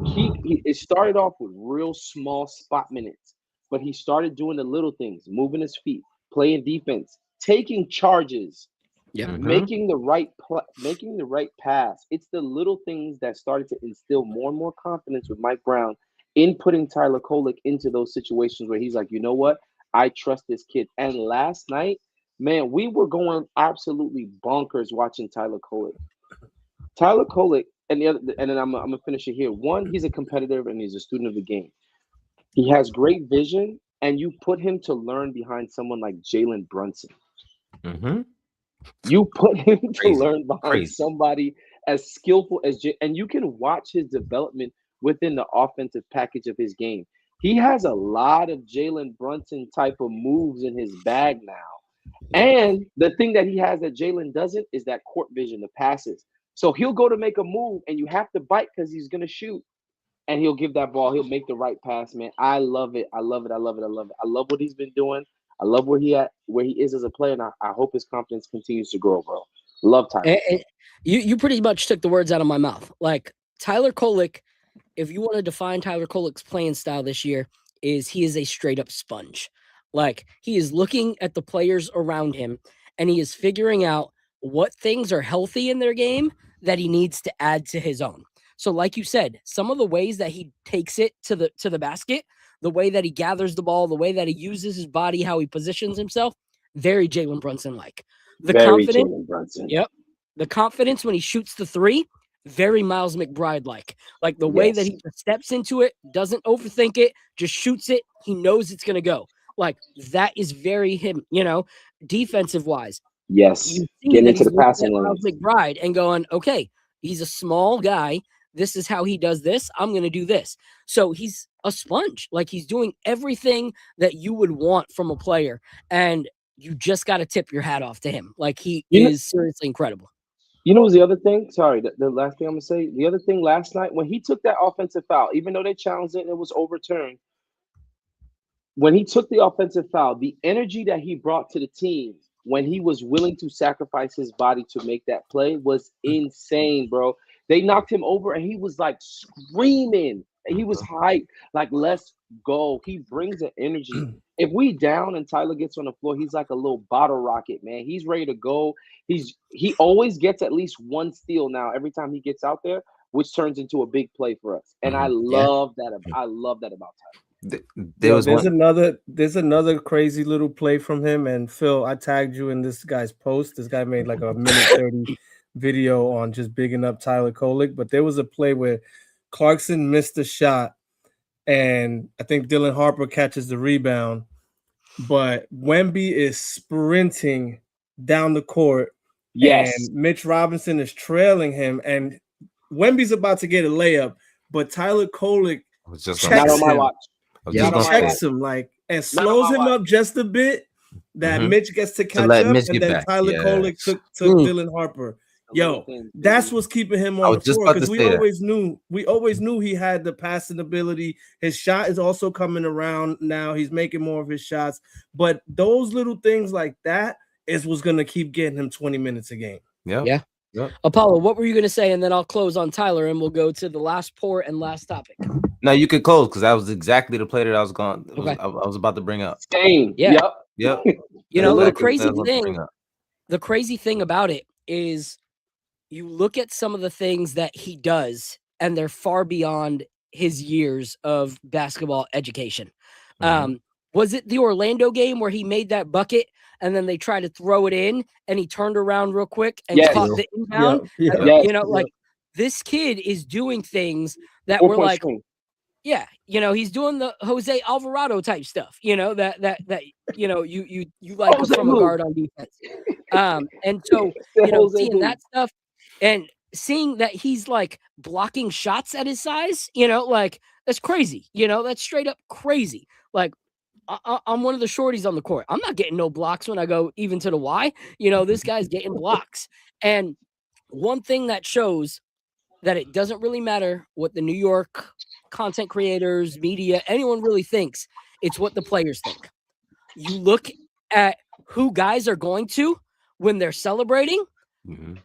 it started off with real small spot minutes, but he started doing the little things, moving his feet, playing defense, taking charges, making the right making the right pass. It's the little things that started to instill more and more confidence with Mike Brown in putting Tyler Kolek into those situations where he's like, you know what, I trust this kid. And last night, man, we were going absolutely bonkers watching Tyler Kolek. Tyler Kolek, and then I'm gonna finish it here. One, he's a competitor and he's a student of the game. He has great vision, and you put him to learn behind someone like Jalen Brunson. You put him to learn behind somebody as skillful as and you can watch his development within the offensive package of his game. He has a lot of Jalen Brunson type of moves in his bag now. And the thing that he has that Jalen doesn't is that court vision, the passes. So he'll go to make a move, and you have to bite because he's going to shoot. And he'll give that ball. He'll make the right pass, man. I love it. I love it. I love it. I love it. I love what he's been doing. I love where he is as a player, and I hope his confidence continues to grow, bro. Love Tyler. And you pretty much took the words out of my mouth. Like, Tyler Kolek, if you want to define Tyler Kolek's playing style this year, he is a straight up sponge. Like, he is looking at the players around him, and he is figuring out what things are healthy in their game that he needs to add to his own. So like you said, some of the ways that he takes it to the basket, the way that he gathers the ball, the way that he uses his body, how he positions himself, very Jalen Brunson-like. The confidence, Jalen Brunson. Yep. The confidence when he shoots the three, very Miles McBride-like. Like the way that he just steps into it, doesn't overthink it, just shoots it. He knows it's going to go. Like, that is very him, defensive-wise. Yes, getting into the passing lane. Miles McBride and going, okay, he's a small guy. This is how he does this. I'm going to do this. So he's a sponge. Like, he's doing everything that you would want from a player. And you just got to tip your hat off to him. Like, he is seriously incredible. You know what's the other thing? Sorry, the last thing I'm going to say. The other thing last night, when he took that offensive foul, even though they challenged it and it was overturned, when he took the offensive foul, the energy that he brought to the team when he was willing to sacrifice his body to make that play was insane, bro. They knocked him over and he was like screaming. He was hyped, like, let's go. He brings an energy. If we down and Tyler gets on the floor, he's like a little bottle rocket, man. He's ready to go. He always gets at least one steal now every time he gets out there, which turns into a big play for us. And I love that. I love that about Tyler. There's another crazy little play from him, and Phil, I tagged you in this guy's post. This guy made like a minute 30 video on just bigging up Tyler Kolek, but there was a play where Clarkson missed a shot, and I think Dylan Harper catches the rebound, but Wemby is sprinting down the court, and Mitch Robinson is trailing him, and Wemby's about to get a layup, but Tyler Kolek checks him like and slows him up just a bit that Mitch gets to catch up, and then Tyler Kolek took Dylan Harper. Yo, that's what's keeping him on the floor, because we always knew he had the passing ability. His shot is also coming around now. He's making more of his shots, but those little things like that is what's gonna keep getting him 20 minutes a game. Yeah. Apollo, what were you gonna say? And then I'll close on Tyler, and we'll go to the last pour and last topic. No, you could close, because that was exactly the play that I was going. Okay. I was about to bring up. Same. Yeah. Yep. The crazy thing about it is, you look at some of the things that he does, and they're far beyond his years of basketball education. Was it the Orlando game where he made that bucket and then they tried to throw it in and he turned around real quick and caught the inbound? This kid is doing things that were like, he's doing the Jose Alvarado type stuff, that you like from a guard on defense. And so, seeing that stuff and seeing that he's like blocking shots at his size, like, that's crazy. That's straight up crazy. Like, I'm one of the shorties on the court. I'm not getting no blocks when I go even to the Y. This guy's getting blocks. And one thing that shows that it doesn't really matter what the New York content creators, media, anyone really thinks. It's what the players think. You look at who guys are going to when they're celebrating,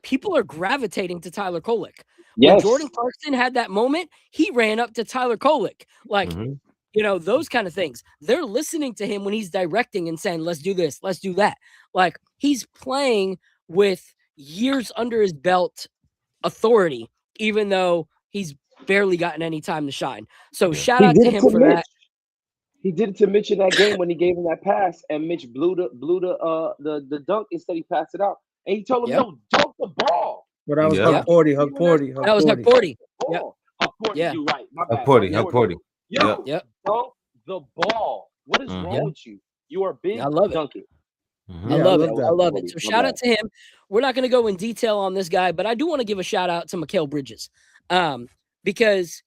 people are gravitating to Tyler Kolek. When Jordan Clarkson had that moment, he ran up to Tyler Kolek. Like, you know, those kind of things. They're listening to him when he's directing and saying, let's do this, let's do that. Like, he's playing with years under his belt authority, even though he's barely gotten any time to shine. So shout out to him for that. He did it to Mitch in that game when he gave him that pass, and Mitch blew the dunk instead. He passed it out, and he told him, "No, dunk the ball." But that was Hug 40. That was Hug 40. Yep. Hug 40. Yeah. You're right. My bad. Hug 40. Yo, dunk the ball. What is wrong with you? You are big. I love it. Dunk it. I love it. I love it. So shout out to him. We're not going to go in detail on this guy, but I do want to give a shout out to Mikal Bridges, because,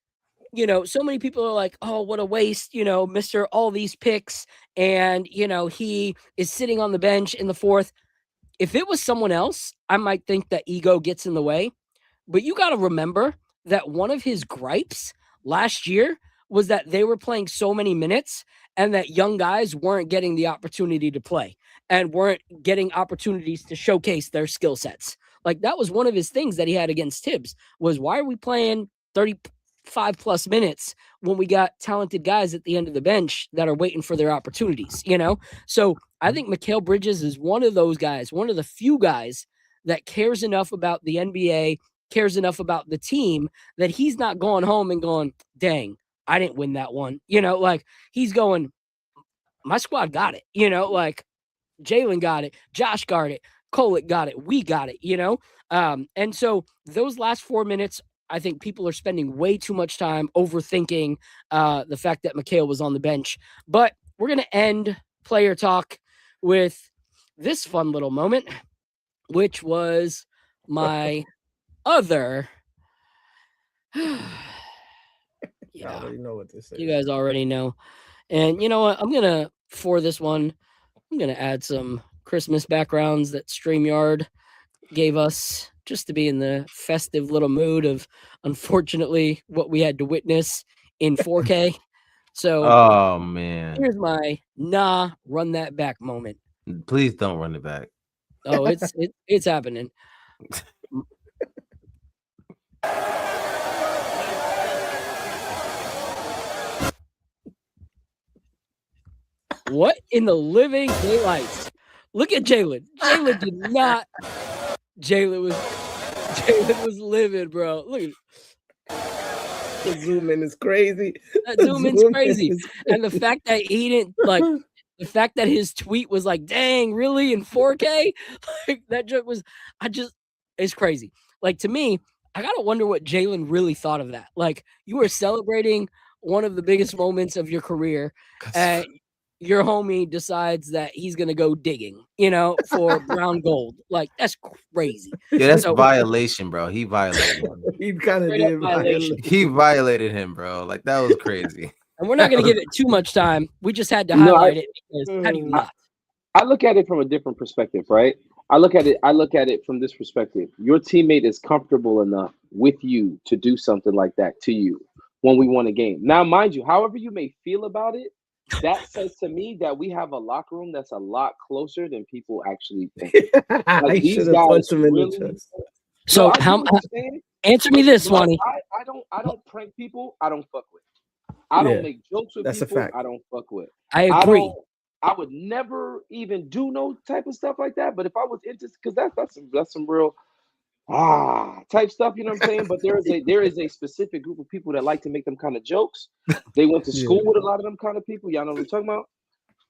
you know, so many people are like, oh, what a waste, you know, Mr. All these picks. And, you know, he is sitting on the bench in the fourth. If it was someone else, I might think that ego gets in the way. But you got to remember that one of his gripes last year was that they were playing so many minutes and that young guys weren't getting the opportunity to play and weren't getting opportunities to showcase their skill sets. Like, that was one of his things that he had against Tibbs was, why are we playing 35 plus minutes when we got talented guys at the end of the bench that are waiting for their opportunities, you know? So I think Mikal Bridges is one of those guys, one of the few guys that cares enough about the NBA, cares enough about the team, that he's not going home and going, dang, I didn't win that one. You know, like, he's going, my squad got it, you know, like Jalen got it, Josh got it, Kolek got it, we got it, you know? And so those last 4 minutes, I think people are spending way too much time overthinking the fact that Mikal was on the bench. But we're going to end player talk with this fun little moment, which was my other. Yeah, I already know what this is. You guys already know. And you know what? For this one, I'm going to add some Christmas backgrounds that StreamYard gave us, just to be in the festive little mood of, unfortunately, what we had to witness in 4K. So, oh man, here's my run that back moment. Please don't run it back. Oh, it's happening. What in the living daylights? Look at Jalen. Jalen did not. Jalen was livid, bro. Look at the zoom in is crazy. That zoom in's crazy. And the fact that he didn't the fact that his tweet was like, dang, really in 4K? Like, that joke was, it's crazy. Like, to me, I gotta wonder what Jalen really thought of that. Like, you were celebrating one of the biggest moments of your career, and your homie decides that he's gonna go digging, you know, for brown gold. Like, that's crazy. Yeah, that's violation, bro. He violated him. He kind of did violation. He violated him, bro. Like, that was crazy. And we're not gonna give it too much time. We just had to highlight it because how do you not? I look at it from a different perspective, right? I look at it from this perspective. Your teammate is comfortable enough with you to do something like that to you when we won a game. Now, mind you, however you may feel about it, that says to me that we have a locker room that's a lot closer than people actually think. I should have punched him in the chest. So answer me this, Swanee. I don't prank people. I don't fuck with. I don't make jokes with that's people. A fact. I don't fuck with. I agree. I would never even do no type of stuff like that. But if I was into, because that's some real type stuff, you know what I'm saying? But there is a specific group of people that like to make them kind of jokes. They went to school with a lot of them kind of people. Y'all know what I'm talking about?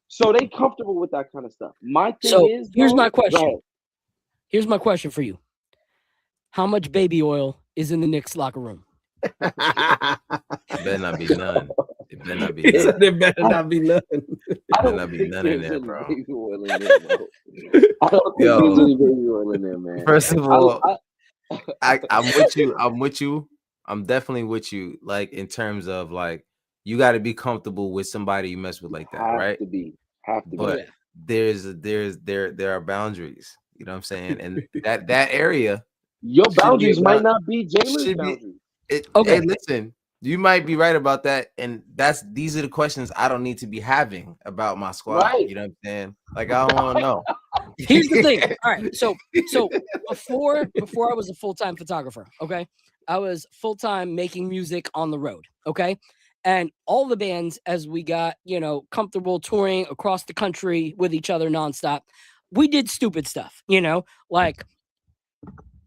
So they comfortable with that kind of stuff. My thing is, here's my question. Here's my question for you. How much baby oil is in the Knicks locker room? It better not be none. It better not be none. There better not be none. There better not be none in there, bro. I don't think there's any baby oil in there, man. First of all, I'm with you. I'm definitely with you. Like, in terms of, like, you got to be comfortable with somebody you mess with like that, right? Have to be. But there are boundaries. You know what I'm saying? And that area, Your should be boundaries might about- not be Jalen's should be- boundaries. Okay. Hey, listen, you might be right about that, and these are the questions I don't need to be having about my squad. Right. You know what I'm saying? Like I don't want to know. Here's the thing. All right. So before I was a full-time photographer, okay, I was full-time making music on the road, okay, and all the bands, as we got comfortable touring across the country with each other nonstop, we did stupid stuff, like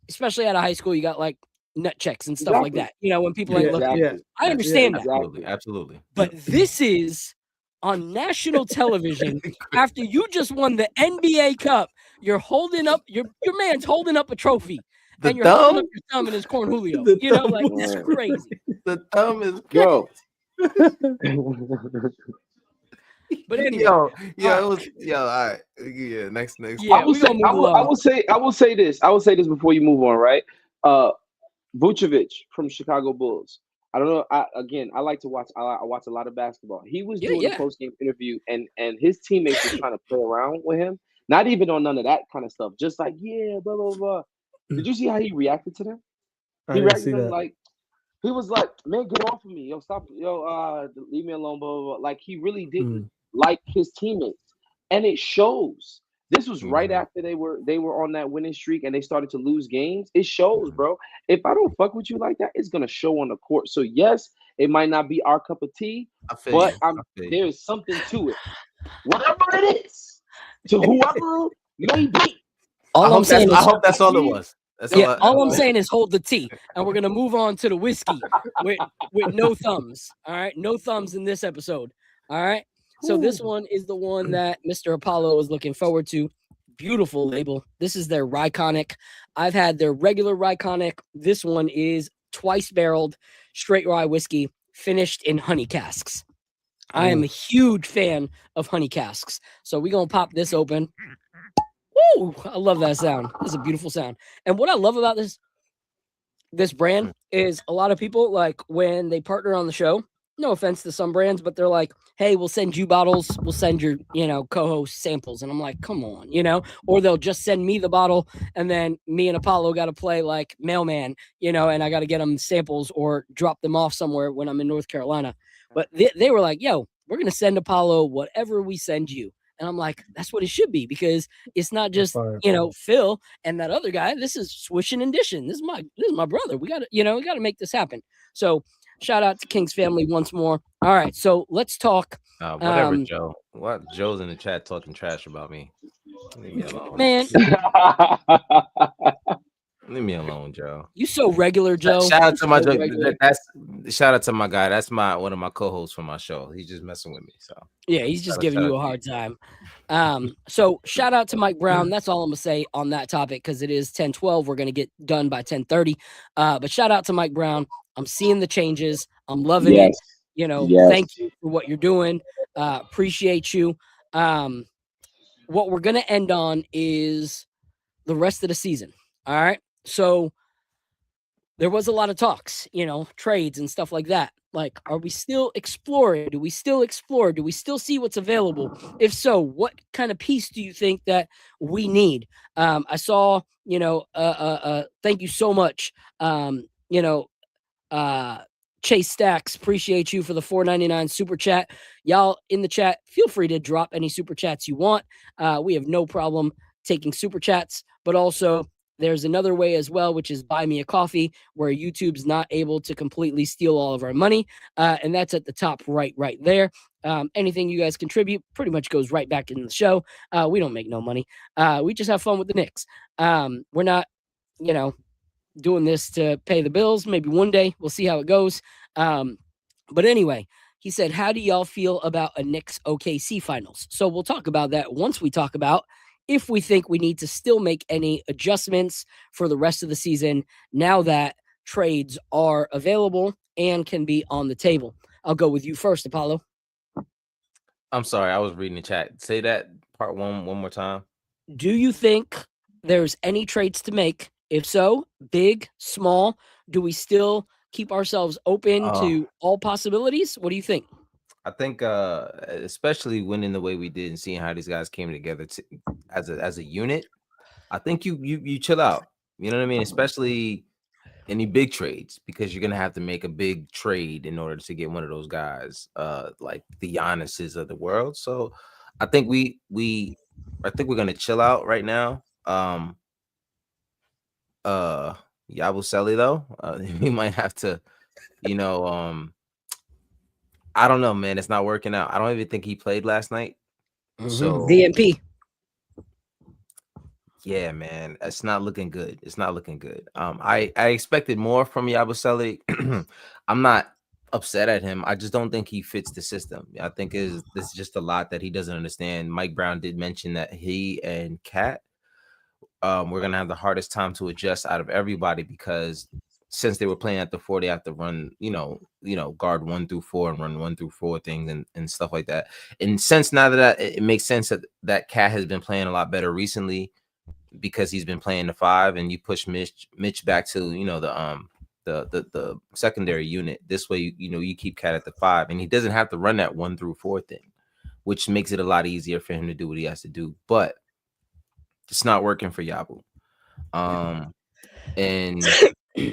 especially out of high school, you got like nut checks and stuff like that. When people ain't looking, Exactly. I understand that. Absolutely. But this is on national television after you just won the NBA Cup. You're holding up your man's holding up a trophy. And you're holding up your thumb in his corn Julio. It's crazy. The thumb is Yo. But anyway, all right. Yeah, next. Yeah, I will say this. I will say this before you move on, right? Vucevic from Chicago Bulls. I don't know. I like to watch. I watch a lot of basketball. He was doing a post game interview, and his teammates were trying to play around with him. Not even on none of that kind of stuff. Just like blah blah blah. Did you see how he reacted to them? He reacted to them like he was like, "Man, get off of me, yo, stop, yo, leave me alone." Blah blah blah. Like he really didn't like his teammates, and it shows. This was right after they were on that winning streak and they started to lose games. It shows, bro. If I don't fuck with you like that, it's gonna show on the court. So yes, it might not be our cup of tea, but there is something to it. Whatever it is, to whoever may be. I hope that's all it was. All I'm saying is hold the tea, and we're gonna move on to the whiskey with no thumbs. All right, no thumbs in this episode. All right. So this one is the one that Mr. Apollo is looking forward to. Beautiful label. This is their Ryconic. I've had their regular Ryconic. This one is twice barreled straight rye whiskey finished in honey casks. I am a huge fan of honey casks. So we're going to pop this open. Woo! I love that sound. It's a beautiful sound. And what I love about this brand is a lot of people, like when they partner on the show, no offense to some brands, but they're like, hey, we'll send you bottles. We'll send your, co-host samples. And I'm like, come on, or they'll just send me the bottle. And then me and Apollo got to play like mailman, and I got to get them samples or drop them off somewhere when I'm in North Carolina. But they were like, yo, we're going to send Apollo whatever we send you. And I'm like, that's what it should be, because it's not just, Phil and that other guy. This is swishing and dishing. This is my brother. We got to, we got to make this happen. So shout out to King's family once more. All right, so let's talk. Whatever, Joe. What? Joe's in the chat talking trash about me. Man, leave me alone, Joe. You so regular, Joe. Shout out to my shout out to my guy. That's one of my co-hosts for my show. He's just messing with me. So yeah, he's just giving you a hard time. So shout out to Mike Brown. That's all I'm gonna say on that topic, because it is 10:12. We're gonna get done by 10:30. But shout out to Mike Brown. I'm seeing the changes. I'm loving it. Thank you for what you're doing. Appreciate you. What we're going to end on is the rest of the season. All right. So there was a lot of talks, trades and stuff like that. Like, are we still exploring? Do we still explore? Do we still see what's available? If so, what kind of piece do you think that we need? I saw, thank you so much. Chase Stacks, appreciate you for the $4.99 super chat. Y'all in the chat, feel free to drop any super chats you want. We have no problem taking super chats, but also there's another way as well, which is buy me a coffee, where YouTube's not able to completely steal all of our money. And that's at the top right there. Anything you guys contribute pretty much goes right back into the show. We don't make no money. We just have fun with the Knicks. We're not, doing this to pay the bills. Maybe one day we'll see how it goes. But anyway, he said, how do y'all feel about a Knicks OKC finals? So we'll talk about that once we talk about if we think we need to still make any adjustments for the rest of the season now that trades are available and can be on the table. I'll go with you first, Apollo. I'm sorry, I was reading the chat. Say that part one more time. Do you think there's any trades to make? If so, big, small, do we still keep ourselves open to all possibilities? What do you think? I think, especially winning the way we did and seeing how these guys came together as a unit, I think you chill out. You know what I mean? Especially any big trades, because you're gonna have to make a big trade in order to get one of those guys, like the Giannis's of the world. So I think I think we're gonna chill out right now. Yabusele though, we might have to, you know, I don't know, man. It's not working out. I don't even think he played last night. So DNP. yeah, man, it's not looking good. It's not looking good. I expected more from Yabusele. I'm not upset at him. I just don't think he fits the system. I think this is just a lot that he doesn't understand. Mike Brown did mention that he and Cat, we're gonna have the hardest time to adjust out of everybody, because since they were playing at the 4, they have to run, guard 1 through 4 and run 1 through 4 things and stuff like that. And since now that it makes sense that Cat has been playing a lot better recently, because he's been playing the 5, and you push Mitch back to the secondary unit. This way, you keep Cat at the 5, and he doesn't have to run that 1 through 4 thing, which makes it a lot easier for him to do what he has to do. But it's not working for Yabu. And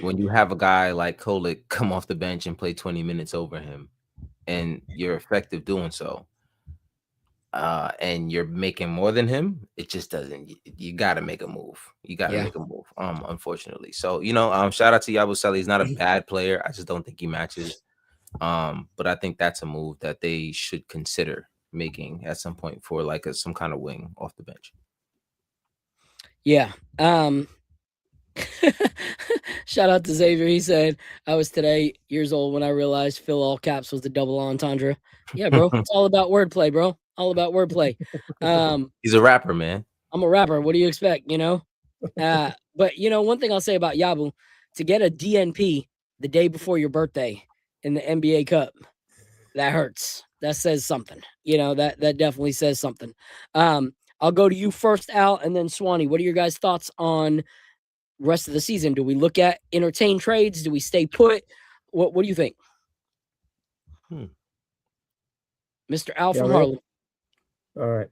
when you have a guy like Kolek come off the bench and play 20 minutes over him, and you're effective doing so, and you're making more than him, it just doesn't. You got to make a move. You got to make a move. Unfortunately, so shout out to Yabusele. He's not a bad player. I just don't think he matches. But I think that's a move that they should consider making at some point for like some kind of wing off the bench. Yeah. Shout out to Xavier. He said, I was today years old when I realized Phil all caps was the double entendre. Yeah, bro. It's all about wordplay, bro. All about wordplay. He's a rapper, man. I'm a rapper. What do you expect? But one thing I'll say about Yabu, to get a DNP the day before your birthday in the NBA Cup, that hurts. That says something. That definitely says something. I'll go to you first, Al, and then Swanee. What are your guys' thoughts on rest of the season? Do we look at entertain trades? Do we stay put? What do you think? Mr. Al from Harlem. All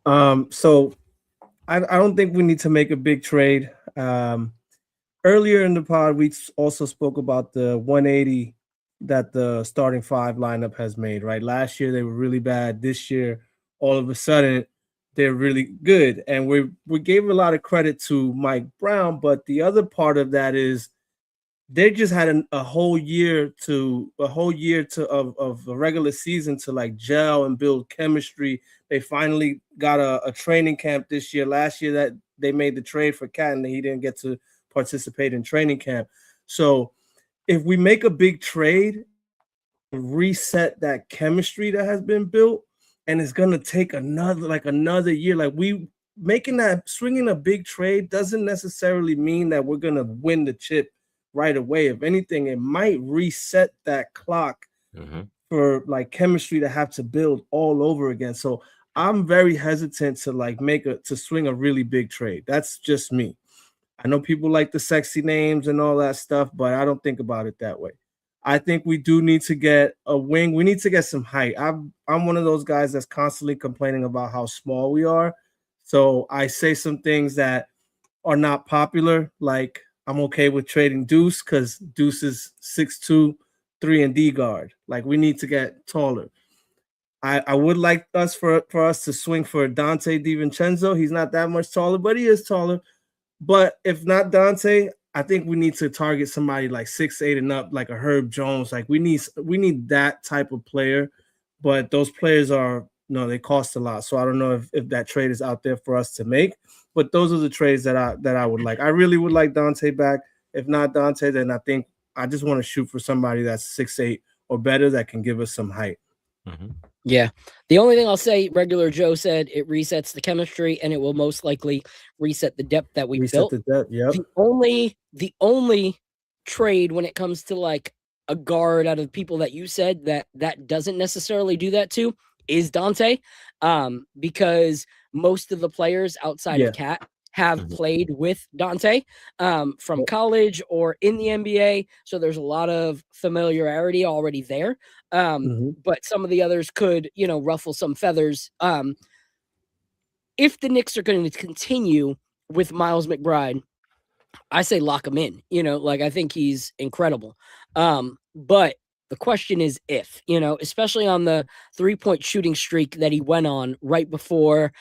right. So I don't think we need to make a big trade. Earlier in the pod, we also spoke about the 180 that the starting 5 lineup has made, right? Last year, they were really bad. This year, all of a sudden, they're really good. And we gave a lot of credit to Mike Brown, but the other part of that is they just had a whole year of a regular season to like gel and build chemistry. They finally got a training camp this year. Last year that they made the trade for Cat and he didn't get to participate in training camp. So if we make a big trade, reset that chemistry that has been built, and it's gonna take another year. Like swinging a big trade doesn't necessarily mean that we're gonna win the chip right away. If anything, it might reset that clock for like chemistry to have to build all over again. So I'm very hesitant to swing a really big trade. That's just me. I know people like the sexy names and all that stuff, but I don't think about it that way. I think we do need to get a wing. We need to get some height. I'm one of those guys that's constantly complaining about how small we are. So I say some things that are not popular. Like I'm okay with trading Deuce because Deuce is 6'2", 3-and-D guard. Like we need to get taller. I would like for us to swing for Dante DiVincenzo. He's not that much taller, but he is taller. But if not Dante, I think we need to target somebody like 6'8" and up, like a Herb Jones. Like we need that type of player. But those players they cost a lot. So I don't know if that trade is out there for us to make. But those are the trades that I would like. I really would like Dante back. If not Dante, then I think I just want to shoot for somebody that's 6'8" or better that can give us some height. Yeah. The only thing I'll say, regular Joe said it resets the chemistry and it will most likely reset the depth that we built. The depth, yep. The only trade when it comes to like a guard out of the people that you said that doesn't necessarily do that to is Dante. Because most of the players outside of Cat have played with Dante from college or in the NBA. So there's a lot of familiarity already there. But some of the others could, ruffle some feathers. If the Knicks are going to continue with Miles McBride, I say lock him in. Like I think he's incredible. But the question is if, especially on the 3-point shooting streak that he went on right before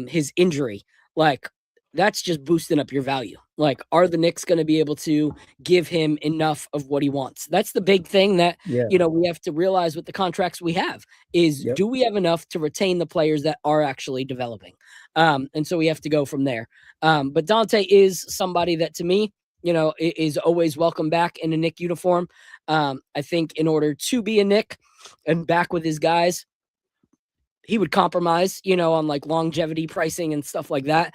his injury, like that's just boosting up your value. Like, are the Knicks going to be able to give him enough of what he wants? That's the big thing that, we have to realize with the contracts we have is do we have enough to retain the players that are actually developing? And so we have to go from there. But Dante is somebody that to me, is always welcome back in a Knick uniform. I think in order to be a Knick and back with his guys, he would compromise, on like longevity pricing and stuff like that.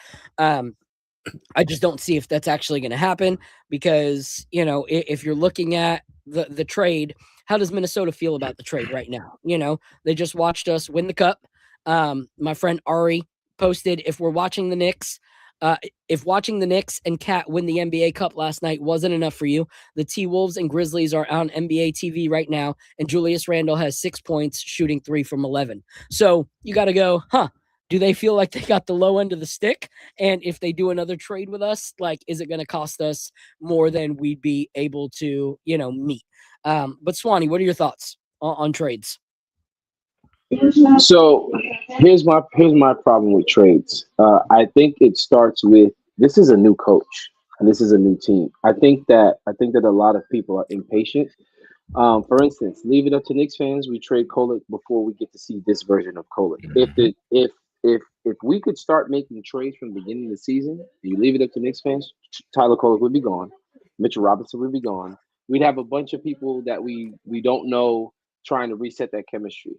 I just don't see if that's actually going to happen because, if you're looking at the trade, how does Minnesota feel about the trade right now? They just watched us win the cup. My friend Ari posted, if watching the Knicks and Cat win the NBA Cup last night wasn't enough for you, the T-Wolves and Grizzlies are on NBA TV right now, and Julius Randle has 6 points, shooting 3 from 11. So you got to go, do they feel like they got the low end of the stick? And if they do another trade with us, like, is it going to cost us more than we'd be able to, meet? But Swanee, what are your thoughts on trades? So here's my problem with trades. I think it starts with this is a new coach and this is a new team. I think that a lot of people are impatient. For instance, leave it up to Knicks fans. We trade Kolek before we get to see this version of Kolek. If we could start making trades from the beginning of the season, you leave it up to Knicks fans, Tyler Kolek would be gone, Mitchell Robinson would be gone. We'd have a bunch of people that we don't know trying to reset that chemistry.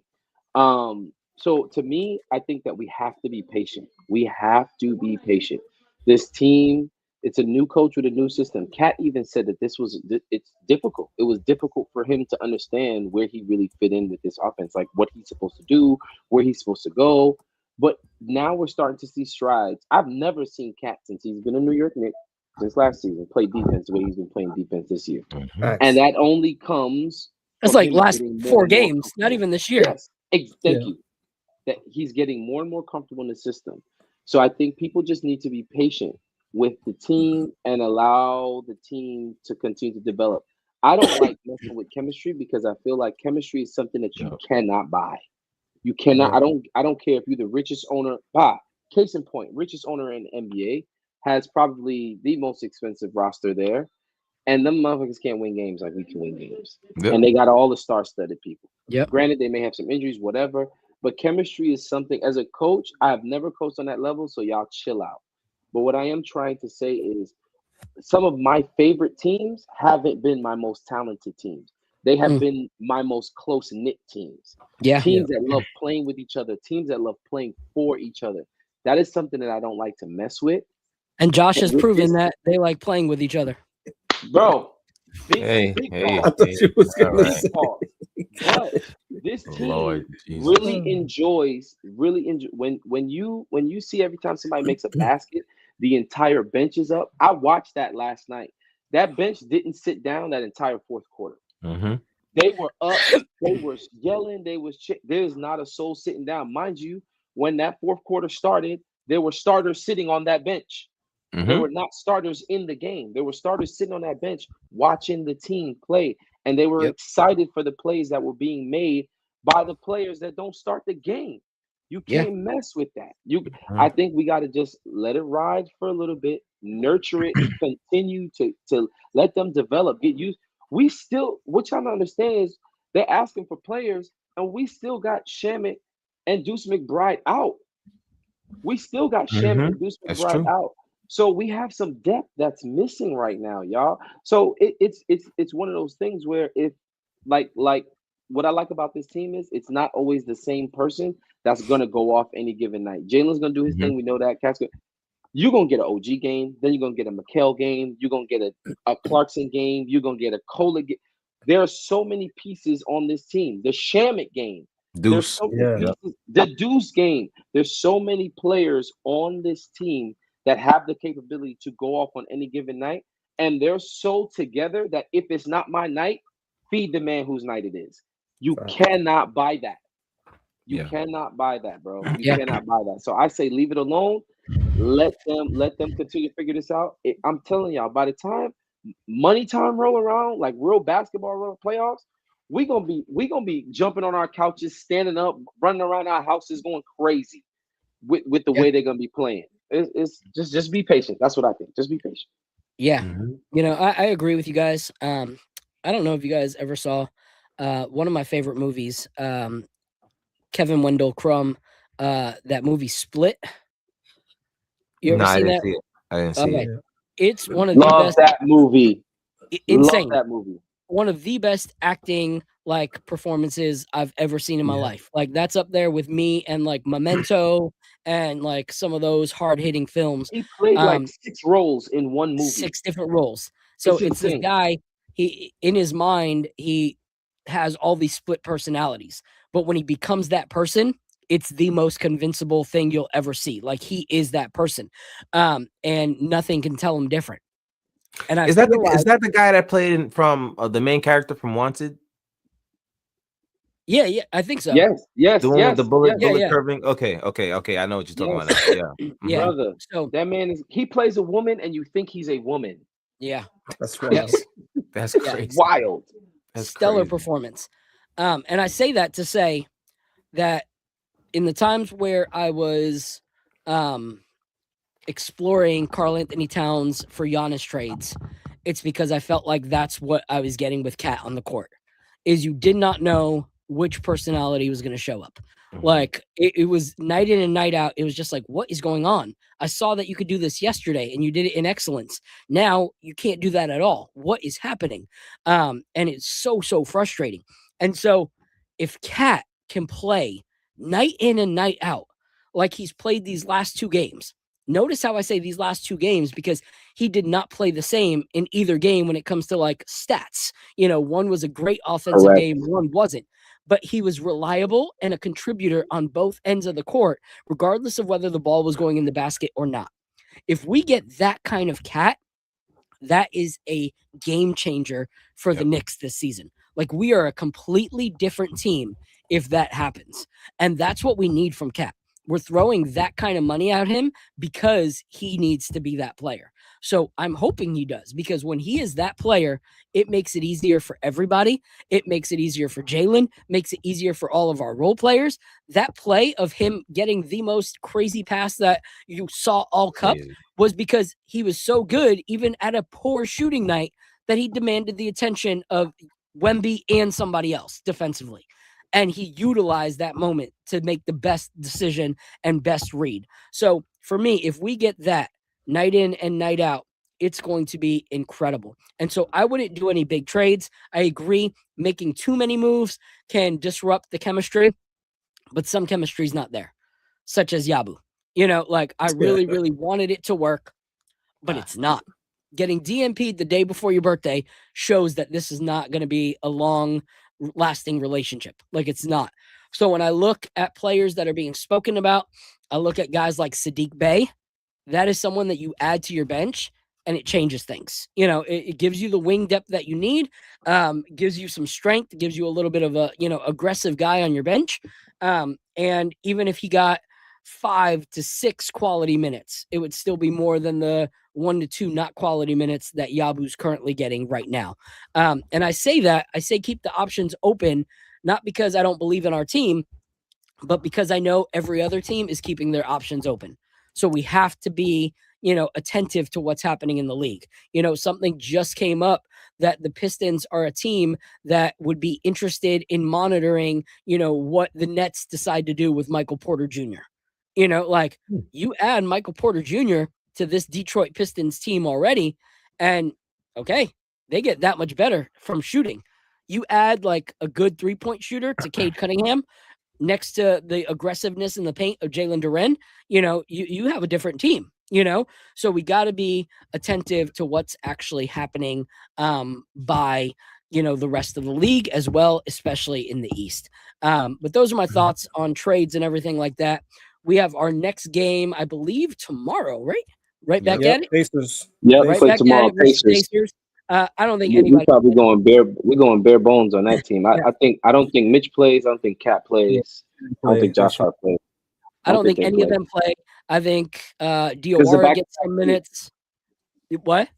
So to me, I think that we have to be patient. We have to be patient. This team, it's a new coach with a new system. Kat even said that it's difficult. It was difficult for him to understand where he really fit in with this offense, like what he's supposed to do, where he's supposed to go. But now we're starting to see strides. I've never seen Kat since he's been a New York Knicks since last season play defense the way he's been playing defense this year. And that only comes. It's like last 4 games, not even this year. Yes. Thank you. That he's getting more and more comfortable in the system. So I think people just need to be patient with the team and allow the team to continue to develop. I don't like messing with chemistry because I feel like chemistry is something that you cannot buy. You cannot. I don't care if you're the richest owner. Case in point, richest owner in the NBA has probably the most expensive roster there. And them motherfuckers can't win games like we can win games. Yep. And they got all the star-studded people. Yep. Granted, they may have some injuries, whatever. But chemistry is something, as a coach, I have never coached on that level, so y'all chill out. But what I am trying to say is some of my favorite teams haven't been my most talented teams. They have been my most close-knit teams. Teams that love playing with each other, teams that love playing for each other. That is something that I don't like to mess with. And Josh has proven that they like playing with each other. Bro, Hey. But this team really enjoys when you see every time somebody makes a basket, the entire bench is up. I watched that last night. That bench didn't sit down that entire fourth quarter. They were up, they were yelling, there's not a soul sitting down. Mind you, when that fourth quarter started, there were starters sitting on that bench. They were not starters in the game. They were starters sitting on that bench watching the team play. And they were excited for the plays that were being made by the players that don't start the game. You can't mess with that. I think we got to just let it ride for a little bit, nurture it, continue to let them develop, get used. We still, what y'all don't understand is they're asking for players, and we still got Shamet and Deuce McBride out. We still got Shamet and Deuce McBride out. So we have some depth that's missing right now, y'all. So it's one of those things where if like what I like about this team is it's not always the same person that's gonna go off any given night. Jalen's gonna do his thing. We know that. You're gonna get an OG game, then you're gonna get a Mikal game, you're gonna get a Clarkson game, you're gonna get a Kohler game. There are so many pieces on this team. The Shamet game. There's so many pieces. The Deuce game. There's so many players on this team that have the capability to go off on any given night. And they're so together that if it's not my night, feed the man whose night it is. You cannot buy that. You cannot buy that, bro. You cannot buy that. So I say leave it alone. Let them continue to figure this out. I'm telling y'all, by the time money time roll around, like real basketball playoffs, we gonna be jumping on our couches, standing up, running around our houses, going crazy with the way they're gonna be playing. It's just be patient. That's what I think. Just be patient. Yeah, I agree with you guys. I don't know if you guys ever saw one of my favorite movies, Kevin Wendell Crumb, that movie Split. You ever No, I seen didn't that? see it. I didn't see it. It's one of the Love best. that movie. Insane. Love that movie. One of the best acting like performances I've ever seen in my life. Like that's up there with me and like Memento and like some of those hard hitting films. He played like 6 roles in one movie. 6 different roles. So it's this guy. He in his mind he has all these split personalities, but when he becomes that person, it's the most convincible thing you'll ever see. Like he is that person, and nothing can tell him different. And is that the guy that played from the main character from Wanted? Yeah, I think so. Yes. The one with the bullet yeah. curving. Okay. I know what you're talking about now. Yeah, yeah. Brother. So that man he plays a woman, and you think he's a woman. Yeah, that's wild. That's crazy. Wild. That's stellar crazy. performance. And I say that to say that in the times where I was exploring Karl Anthony Towns for Giannis trades, it's because I felt like that's what I was getting with Cat on the court. Is you did not know which personality was going to show up. Like it was night in and night out. It was just like, what is going on? I saw that you could do this yesterday and you did it in excellence. Now you can't do that at all. What is happening? And it's so frustrating. And so if Cat can play night in and night out, like he's played these last 2 games, notice how I say these last 2 games, because he did not play the same in either game when it comes to like stats. One was a great offensive game, one wasn't. But he was reliable and a contributor on both ends of the court, regardless of whether the ball was going in the basket or not. If we get that kind of Cat, that is a game changer for the Knicks this season. Like we are a completely different team if that happens. And that's what we need from Cat. We're throwing that kind of money at him because he needs to be that player. So I'm hoping he does, because when he is that player, it makes it easier for everybody. It makes it easier for Jalen, makes it easier for all of our role players. That play of him getting the most crazy pass that you saw all cup was because he was so good, even at a poor shooting night, that he demanded the attention of Wemby and somebody else defensively. And he utilized that moment to make the best decision and best read. So for me, if we get that night in and night out, it's going to be incredible. And so I wouldn't do any big trades. I agree. Making too many moves can disrupt the chemistry, but some chemistry is not there, such as Yabu. Like I really, really wanted it to work, but it's not. Getting DMP'd the day before your birthday shows that this is not going to be a long lasting relationship. Like it's not. So when I look at players that are being spoken about, I look at guys like Sadiq Bey. That is someone that you add to your bench and it changes things. It gives you the wing depth that you need, gives you some strength, gives you a little bit of a, aggressive guy on your bench. And even if he got 5 to 6 quality minutes, it would still be more than the 1 to 2 not quality minutes that Yabu's currently getting right now. And I say keep the options open, not because I don't believe in our team, but because I know every other team is keeping their options open. So we have to be, attentive to what's happening in the league. Something just came up that the Pistons are a team that would be interested in monitoring, what the Nets decide to do with Michael Porter Jr. You add Michael Porter Jr. to this Detroit Pistons team already, and okay, they get that much better from shooting. You add like a good 3-point shooter to Cade Cunningham next to the aggressiveness in the paint of Jalen Duren, you have a different team, so we got to be attentive to what's actually happening by, the rest of the league as well, especially in the East. But those are my thoughts on trades and everything like that. We have our next game, I believe, tomorrow, right? Right back at it. Pacers. Yep, right play back tomorrow. at it. Pacers. I don't think We're anybody. probably going bare bones on that team. I don't think Mitch plays. I don't think Cat plays. I don't think Josh Hart plays. I don't think they any of play. them play. I think It's a Diawara gets back-to-back some too. minutes. What?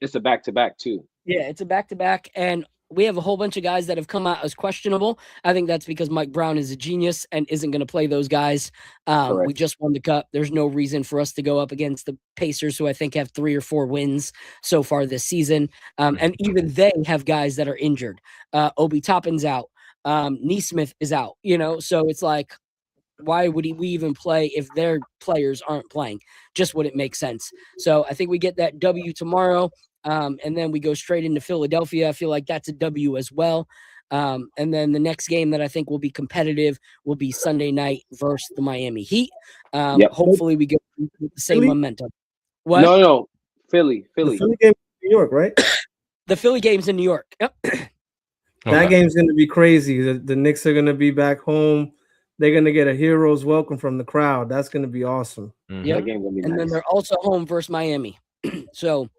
It's a back-to-back too. Yeah, it's a back-to-back, and we have a whole bunch of guys that have come out as questionable. I think that's because Mike Brown is a genius and isn't going to play those guys. We Correct. just won the cup. There's no reason for us to go up against the Pacers, who I think have 3 or 4 wins so far this season. And even they have guys that are injured. Obi Toppin's out. Neesmith is out. So it's like, why would we even play if their players aren't playing? Just wouldn't make sense. So I think we get that W tomorrow. And then we go straight into Philadelphia. I feel like that's a W as well. And then the next game that I think will be competitive will be Sunday night versus the Miami Heat. Yep. Hopefully we get the same Philly? momentum. What? No, Philly. The Philly game in New York, right? The Philly game's in New York. Yep. That game's going to be crazy. The Knicks are going to be back home. They're going to get a hero's welcome from the crowd. That's going to be awesome. Yep. That game gonna be And then nice. they're also home versus Miami. So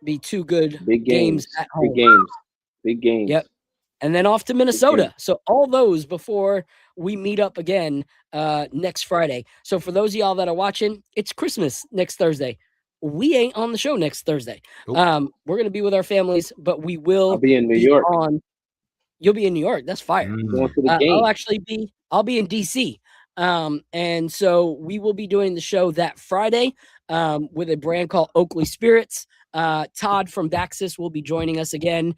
be 2 good Big games at home. Big games. Yep. And then off to Minnesota. So all those before we meet up again next Friday. So for those of y'all that are watching, it's Christmas next Thursday. We ain't on the show next Thursday. Nope. We're gonna be with our families, but we will I'll be in New York. You'll be in New York. That's fire. Going to the game. I'll be in DC. And so we will be doing the show that Friday with a brand called Oakley Spirits. Todd from Daxis will be joining us again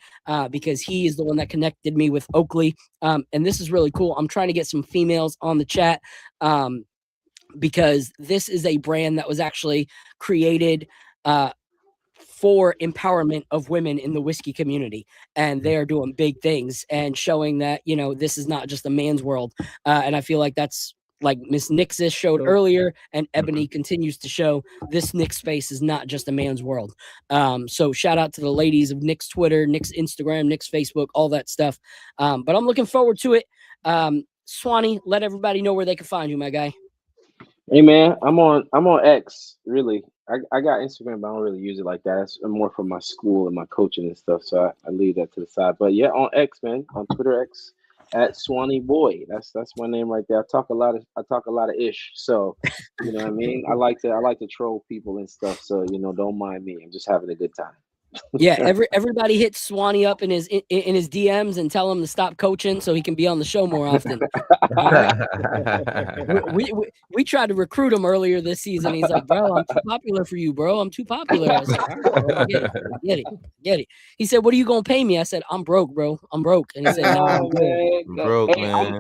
because he is the one that connected me with Oakley. And this is really cool. I'm trying to get some females on the chat because this is a brand that was actually created for empowerment of women in the whiskey community. And they are doing big things and showing that, this is not just a man's world. And I feel like that's like Miss Nixis showed earlier, and Ebony continues to show this Knicks space is not just a man's world. So shout out to the ladies of Knicks Twitter, Knicks Instagram, Knicks Facebook, all that stuff. But I'm looking forward to it. Swanee, let everybody know where they can find you, my guy. Hey man, I'm on X. Really, I got Instagram, but I don't really use it like that. It's more for my school and my coaching and stuff. So I leave that to the side. But yeah, on X, man, on Twitter X at Swanee Boy. That's my name right there. I talk a lot of ish. So you know what I mean. I like to troll people and stuff. So don't mind me. I'm just having a good time. Yeah, everybody hits Swanee up in his DMs and tell him to stop coaching so he can be on the show more often. we tried to recruit him earlier this season. He's like, bro, I'm too popular for you, bro. I'm too popular. I said, all right, bro, I get it. He said, what are you gonna pay me? I said, I'm broke, bro. I'm broke. And he said, no, I'm good. Broke, hey, man.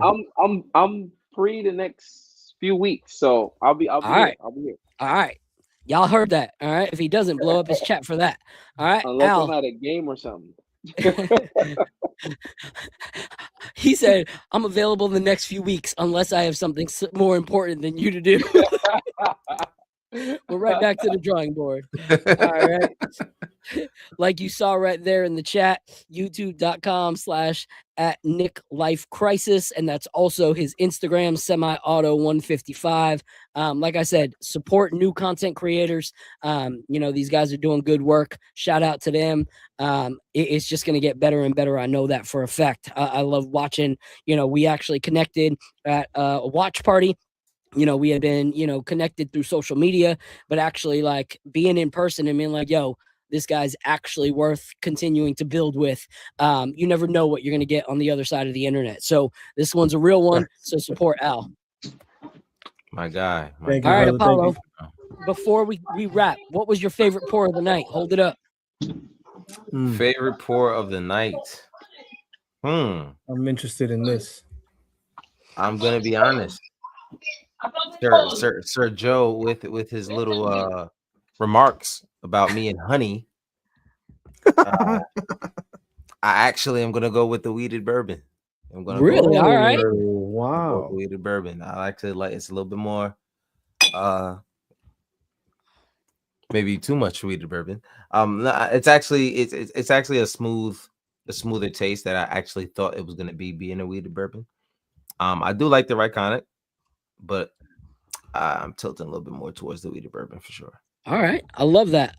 I'm free the next few weeks, so I'll be All here. right. I'll be here. All right. Y'all heard that. All right. If he doesn't, blow up his chat for that. All right. Unless Al. I'm at a game or something. He said, I'm available the next few weeks unless I have something more important than you to do. We're right back to the drawing board. All right. Like you saw right there in the chat, youtube.com/@NickLifeCrisis. And that's also his Instagram, semi-auto155. Like I said, support new content creators. These guys are doing good work. Shout out to them. It's just going to get better and better. I know that for a fact. I love watching. We actually connected at a watch party. We had been, connected through social media, but actually like being in person and being like, yo, this guy's actually worth continuing to build with. You never know what you're going to get on the other side of the internet. So this one's a real one. So support Al. My guy. Thank you, All right, brother. Apollo, before we wrap, what was your favorite pour of the night? Hold it up. Favorite pour of the night. I'm interested in this. I'm gonna be honest. Sir Joe with his little remarks about me and honey. I actually am gonna go with the weeded bourbon. I'm gonna really go all right. Wow. Weeded bourbon. I like it's a little bit more maybe too much weeded bourbon. It's actually a smoother taste that I actually thought it was gonna be being a weeded bourbon. I do like the Ryconic, but I'm tilting a little bit more towards the weeded bourbon for sure. All right. I love that.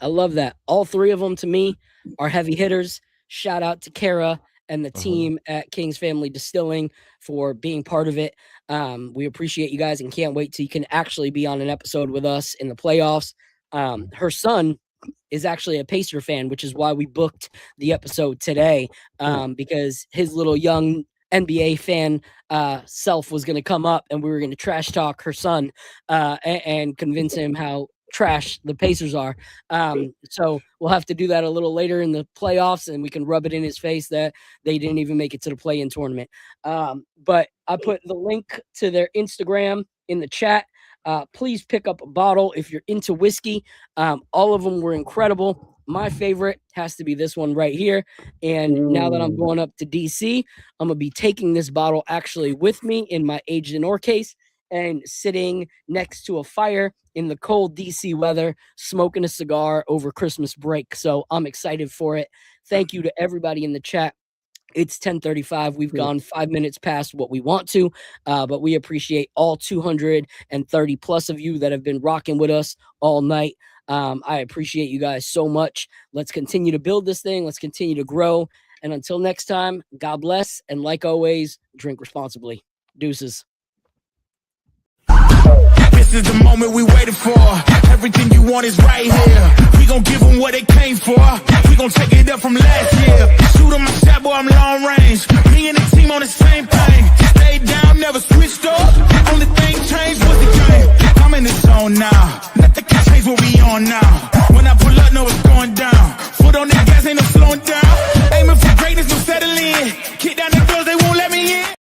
All 3 of them to me are heavy hitters. Shout out to Kara and the team at King's Family Distilling for being part of it. We appreciate you guys and can't wait till you can actually be on an episode with us in the playoffs. Her son is actually a Pacer fan, which is why we booked the episode today, because his little young NBA fan self was going to come up and we were going to trash talk her son and convince him how trash the Pacers are. So we'll have to do that a little later in the playoffs, and we can rub it in his face that they didn't even make it to the play-in tournament. But I put the link to their Instagram in the chat. Please pick up a bottle if you're into whiskey. All of them were incredible. My favorite has to be this one right here. And now that I'm going up to DC, I'm going to be taking this bottle actually with me in my aged in ore case and sitting next to a fire in the cold DC weather, smoking a cigar over Christmas break. So I'm excited for it. Thank you to everybody in the chat. It's 10:35. We've gone 5 minutes past what we want to, but we appreciate all 230 plus of you that have been rocking with us all night. I appreciate you guys so much. Let's continue to build this thing. Let's continue to grow. And until next time, God bless. And like always, drink responsibly. Deuces. This is the moment we waited for. Everything you want is right here. We gon' give them what they came for. We gon' take it up from last year. Shoot 'em my shot, boy, I'm long range. Me and the team on the same thing. Stayed down, never switched up. Only thing changed was the game. I'm in the zone now. Nothing can change what we on now. When I pull up, know it's going down. Foot on the gas, ain't no slowing down. Aiming for greatness, no settling in. Kick down the doors, they won't let me in.